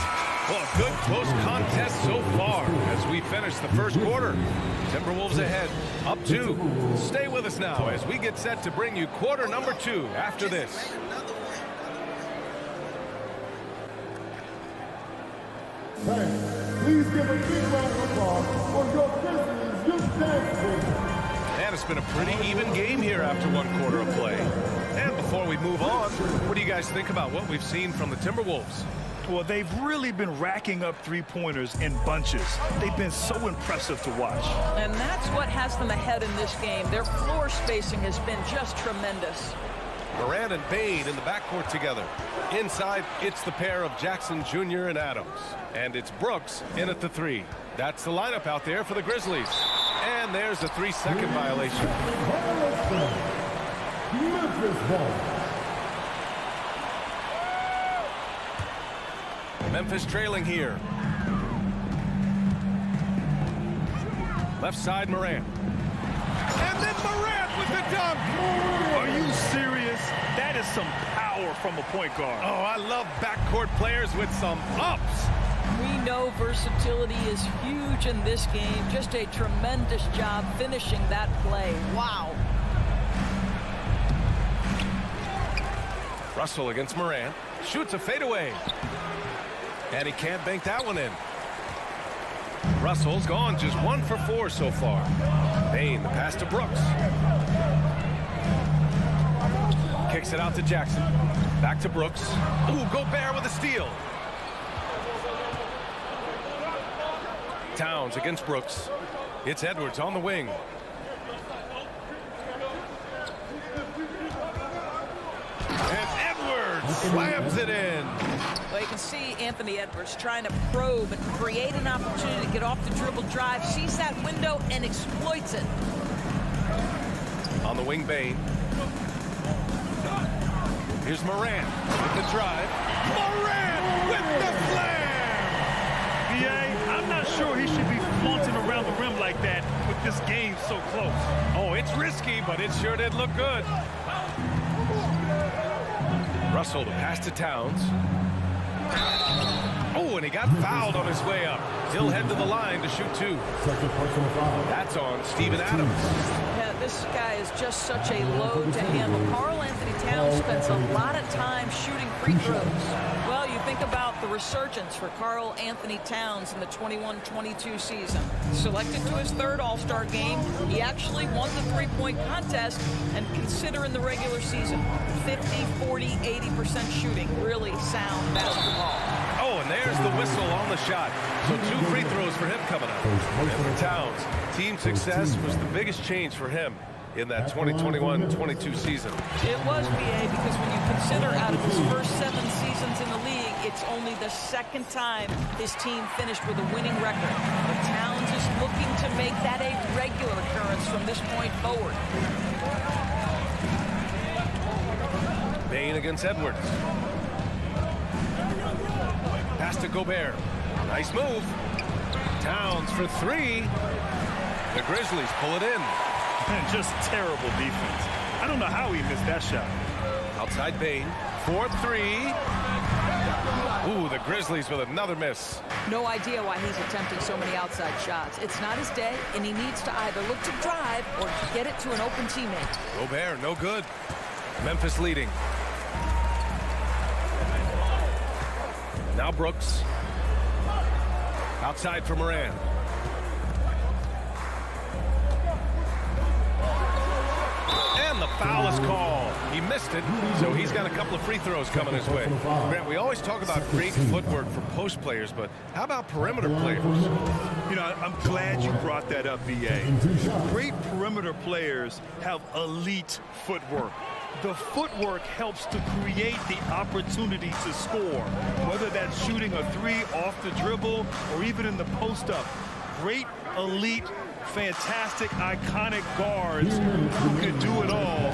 Well, a good close contest so far as we finish the first quarter. Timberwolves ahead, up 2. Stay with us now as we get set to bring you quarter number 2 after this. Please give a big round of applause for your Grizzlies youth dance team. And it's been a pretty even game here after 1 quarter of play. And before we move on, what do you guys think about what we've seen from the Timberwolves? Well, they've really been racking up three-pointers in bunches. They've been so impressive to watch. And that's what has them ahead in this game. Their floor spacing has been just tremendous. Morant and Bane in the backcourt together. Inside, it's the pair of Jackson Jr. and Adams. And it's Brooks in at the 3. That's the lineup out there for the Grizzlies. And there's a 3-second violation. Memphis ball. Memphis trailing here. Left side, Morant. And then Morant with the dunk. Are you serious? That is some power from a point guard. Oh, I love backcourt players with some ups. We know versatility is huge in this game. Just a tremendous job finishing that play. Wow. Russell against Morant. Shoots a fadeaway. And he can't bank that one in. Russell's gone just 1 for 4 so far. Bane, the pass to Brooks. Kicks it out to Jackson. Back to Brooks. Ooh, Gobert with a steal. Towns against Brooks. It's Edwards on the wing. And Edwards slams it in. Well, you can see Anthony Edwards trying to probe and create an opportunity to get off the dribble drive, sees that window and exploits it. On the wing, Bane. Here's Morant with the drive. Morant with the slam! B.A., I'm not sure he should be flaunting around the rim like that with this game so close. Oh, it's risky, but it sure did look good. Russell to pass to Towns. Oh, and he got fouled on his way up. He'll head to the line to shoot 2. That's on Steven Adams. Yeah, this guy is just such a load to handle. Karl Anthony Towns spends a lot of time shooting free throws. Well, you think about the resurgence for Karl Anthony Towns in the 21-22 season. Selected to his 3rd All-Star game, he actually won the three-point contest, and consider in the regular season, 50, 40, 80% shooting. Really sound basketball. Oh, and there's the whistle on the shot. So 2 free throws for him coming up. And for Towns, team success was the biggest change for him in that 2021-22 season. It was, B.A., because when you consider out of his first 7 seasons in the league, it's only the 2nd time his team finished with a winning record. But Towns is looking to make that a regular occurrence from this point forward. Bane against Edwards. Pass to Gobert. Nice move. Towns for 3. The Grizzlies pull it in. And just terrible defense. I don't know how he missed that shot. Outside Bain, 4-3. Ooh, the Grizzlies with another miss. No idea why he's attempting so many outside shots. It's not his day, and he needs to either look to drive or get it to an open teammate. Gobert, no good. Memphis leading. Now Brooks. Outside for Moran. And the foul is called. He missed it, so he's got a couple of free throws coming his way. Grant, we always talk about great footwork for post players, but how about perimeter players? You know, I'm glad you brought that up, B.A. Great perimeter players have elite footwork. The footwork helps to create the opportunity to score, whether that's shooting a three off the dribble or even in the post-up. Great, elite, fantastic, iconic guards who can do it all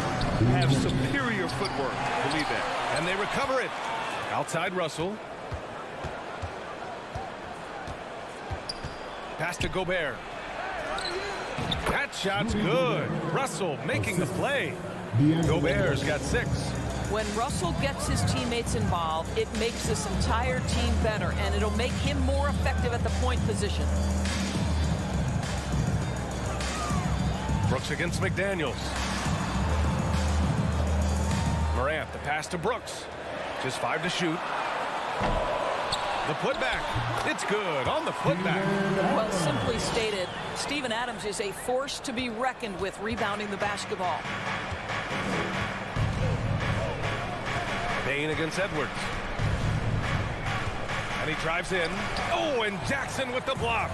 have superior footwork. Believe that. And they recover it. Outside Russell. Pass to Gobert. That shot's good. Russell making the play. Gobert's got 6. When Russell gets his teammates involved, it makes this entire team better, and it'll make him more effective at the point position. Brooks against McDaniels. Morant, the pass to Brooks. Just 5 to shoot. The putback. It's good on the putback. Well, simply stated, Steven Adams is a force to be reckoned with rebounding the basketball. Bain against Edwards. And he drives in. Oh, and Jackson with the block.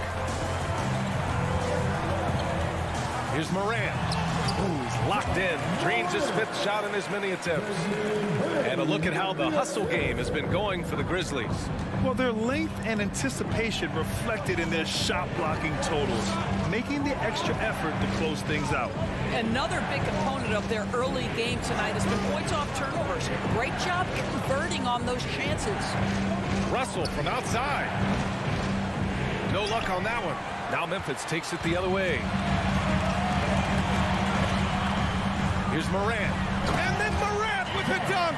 Here's Moran, who's locked in, drains his 5th shot in as many attempts. And a look at how the hustle game has been going for the Grizzlies. Well, their length and anticipation reflected in their shot blocking totals, making the extra effort to close things out. Another big component of their early game tonight has been points off turnovers. Great job converting on those chances. Russell from outside. No luck on that one. Now Memphis takes it the other way. Here's Morant. And then Morant with the dunk.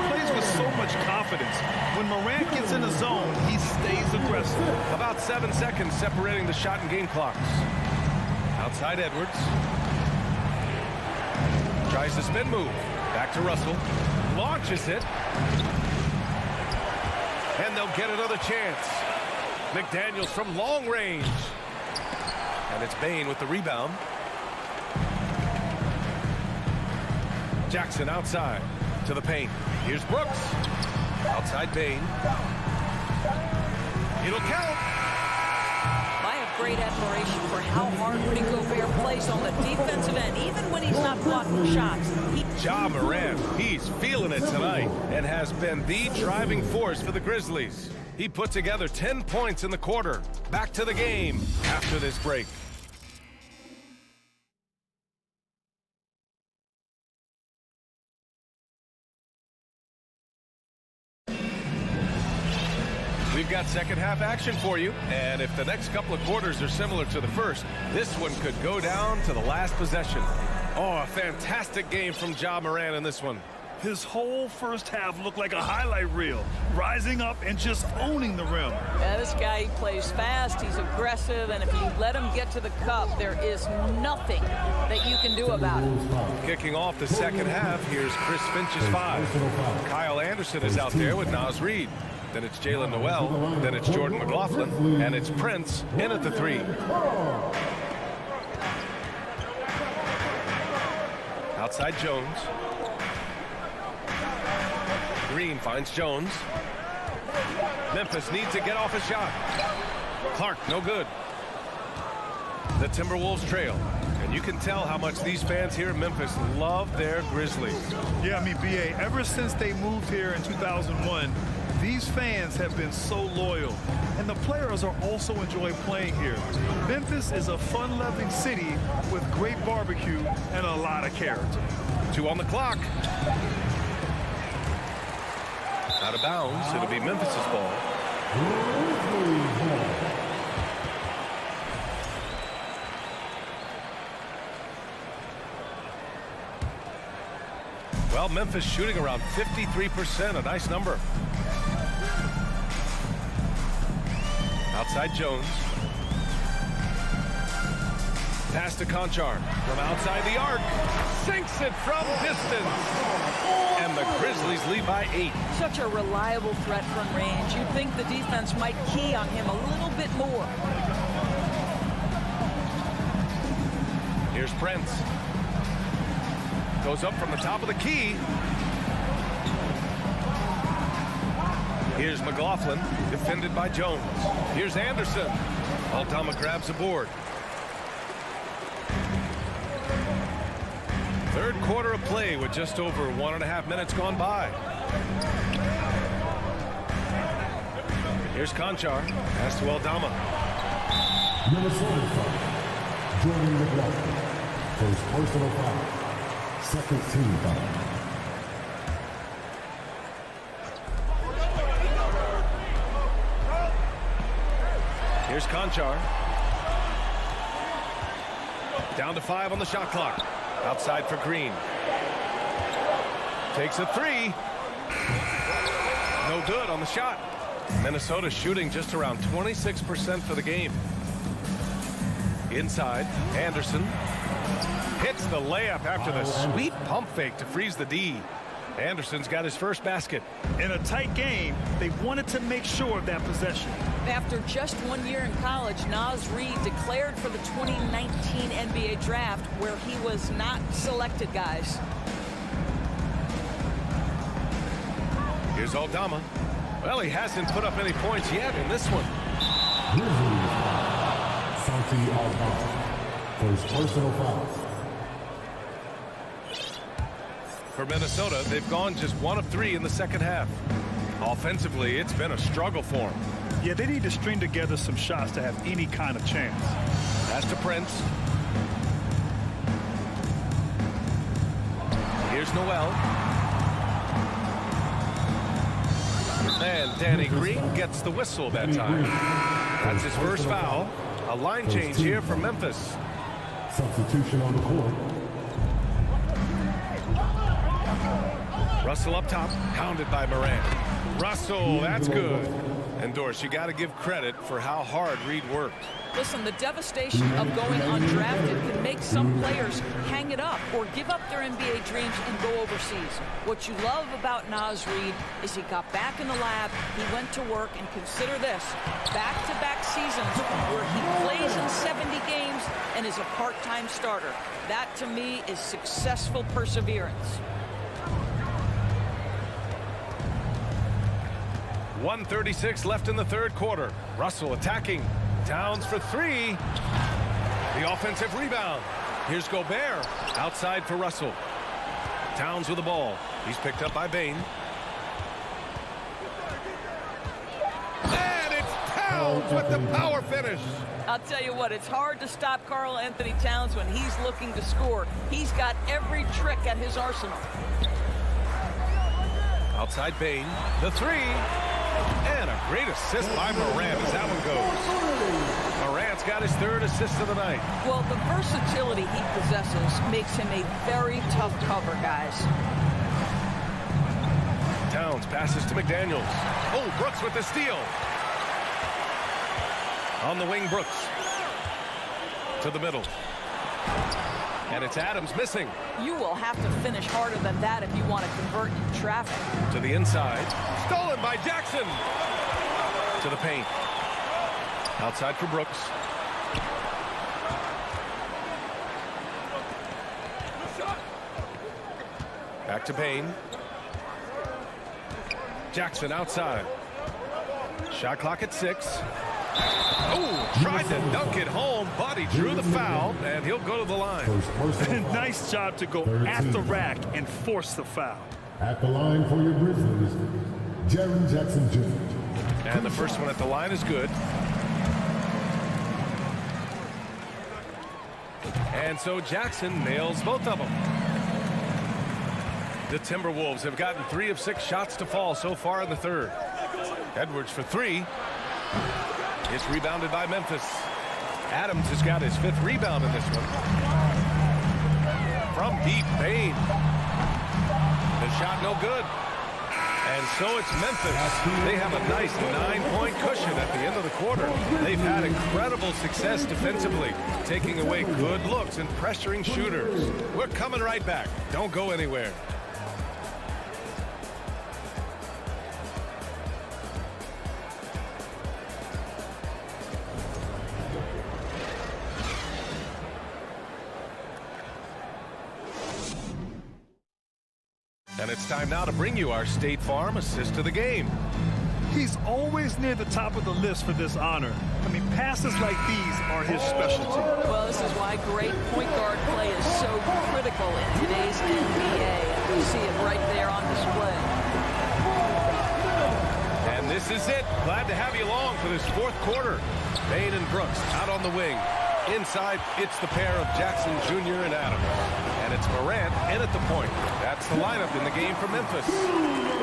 Plays with so much confidence. When Morant gets in the zone, he stays aggressive. About 7 seconds separating the shot and game clocks. Outside Edwards. Tries the spin move. Back to Russell. Launches it. And they'll get another chance. McDaniels from long range. And it's Bain with the rebound. Jackson outside to the paint. Here's Brooks. Outside Bain. It'll count. I have great admiration for how hard Rudy Gobert plays on the defensive end, even when he's not blocking shots. Ja Morant, he's feeling it tonight and has been the driving force for the Grizzlies. He put together 10 points in the quarter. Back to the game after this break. We've got second half action for you, and if the next couple of quarters are similar to the first, this one could go down to the last possession. Oh, a fantastic game from Ja Morant in this one. His whole first half looked like a highlight reel, rising up and just owning the rim. Yeah, this guy, he plays fast, he's aggressive, and if you let him get to the cup, there is nothing that you can do about it. Kicking off the second half, here's Chris Finch's 5. Kyle Anderson is out there with Naz Reid. Then it's Jalen Noel, then it's Jordan McLaughlin, and it's Prince in at the 3. Outside Jones. Green finds Jones. Memphis needs to get off a shot. Clark, no good. The Timberwolves trail. And you can tell how much these fans here in Memphis love their Grizzlies. Yeah, I mean, B.A., ever since they moved here in 2001, these fans have been so loyal, and the players are also enjoying playing here. Memphis is a fun-loving city with great barbecue and a lot of character. 2 on the clock. Out of bounds, it'll be Memphis's ball. Well, Memphis shooting around 53%, a nice number. Outside Jones. Pass to Conchar from outside the arc. Sinks it from distance. And the Grizzlies lead by 8. Such a reliable threat from range. You'd think the defense might key on him a little bit more. Here's Prince. Goes up from the top of the key. Here's McLaughlin, defended by Jones. Here's Anderson. Aldama grabs the board. Third quarter of play with just over 1.5 minutes gone by. Here's Conchar. Pass to Aldama. Minnesota foul. Jordan McLaughlin. First personal foul. Second team foul. Here's Conchar. Down to 5 on the shot clock. Outside for Green. Takes a 3. No good on the shot. Minnesota shooting just around 26% for the game. Inside, Anderson hits the layup after the sweet pump fake to freeze the D. Anderson's got his first basket. In a tight game, they wanted to make sure of that possession. After just 1 year in college, Naz Reid declared for the 2019 NBA draft, where he was not selected, guys. Here's Aldama. Well, he hasn't put up any points yet in this one. Grizzlies foul. Santi Aldama. First personal foul. For Minnesota, they've gone just 1 of 3 in the second half. Offensively, it's been a struggle for them. Yeah, they need to string together some shots to have any kind of chance. Pass to Prince. Here's Noel. And Danny Green gets the whistle that time. That's his first foul. A line change here for Memphis. Substitution on the court. Russell up top, pounded by Morant. Russell, that's good. And Doris, you got to give credit for how hard Reid worked. Listen, the devastation of going undrafted can make some players hang it up or give up their NBA dreams and go overseas. What you love about Naz Reid is he got back in the lab, he went to work, and consider this, back-to-back seasons where he plays in 70 games and is a part-time starter. That, to me, is successful perseverance. 1:36 left in the third quarter. Russell attacking. Towns for 3. The offensive rebound. Here's Gobert. Outside for Russell. Towns with the ball. He's picked up by Bane. And it's Towns with the power finish. I'll tell you what, it's hard to stop Karl Anthony Towns when he's looking to score. He's got every trick at his arsenal. Outside Bane. The 3. And a great assist by Morant as that one goes. Morant's got his 3rd assist of the night. Well, the versatility he possesses makes him a very tough cover, guys. Towns passes to McDaniels. Oh, Brooks with the steal. On the wing, Brooks. To the middle. And it's Adams missing. You will have to finish harder than that if you want to convert in traffic. To the inside. Stolen by Jackson. To the paint. Outside for Brooks. Back to Payne. Jackson outside. Shot clock at 6. Oh, tried to dunk it home, but he drew the foul, and he'll go to the line. Nice job to go at the rack and force the foul. At the line for your Grizzlies, Jaren Jackson Jr. And the first one at the line is good. And so Jackson nails both of them. The Timberwolves have gotten 3 of 6 shots to fall so far in the third. Edwards for 3. It's rebounded by Memphis. Adams has got his 5th rebound in this one. From deep, Bane. The shot no good. And so it's Memphis. They have a nice 9-point cushion at the end of the quarter. They've had incredible success defensively, taking away good looks and pressuring shooters. We're coming right back. Don't go anywhere. And it's time now to bring you our State Farm assist of the game. He's always near the top of the list for this honor. I mean, passes like these are his specialty. Well, this is why great point guard play is so critical in today's NBA. And we see it right there on display. And this is it. Glad to have you along for this fourth quarter. Bain and Brooks out on the wing. Inside, it's the pair of Jackson Jr. and Adams. And it's Morant in at the point. That's the lineup in the game for Memphis.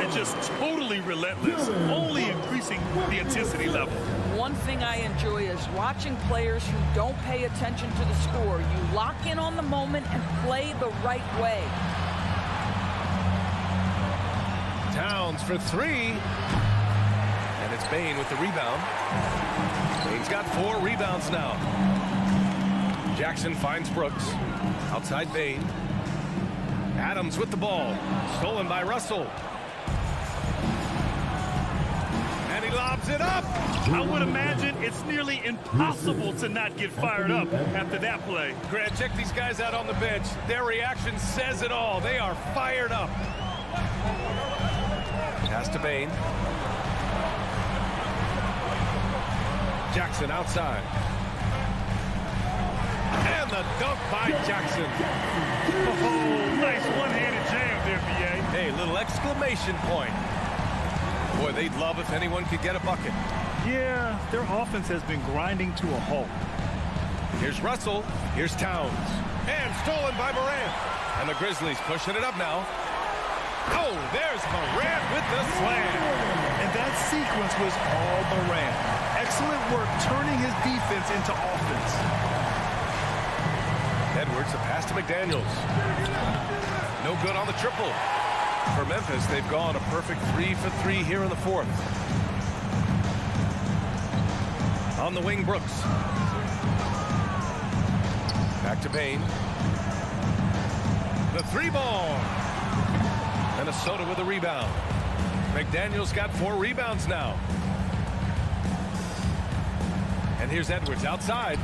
And just totally relentless, only increasing the intensity level. One thing I enjoy is watching players who don't pay attention to the score. You lock in on the moment and play the right way. Towns for three. And it's Bain with the rebound. Bain's got 4 rebounds now. Jackson finds Brooks. Outside Bain. Adams with the ball. Stolen by Russell. And he lobs it up. I would imagine it's nearly impossible to not get fired up after that play. Grant, check these guys out on the bench. Their reaction says it all. They are fired up. Pass to Bain. Jackson outside. And the dunk by Jackson. Oh, nice one-handed jam there, B.A. Hey, little exclamation point. Boy, they'd love if anyone could get a bucket. Yeah, their offense has been grinding to a halt. Here's Russell. Here's Towns. And stolen by Morant. And the Grizzlies pushing it up now. Oh, there's Morant with the slam. And that sequence was all Morant. Excellent work turning his defense into offense. Edwards, a pass to McDaniels. No good on the triple. For Memphis, they've gone a perfect 3 for 3 here in the fourth. On the wing, Brooks. Back to Bain. The 3-ball. Minnesota with a rebound. McDaniels got 4 rebounds now. And here's Edwards outside.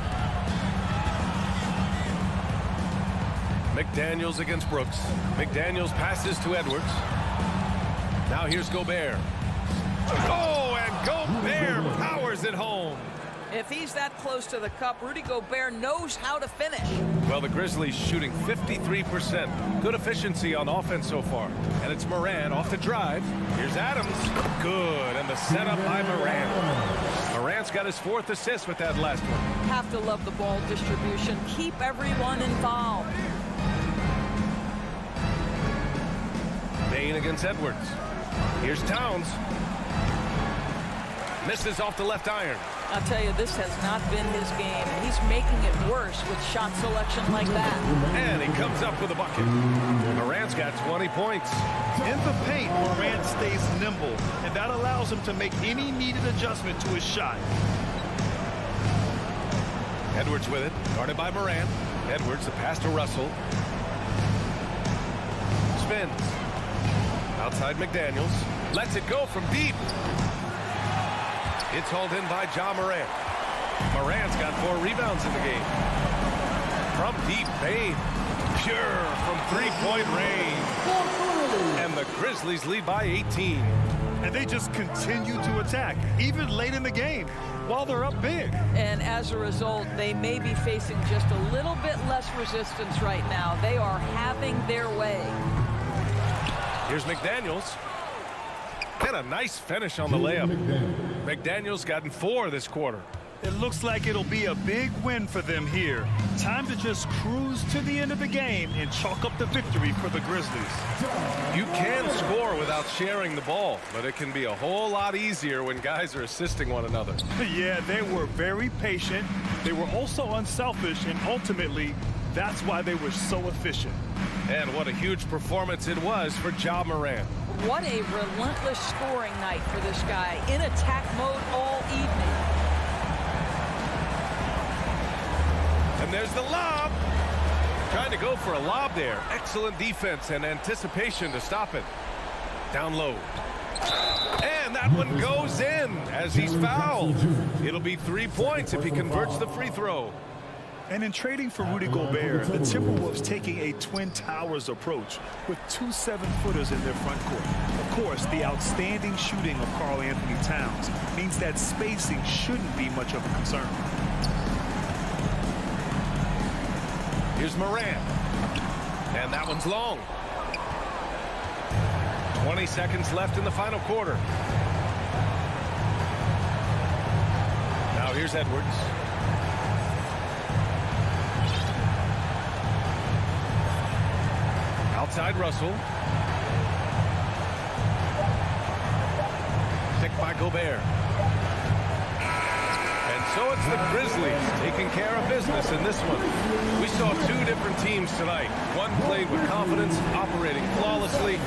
McDaniels against Brooks. McDaniels passes to Edwards. Now here's Gobert. Oh, and Gobert powers it home. If he's that close to the cup, Rudy Gobert knows how to finish. Well, the Grizzlies shooting 53%. Good efficiency on offense so far. And it's Morant off the drive. Here's Adams. Good. And the setup by Morant. Morant's got his 4th assist with that last one. Have to love the ball distribution. Keep everyone involved. Bain against Edwards. Here's Towns. Misses off the left iron. I'll tell you, this has not been his game. And he's making it worse with shot selection like that. And he comes up with a bucket. Morant's got 20 points. In the paint, Morant stays nimble, and that allows him to make any needed adjustment to his shot. Edwards with it, guarded by Morant. Edwards, the pass to Russell. Spins. Outside McDaniels. Lets it go from deep. It's hauled in by Ja Morant. Morant's got 4 rebounds in the game. From deep, Bain. Pure from 3-point range. And the Grizzlies lead by 18. And they just continue to attack, even late in the game, while they're up big. And as a result, they may be facing just a little bit less resistance right now. They are having their way. Here's McDaniels. And a nice finish on the layup. McDaniels gotten 4 this quarter. It looks like it'll be a big win for them here. Time to just cruise to the end of the game and chalk up the victory for the Grizzlies. You can score without sharing the ball, but it can be a whole lot easier when guys are assisting one another. Yeah, they were very patient. They were also unselfish, and ultimately, That's why they were so efficient. And what a huge performance it was for Ja Morant. What a relentless scoring night for this guy, in attack mode all evening. And there's the lob. Trying to go for a lob there. Excellent defense and anticipation to stop it. Down low. And that one goes in as he's fouled. It'll be 3 points if he converts the free throw. And in trading for Rudy Gobert, the Timberwolves taking a Twin Towers approach with 2 7-footers in their front court. Of course, the outstanding shooting of Karl Anthony Towns means that spacing shouldn't be much of a concern. Here's Morant. And that one's long. 20 seconds left in the final quarter. Now here's Edwards. Outside Russell. Picked by Gobert. And so it's the Grizzlies taking care of business in this one. We saw 2 different teams tonight. One played with confidence, operating flawlessly.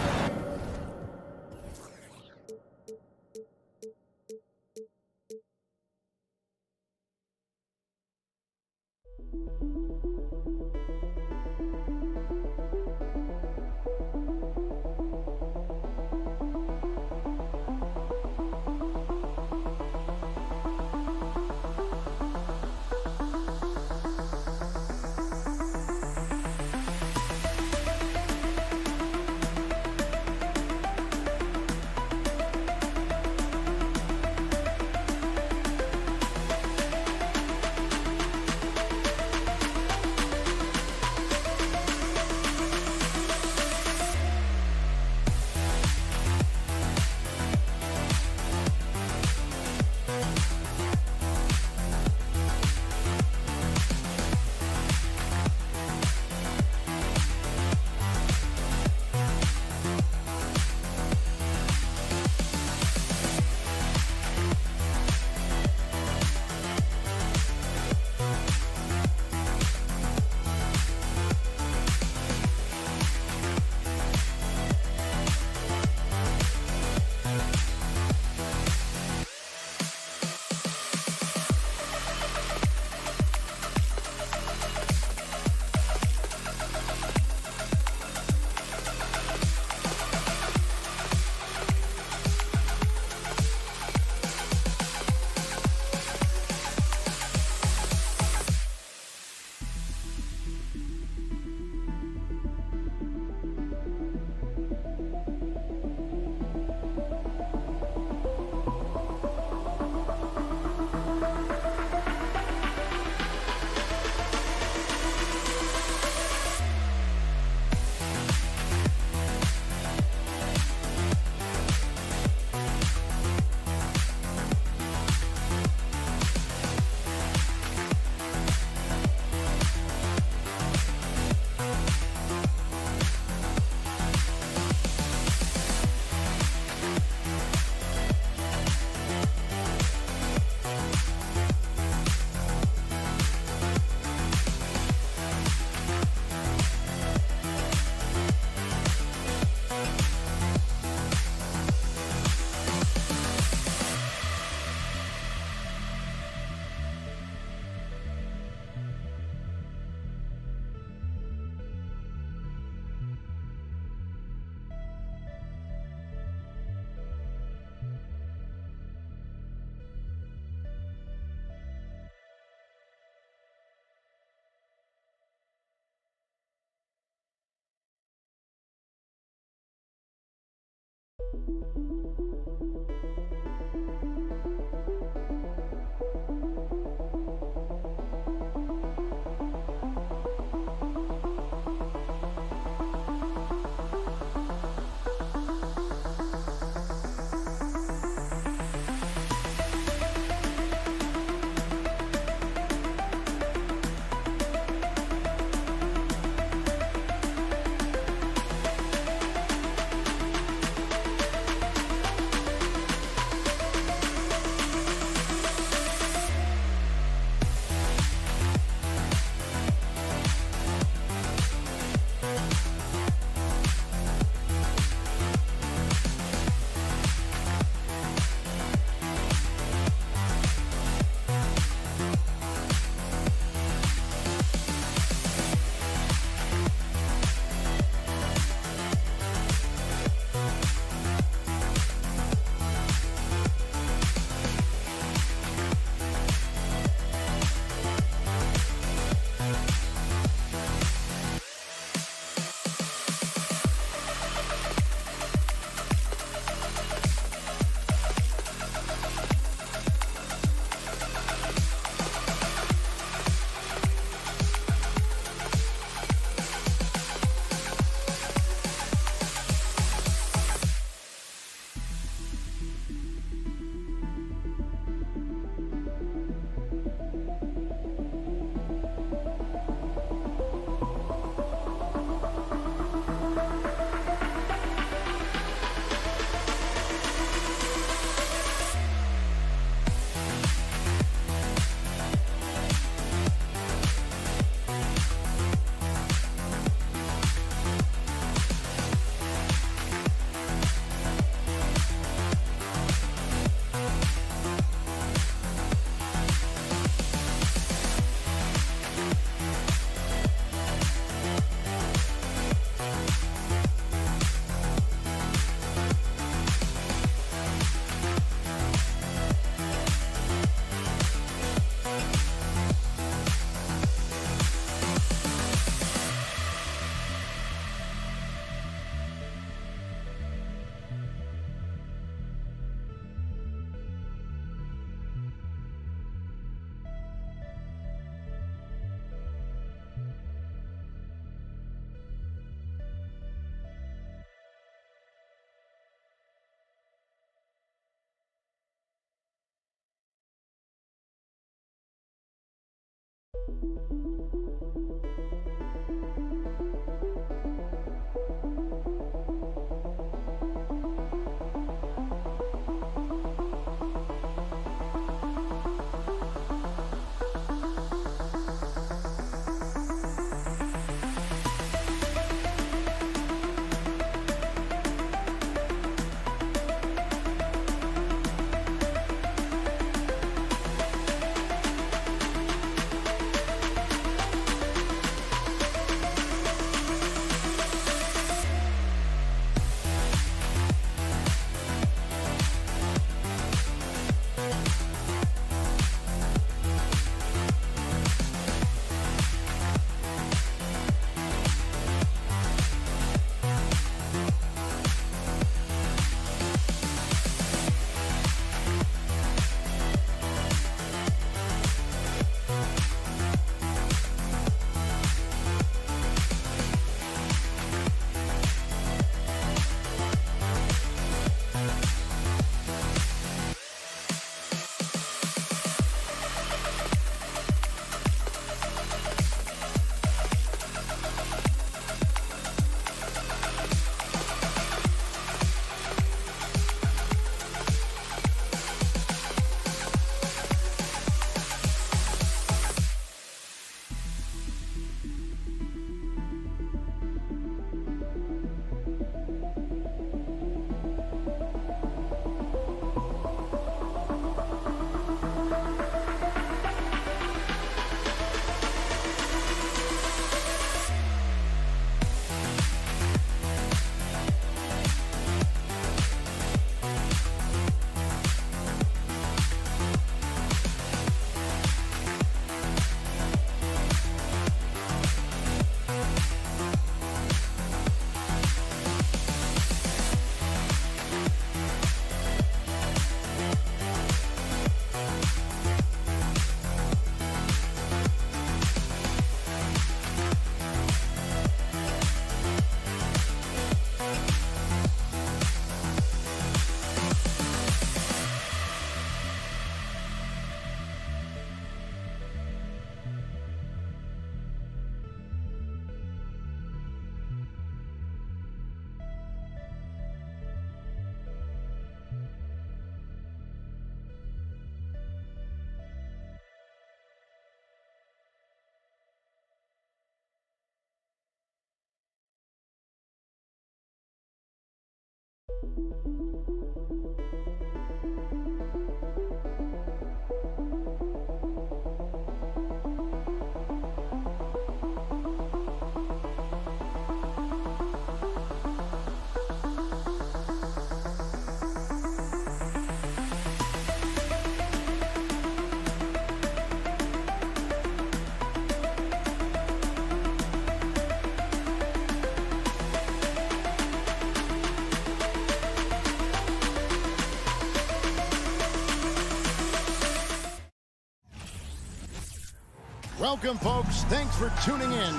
Welcome, folks. Thanks for tuning in.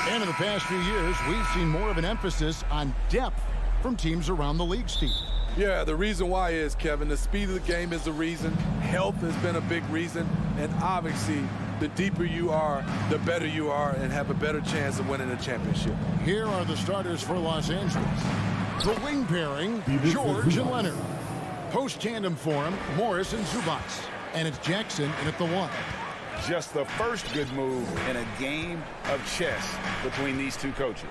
And in the past few years, we've seen more of an emphasis on depth from teams around the league, Steve. Yeah, the reason why is, Kevin, the speed of the game is the reason. Health has been a big reason. And obviously, the deeper you are, the better you are and have a better chance of winning a championship. Here are the starters for Los Angeles. The wing pairing, George and Leonard. Post tandem for him, Morris and Zubats. And it's Jackson in at the 1. Just the first good move in a game of chess between these two coaches.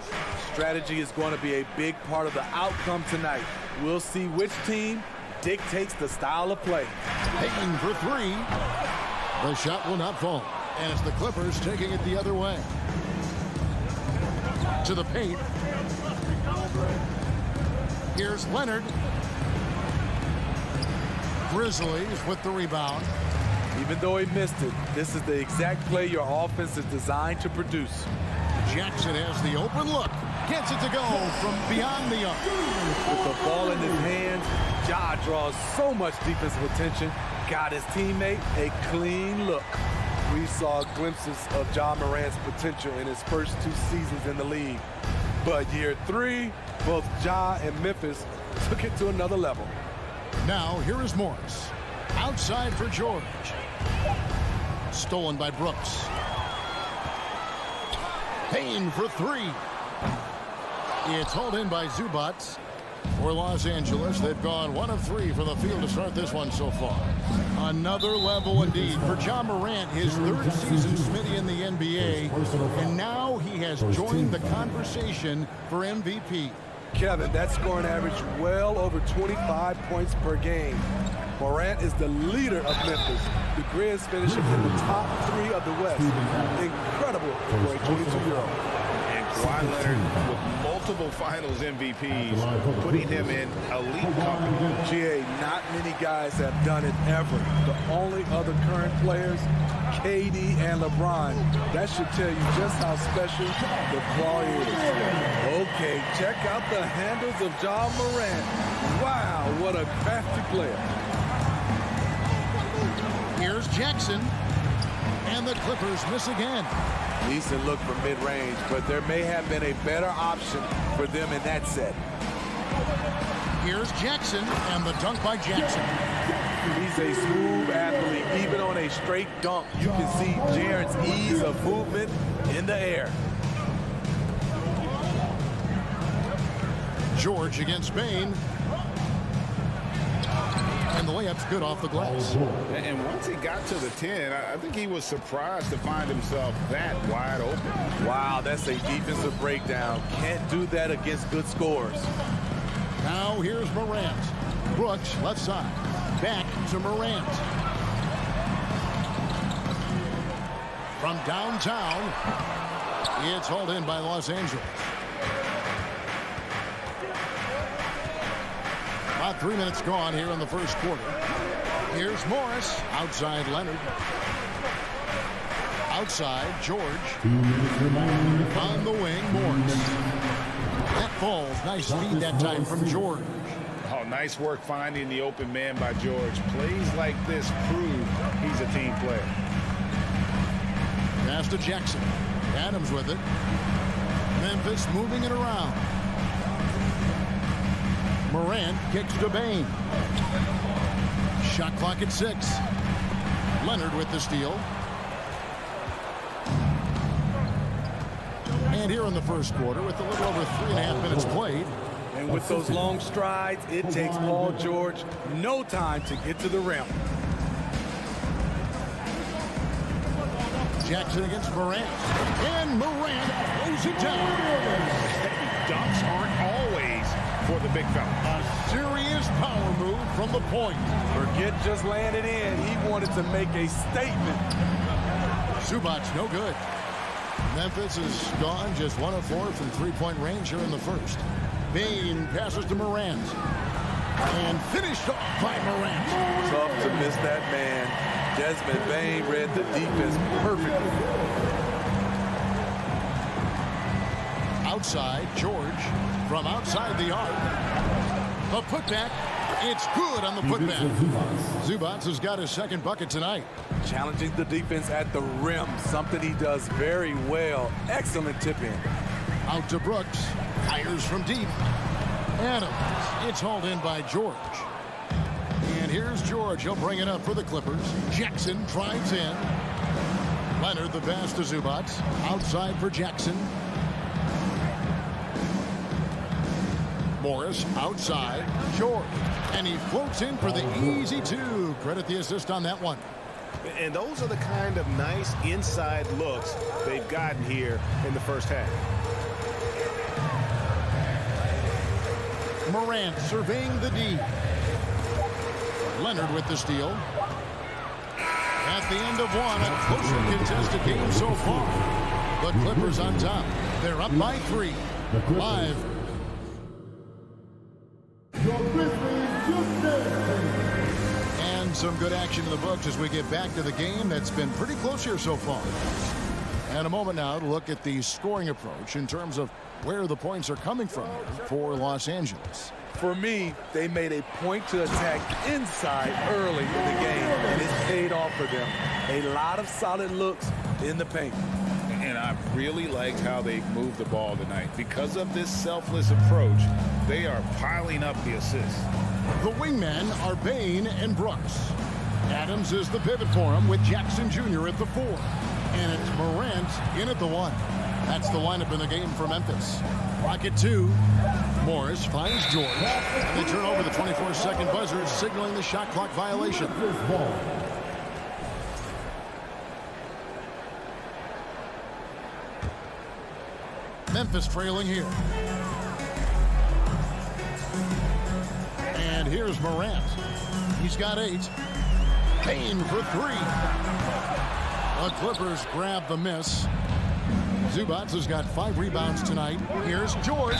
Strategy is going to be a big part of the outcome tonight. We'll see which team dictates the style of play. Payton for 3. The shot will not fall. And it's the Clippers taking it the other way. To the paint. Here's Leonard. Grizzlies with the rebound. Even though he missed it, this is the exact play your offense is designed to produce. Jackson has the open look. Gets it to go from beyond the arc. With the ball in his hands, Ja draws so much defensive attention. Got his teammate a clean look. We saw glimpses of Ja Morant's potential in his first 2 seasons in the league. But year 3, both Ja and Memphis took it to another level. Now, here is Morris. Outside for George. Stolen by Brooks. Payne for three. It's hauled in by Zubac. For Los Angeles, they've gone 1 of 3 from the field to start this one so far. Another level indeed for John Morant, his 3rd season Smitty in the NBA, and now he has joined the conversation for MVP. Kevin, that scoring average well over 25 points per game. Morant is the leader of Memphis. The Grizz finishing in the top 3 of the West. Incredible for a 22-year-old. And Kawhi Leonard with multiple finals MVPs, putting him in elite company. GA, not many guys have done it ever. The only other current players, KD and LeBron. That should tell you just how special the claw is. Okay, check out the handles of John Morant. Wow, what a crafty player. Here's Jackson, and the Clippers miss again. Decent look from mid-range, but there may have been a better option for them in that set. Here's Jackson, and the dunk by Jackson. He's a smooth athlete. Even on a straight dunk, you can see Jaren's ease of movement in the air. George against Payne. And the layup's good off the glass. And once he got to the 10, I think he was surprised to find himself that wide open. Wow, that's a defensive breakdown. Can't do that against good scores. Now here's Morant. Brooks, left side. Back to Morant. From downtown, it's hauled in by Los Angeles. About 3 minutes gone here in the first quarter. Here's Morris. Outside Leonard. Outside George. On the wing, Morris. That falls. Nice feed that time from George. Oh, nice work finding the open man by George. Plays like this prove he's a team player. Pass to Jackson. Adams with it. Memphis moving it around. Morant kicks to Payne. Shot clock at 6. Leonard with the steal. And here in the first quarter, with a little over 3.5 minutes played. And with those long strides, it takes Paul George no time to get to the rim. Jackson against Morant. And Morant throws it down. Dunks aren't always for the big fella. A serious power move from the point. Forget just laying it in. He wanted to make a statement. Zubac, no good. Memphis is gone just 1 of 4 from three-point range here in the first. Payne passes to Morant. And finished off by Morant. Tough to miss that man. Desmond Bane read the defense perfectly. Outside, George from outside the arc. The putback. It's good on the putback. Zubac has got his second bucket tonight. Challenging the defense at the rim, something he does very well. Excellent tip in. Out to Brooks. Fires from deep. Adams. It's hauled in by George. And here's George. He'll bring it up for the Clippers. Jackson drives in. Leonard the pass to Zubac. Outside for Jackson. Morris outside. George. And he floats in for the easy 2. Credit the assist on that one. And those are the kind of nice inside looks they've gotten here in the first half. Morant surveying the D. Leonard with the steal. At the end of one, a closer contested game so far. The Clippers on top. They're up by 3. Live. And some good action in the books as we get back to the game that's been pretty close here so far. And a moment now to look at the scoring approach in terms of where the points are coming from for Los Angeles. For me, they made a point to attack inside early in the game, and it paid off for them. A lot of solid looks in the paint. And I really liked how they moved the ball tonight. Because of this selfless approach, they are piling up the assists. The wingmen are Payne and Brooks. Adams is the pivot for him with Jackson Jr. at the 4. And it's Morant in at the 1. That's the lineup in the game for Memphis. Rocket 2. Morris finds George. And they turn over the 24-second buzzer, signaling the shot clock violation. Memphis trailing here. And here's Morant. He's got 8. Payne for 3. The Clippers grab the miss. Zubac has got 5 rebounds tonight. Here's George.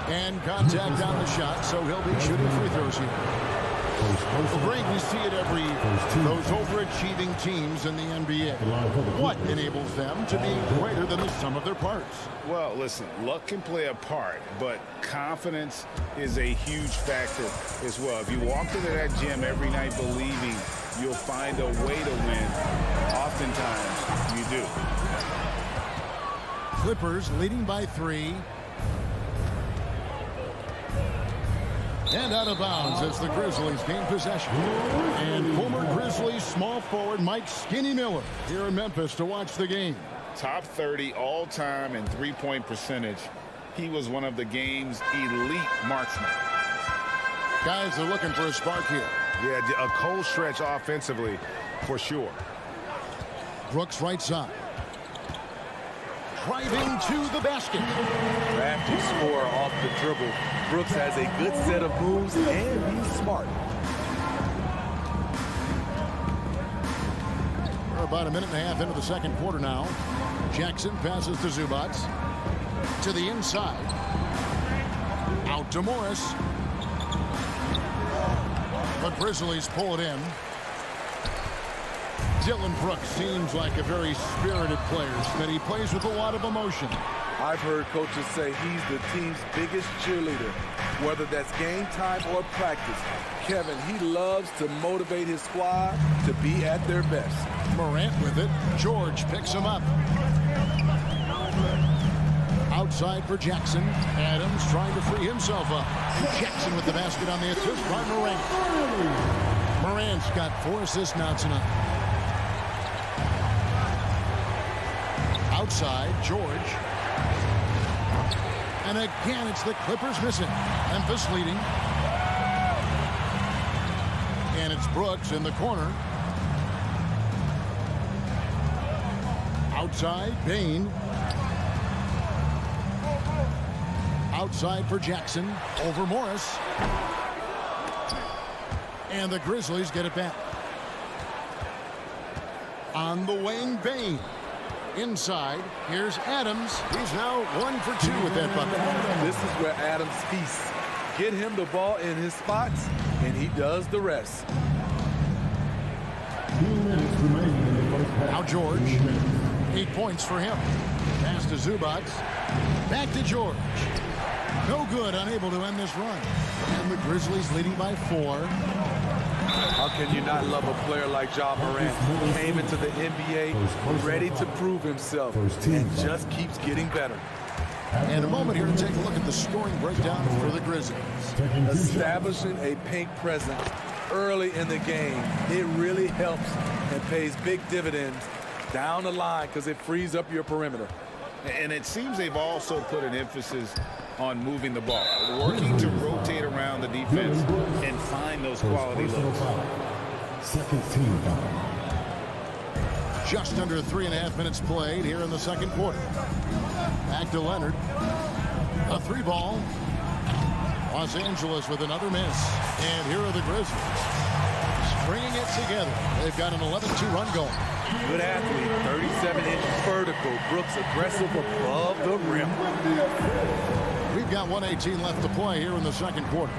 And contact on the shot, so he'll be shooting free throws here. Well, Greg, we see it every year. Those overachieving teams in the NBA. What enables them to be greater than the sum of their parts? Well, listen, luck can play a part, but confidence is a huge factor as well. If you walk into that gym every night believing you'll find a way to win, oftentimes you do. Clippers leading by 3. And out of bounds as the Grizzlies gain possession. And former Grizzlies small forward Mike Skinny Miller here in Memphis to watch the game. Top 30 all-time in three-point percentage. He was one of the game's elite marksmen. Guys are looking for a spark here. Yeah, a cold stretch offensively for sure. Brooks right side. Driving to the basket. Crafty scorer off the dribble. Brooks has a good set of moves, and he's smart. We're about a minute and a half into the second quarter now. Jackson passes to Zubac. To the inside. Out to Morris. But Grizzlies pull it in. Dylan Brooks seems like a very spirited player, that he plays with a lot of emotion. I've heard coaches say he's the team's biggest cheerleader, whether that's game time or practice. Kevin, he loves to motivate his squad to be at their best. Morant with it. George picks him up. Outside for Jackson. Adams trying to free himself up. Jackson with the basket on the assist by Morant. Morant's got 4 assists now tonight. Outside, George. And again, it's the Clippers missing. Memphis leading. And it's Brooks in the corner. Outside, Payne. Outside for Jackson. Over Morris. And the Grizzlies get it back. On the wing, Payne. Inside, here's Adams. He's now 1 for 2 with that bucket. This is where Adams feasts. Get him the ball in his spots, and he does the rest. 2 minutes remaining in the first half. Now George. 8 points for him. Pass to Zubac. Back to George. No good, unable to end this run. And the Grizzlies leading by 4. How can you not love a player like Ja Morant? Came into the NBA ready to prove himself and just keeps getting better. And a moment here to take a look at the scoring breakdown for the Grizzlies. Establishing a paint presence early in the game, it really helps and pays big dividends down the line because it frees up your perimeter. And it seems they've also put an emphasis on moving the ball, working to rotate around the defense and find those quality looks. Second team foul. Just under 3.5 minutes played here in the second quarter. Back to Leonard. A 3-ball. Los Angeles with another miss. And here are the Grizzlies. Stringing it together. They've got an 11-2 run going. Good athlete, 37-inch vertical. Brooks aggressive above the rim. We've got 1:18 left to play here in the second quarter.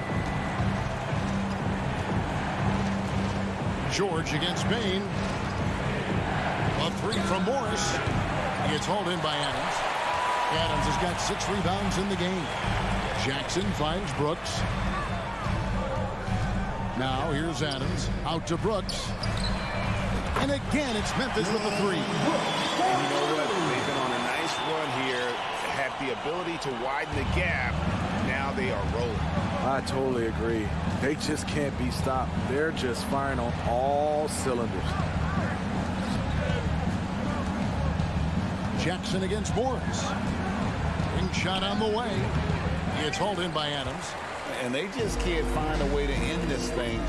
George against Payne. A 3 from Morris. Gets hauled in by Adams. Adams has got 6 rebounds in the game. Jackson finds Brooks. Now here's Adams. Out to Brooks. And again, it's Memphis with the 3. And you know what? They've been on a nice run here. Had the ability to widen the gap. Now they are rolling. I totally agree. They just can't be stopped. They're just firing on all cylinders. Jackson against Morris. Ring shot on the way. It's hauled in by Adams. And they just can't find a way to end this thing.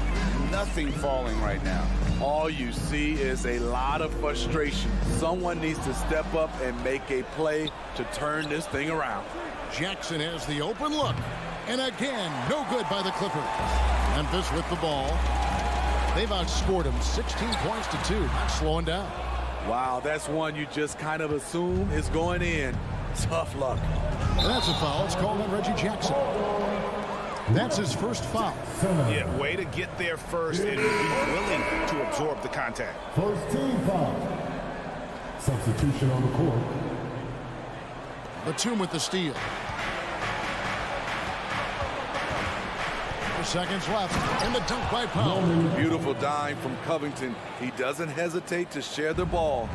Nothing falling right now. All you see is a lot of frustration. Someone needs to step up and make a play to turn this thing around. Jackson has the open look. And again, no good by the Clippers. Memphis with the ball. They've outscored them 16 points to 2. Not slowing down. Wow, that's one you just kind of assume is going in. Tough luck. And that's a foul. It's called on Reggie Jackson. That's his first foul. Yeah, way to get there first and be willing to absorb the contact. First team foul. Substitution on the court. Batum with the steal. 4 seconds left. And the dunk by Powell. Beautiful dime from Covington. He doesn't hesitate to share the ball.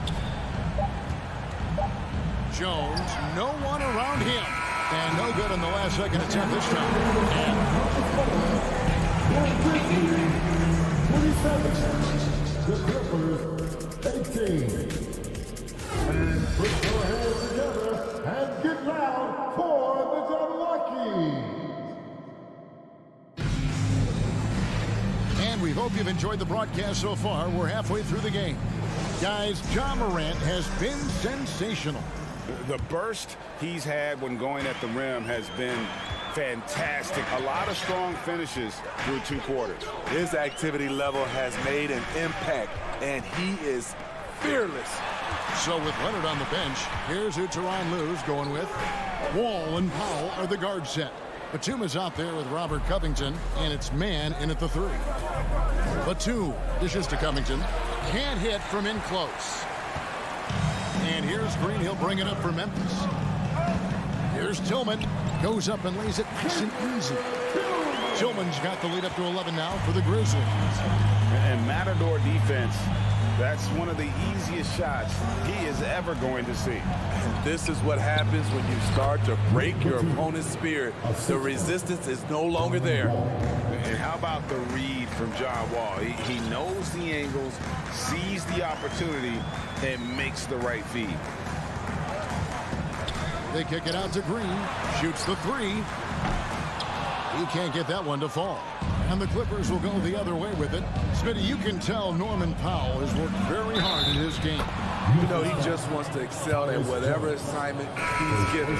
Jones, no one around him. And no good in the last second attempt this time. The Clippers, 18. And put your hands together and get loud for the Rockies. And we hope you've enjoyed the broadcast so far. We're halfway through the game. Guys, Ja Morant has been sensational. The burst he's had when going at the rim has been fantastic. A lot of strong finishes through 2 quarters. His activity level has made an impact, and he is fearless. So with Leonard on the bench, here's who Tyronn Lue's going with. Wall and Powell are the guard set. Batum is out there with Robert Covington, and it's man in at the 3. Batum dishes to Covington. Can't hit from in close. And here's Green. He'll bring it up for Memphis. Here's Tillman. Goes up and lays it nice and easy. Tillman's got the lead up to 11 now for the Grizzlies. And Matador defense, that's one of the easiest shots he is ever going to see. And this is what happens when you start to break your opponent's spirit. The resistance is no longer there. And how about the read from John Wall? He knows the angles, sees the opportunity, and makes the right feed. They kick it out to Green. Shoots the 3. He can't get that one to fall. And the Clippers will go the other way with it. Spydi, you can tell Norman Powell has worked very hard in his game. You know, he just wants to excel at whatever assignment he's given.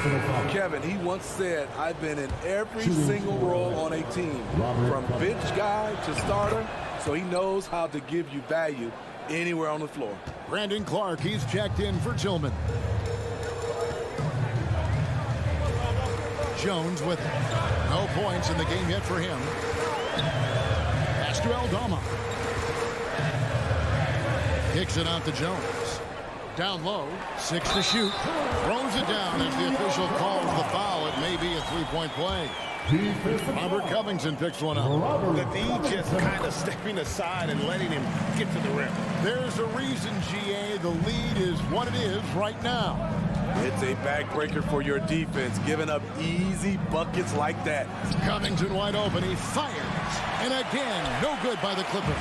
Kevin, he once said, I've been in every single role on a team, from bench guy to starter, so he knows how to give you value anywhere on the floor. Brandon Clark, he's checked in for Tillman. Jones with no points in the game yet for him. Pass to Aldama. Kicks it out to Jones. Down low, 6 to shoot. Throws it down as the official calls the foul. It may be a 3-point play. Robert Covington picks one up. The D just kind of stepping aside and letting him get to the rim. There's a reason, GA, the lead is what it is right now. It's a backbreaker for your defense, giving up easy buckets like that. Covington wide open, he fires. And again, no good by the Clippers.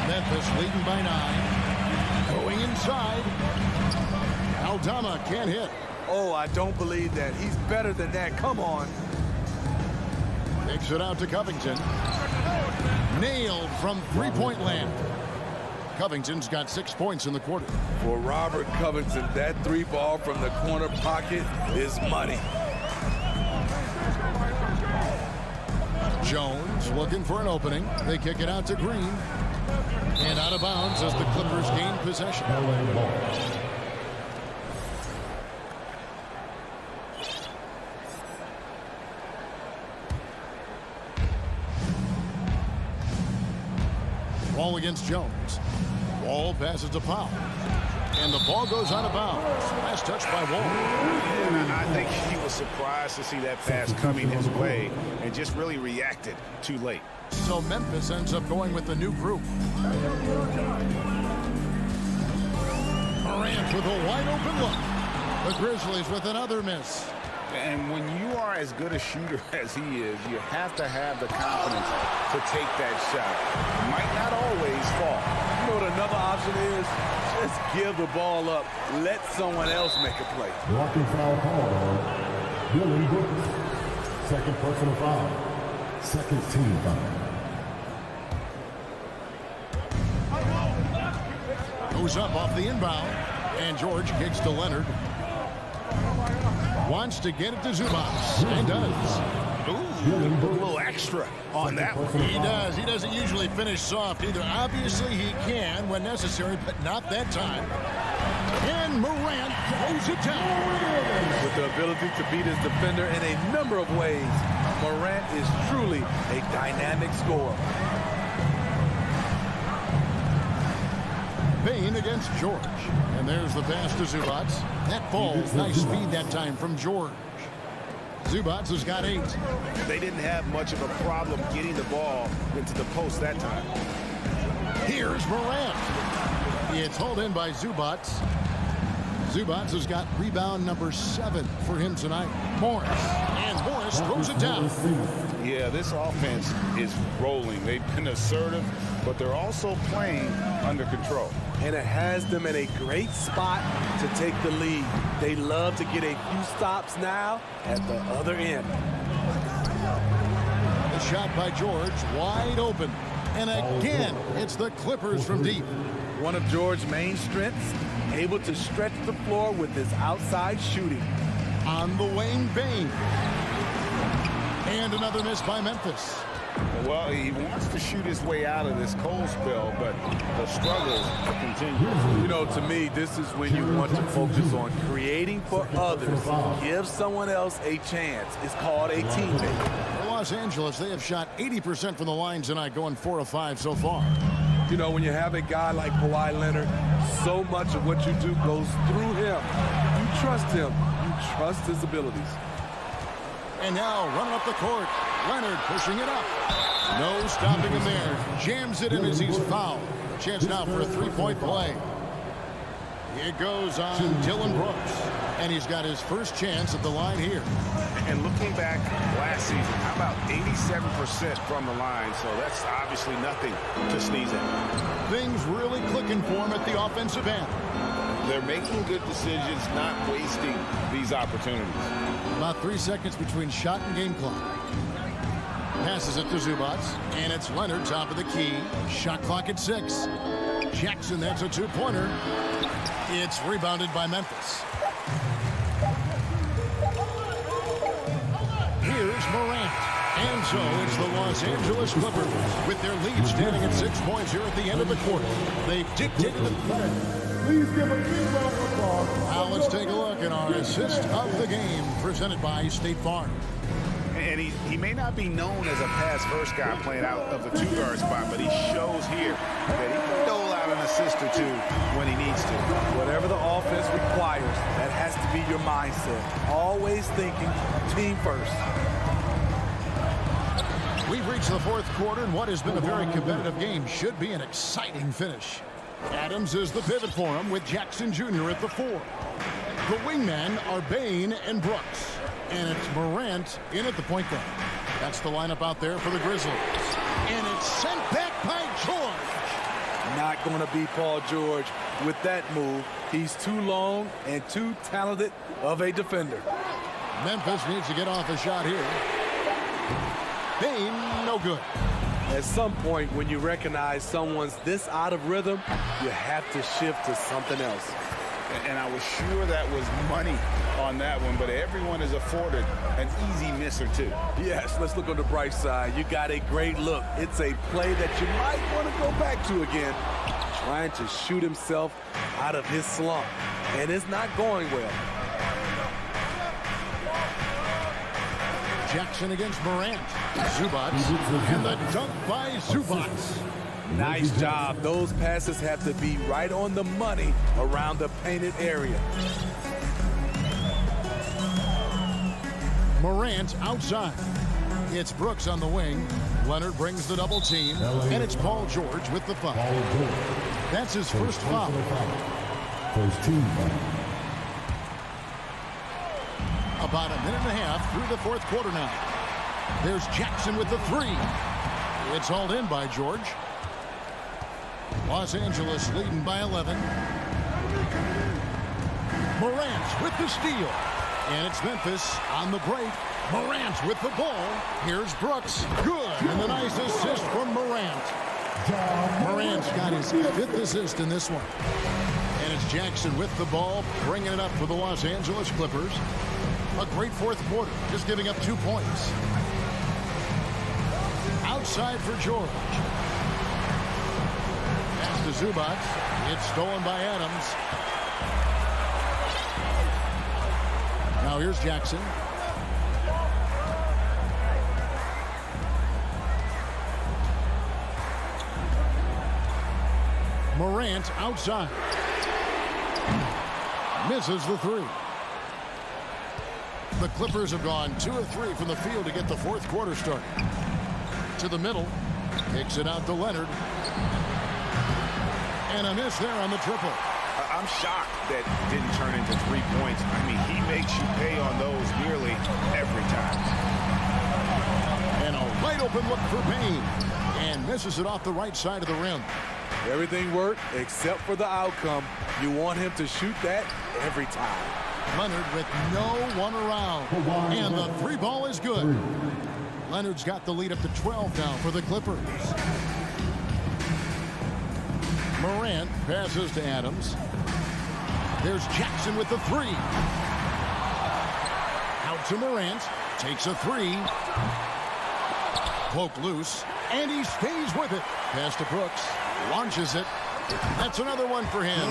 Memphis leading by 9. Going inside. Aldama can't hit. Oh, I don't believe that. He's better than that. Come on. Takes it out to Covington. Nailed from 3-point land. Covington's got 6 points in the quarter. For Robert Covington, that 3 ball from the corner pocket is money. Jones looking for an opening. They kick it out to Green. And out of bounds as the Clippers gain possession. Ball against Jones. Wall passes to Powell. And the ball goes out of bounds. Last touch by Wall. And I think he was surprised to see that pass coming his way and just really reacted too late. So Memphis ends up going with the new group. Morant with a wide open look. The Grizzlies with another miss. And when you are as good a shooter as he is, you have to have the confidence to take that shot. It might not always fall. You know what another option is? Just give the ball up. Let someone else make a play. Blocking foul called on Dylan Brooks. Second personal foul. Second team foul. Goes up off the inbound. And George kicks to Leonard. Wants to get it to Zubats. And does. Ooh, a little extra on that one. He does. He doesn't usually finish soft either. Obviously, he can when necessary, but not that time. And Morant throws it down. With the ability to beat his defender in a number of ways, Morant is truly a dynamic scorer. Bain against George. And there's the pass to Zubats. That falls. Nice speed that time from George. Zubats has got 8. They didn't have much of a problem getting the ball into the post that time. Here's Morant. It's hauled in by Zubats. Zubats has got rebound number 7 for him tonight. Morris. And Morris throws it down. Yeah, this offense is rolling. They've been assertive, but they're also playing under control. And it has them in a great spot to take the lead. They love to get a few stops now at the other end. The shot by George, wide open. And again, it's the Clippers from deep. One of George's main strengths, able to stretch the floor with his outside shooting. On the wing, Bain. And another miss by Memphis. Well, he wants to shoot his way out of this cold spell, but the struggles continue. You know, to me, this is when you want to focus on creating for others. Give someone else a chance. It's called a teammate. For Los Angeles, they have shot 80% from the line tonight, going 4 of 5 so far. You know, when you have a guy like Kawhi Leonard, so much of what you do goes through him. You trust him. You trust his abilities. And now running up the court, Leonard pushing it up. No stopping him there. Jams it in as he's fouled. Chance now for a 3-point play. It goes on Dylan Brooks. And he's got his first chance at the line here. And looking back last season, how about 87% from the line? So that's obviously nothing to sneeze at. Things really clicking for him at the offensive end. They're making good decisions, not wasting these opportunities. About 3 seconds between shot and game clock. Passes it to Zubats, and it's Leonard top of the key. Shot clock at 6. Jackson, that's a 2-pointer. It's rebounded by Memphis. Here's Morant. And so it's the Los Angeles Clippers with their lead standing at 6 points here at the end of the quarter. They've dictated the play. Please give a big round of applause. Now let's take a look at our assist of the game presented by State Farm. And he may not be known as a pass-first guy playing out of the 2-guard spot, but he shows here that he can dole out an assist or 2 when he needs to. Whatever the offense requires, that has to be your mindset. Always thinking team first. We've reached the 4th quarter, and what has been a very competitive game should be an exciting finish. Adams is the pivot for him with Jackson Jr. at the 4. The wingmen are Bain and Brooks. And it's Morant in at the point guard. That's the lineup out there for the Grizzlies. And it's sent back by George. Not going to be Paul George with that move. He's too long and too talented of a defender. Memphis needs to get off a shot here. Bain, no good. At some point, when you recognize someone's this out of rhythm, you have to shift to something else. And I was sure that was money on that one, but everyone is afforded an easy miss or 2. Yes, let's look on the bright side. You got a great look. It's a play that you might want to go back to again. Trying to shoot himself out of his slump. And it's not going well. Jackson against Morant. Zubats. And the dunk by Zubats. Nice job. Those passes have to be right on the money around the painted area. Morant outside. It's Brooks on the wing. Leonard brings the double team. And it's Paul George with the foul. That's his first foul. First team foul. About a minute and a half through the 4th quarter now. There's Jackson with the 3. It's hauled in by George. Los Angeles leading by 11. Morant with the steal. And it's Memphis on the break. Morant with the ball. Here's Brooks. Good. And a nice assist from Morant. Morant's got his 5th assist in this one. And it's Jackson with the ball, bringing it up for the Los Angeles Clippers. A great 4th quarter, just giving up 2 points. Outside for George. Pass to Zubac. It's stolen by Adams. Now here's Jackson. Morant outside. Misses the 3. The Clippers have gone 2 of 3 from the field to get the 4th quarter started. To the middle. Kicks it out to Leonard. And a miss there on the triple. I'm shocked that didn't turn into 3 points. I mean, he makes you pay on those nearly every time. And a wide open look for Payne. And misses it off the right side of the rim. Everything worked except for the outcome. You want him to shoot that every time. Leonard with no one around. And the 3 ball is good. Leonard's got the lead up to 12 now for the Clippers. Morant passes to Adams. There's Jackson with the 3. Out to Morant. Takes a 3. Poke loose. And he stays with it. Pass to Brooks. Launches it. That's another one for him.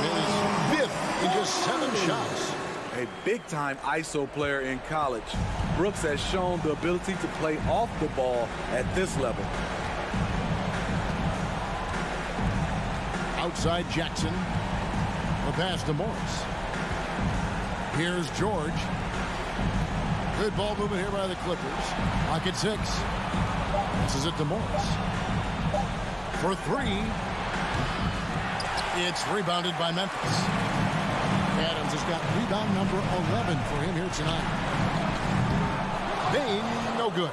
His 5th in just 7 shots. A big-time ISO player in college. Brooks has shown the ability to play off the ball at this level. Outside Jackson. The pass to Morris. Here's George. Good ball movement here by the Clippers. Lock at 6. This is it to Morris. For 3. It's rebounded by Memphis. Adams has got rebound number 11 for him here tonight. Bain, no good.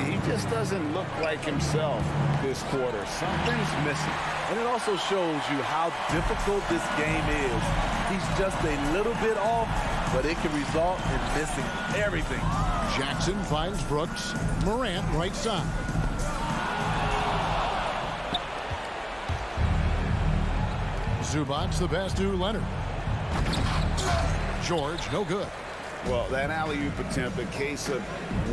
He just doesn't look like himself this quarter. Something's missing. And it also shows you how difficult this game is. He's just a little bit off, but it can result in missing everything. Jackson finds Brooks. Morant right side. Zubac the pass to Leonard. George, no good. Well, that alley-oop attempt, a case of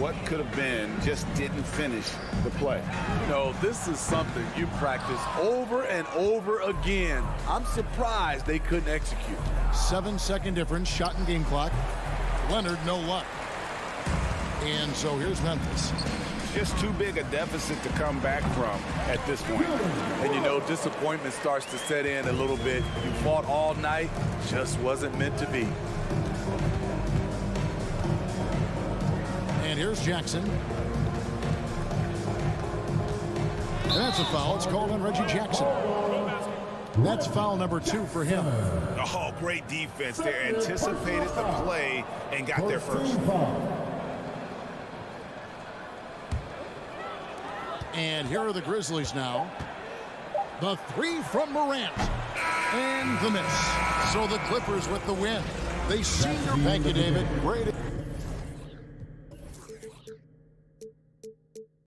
what could have been, just didn't finish the play. You know, this is something you practice over and over again. I'm surprised they couldn't execute. 7-second difference, shot and game clock. Leonard, no luck. And so here's Memphis. Just too big a deficit to come back from at this point. And you know, disappointment starts to set in a little bit. You fought all night, just wasn't meant to be. And here's Jackson. And that's a foul. It's called on Reggie Jackson. That's foul number 2 for him. Oh, great defense. They anticipated the play and got there first. And here are the Grizzlies now. The 3 from Morant. And the miss. So the Clippers with the win. They senior. Thank you, David. Great.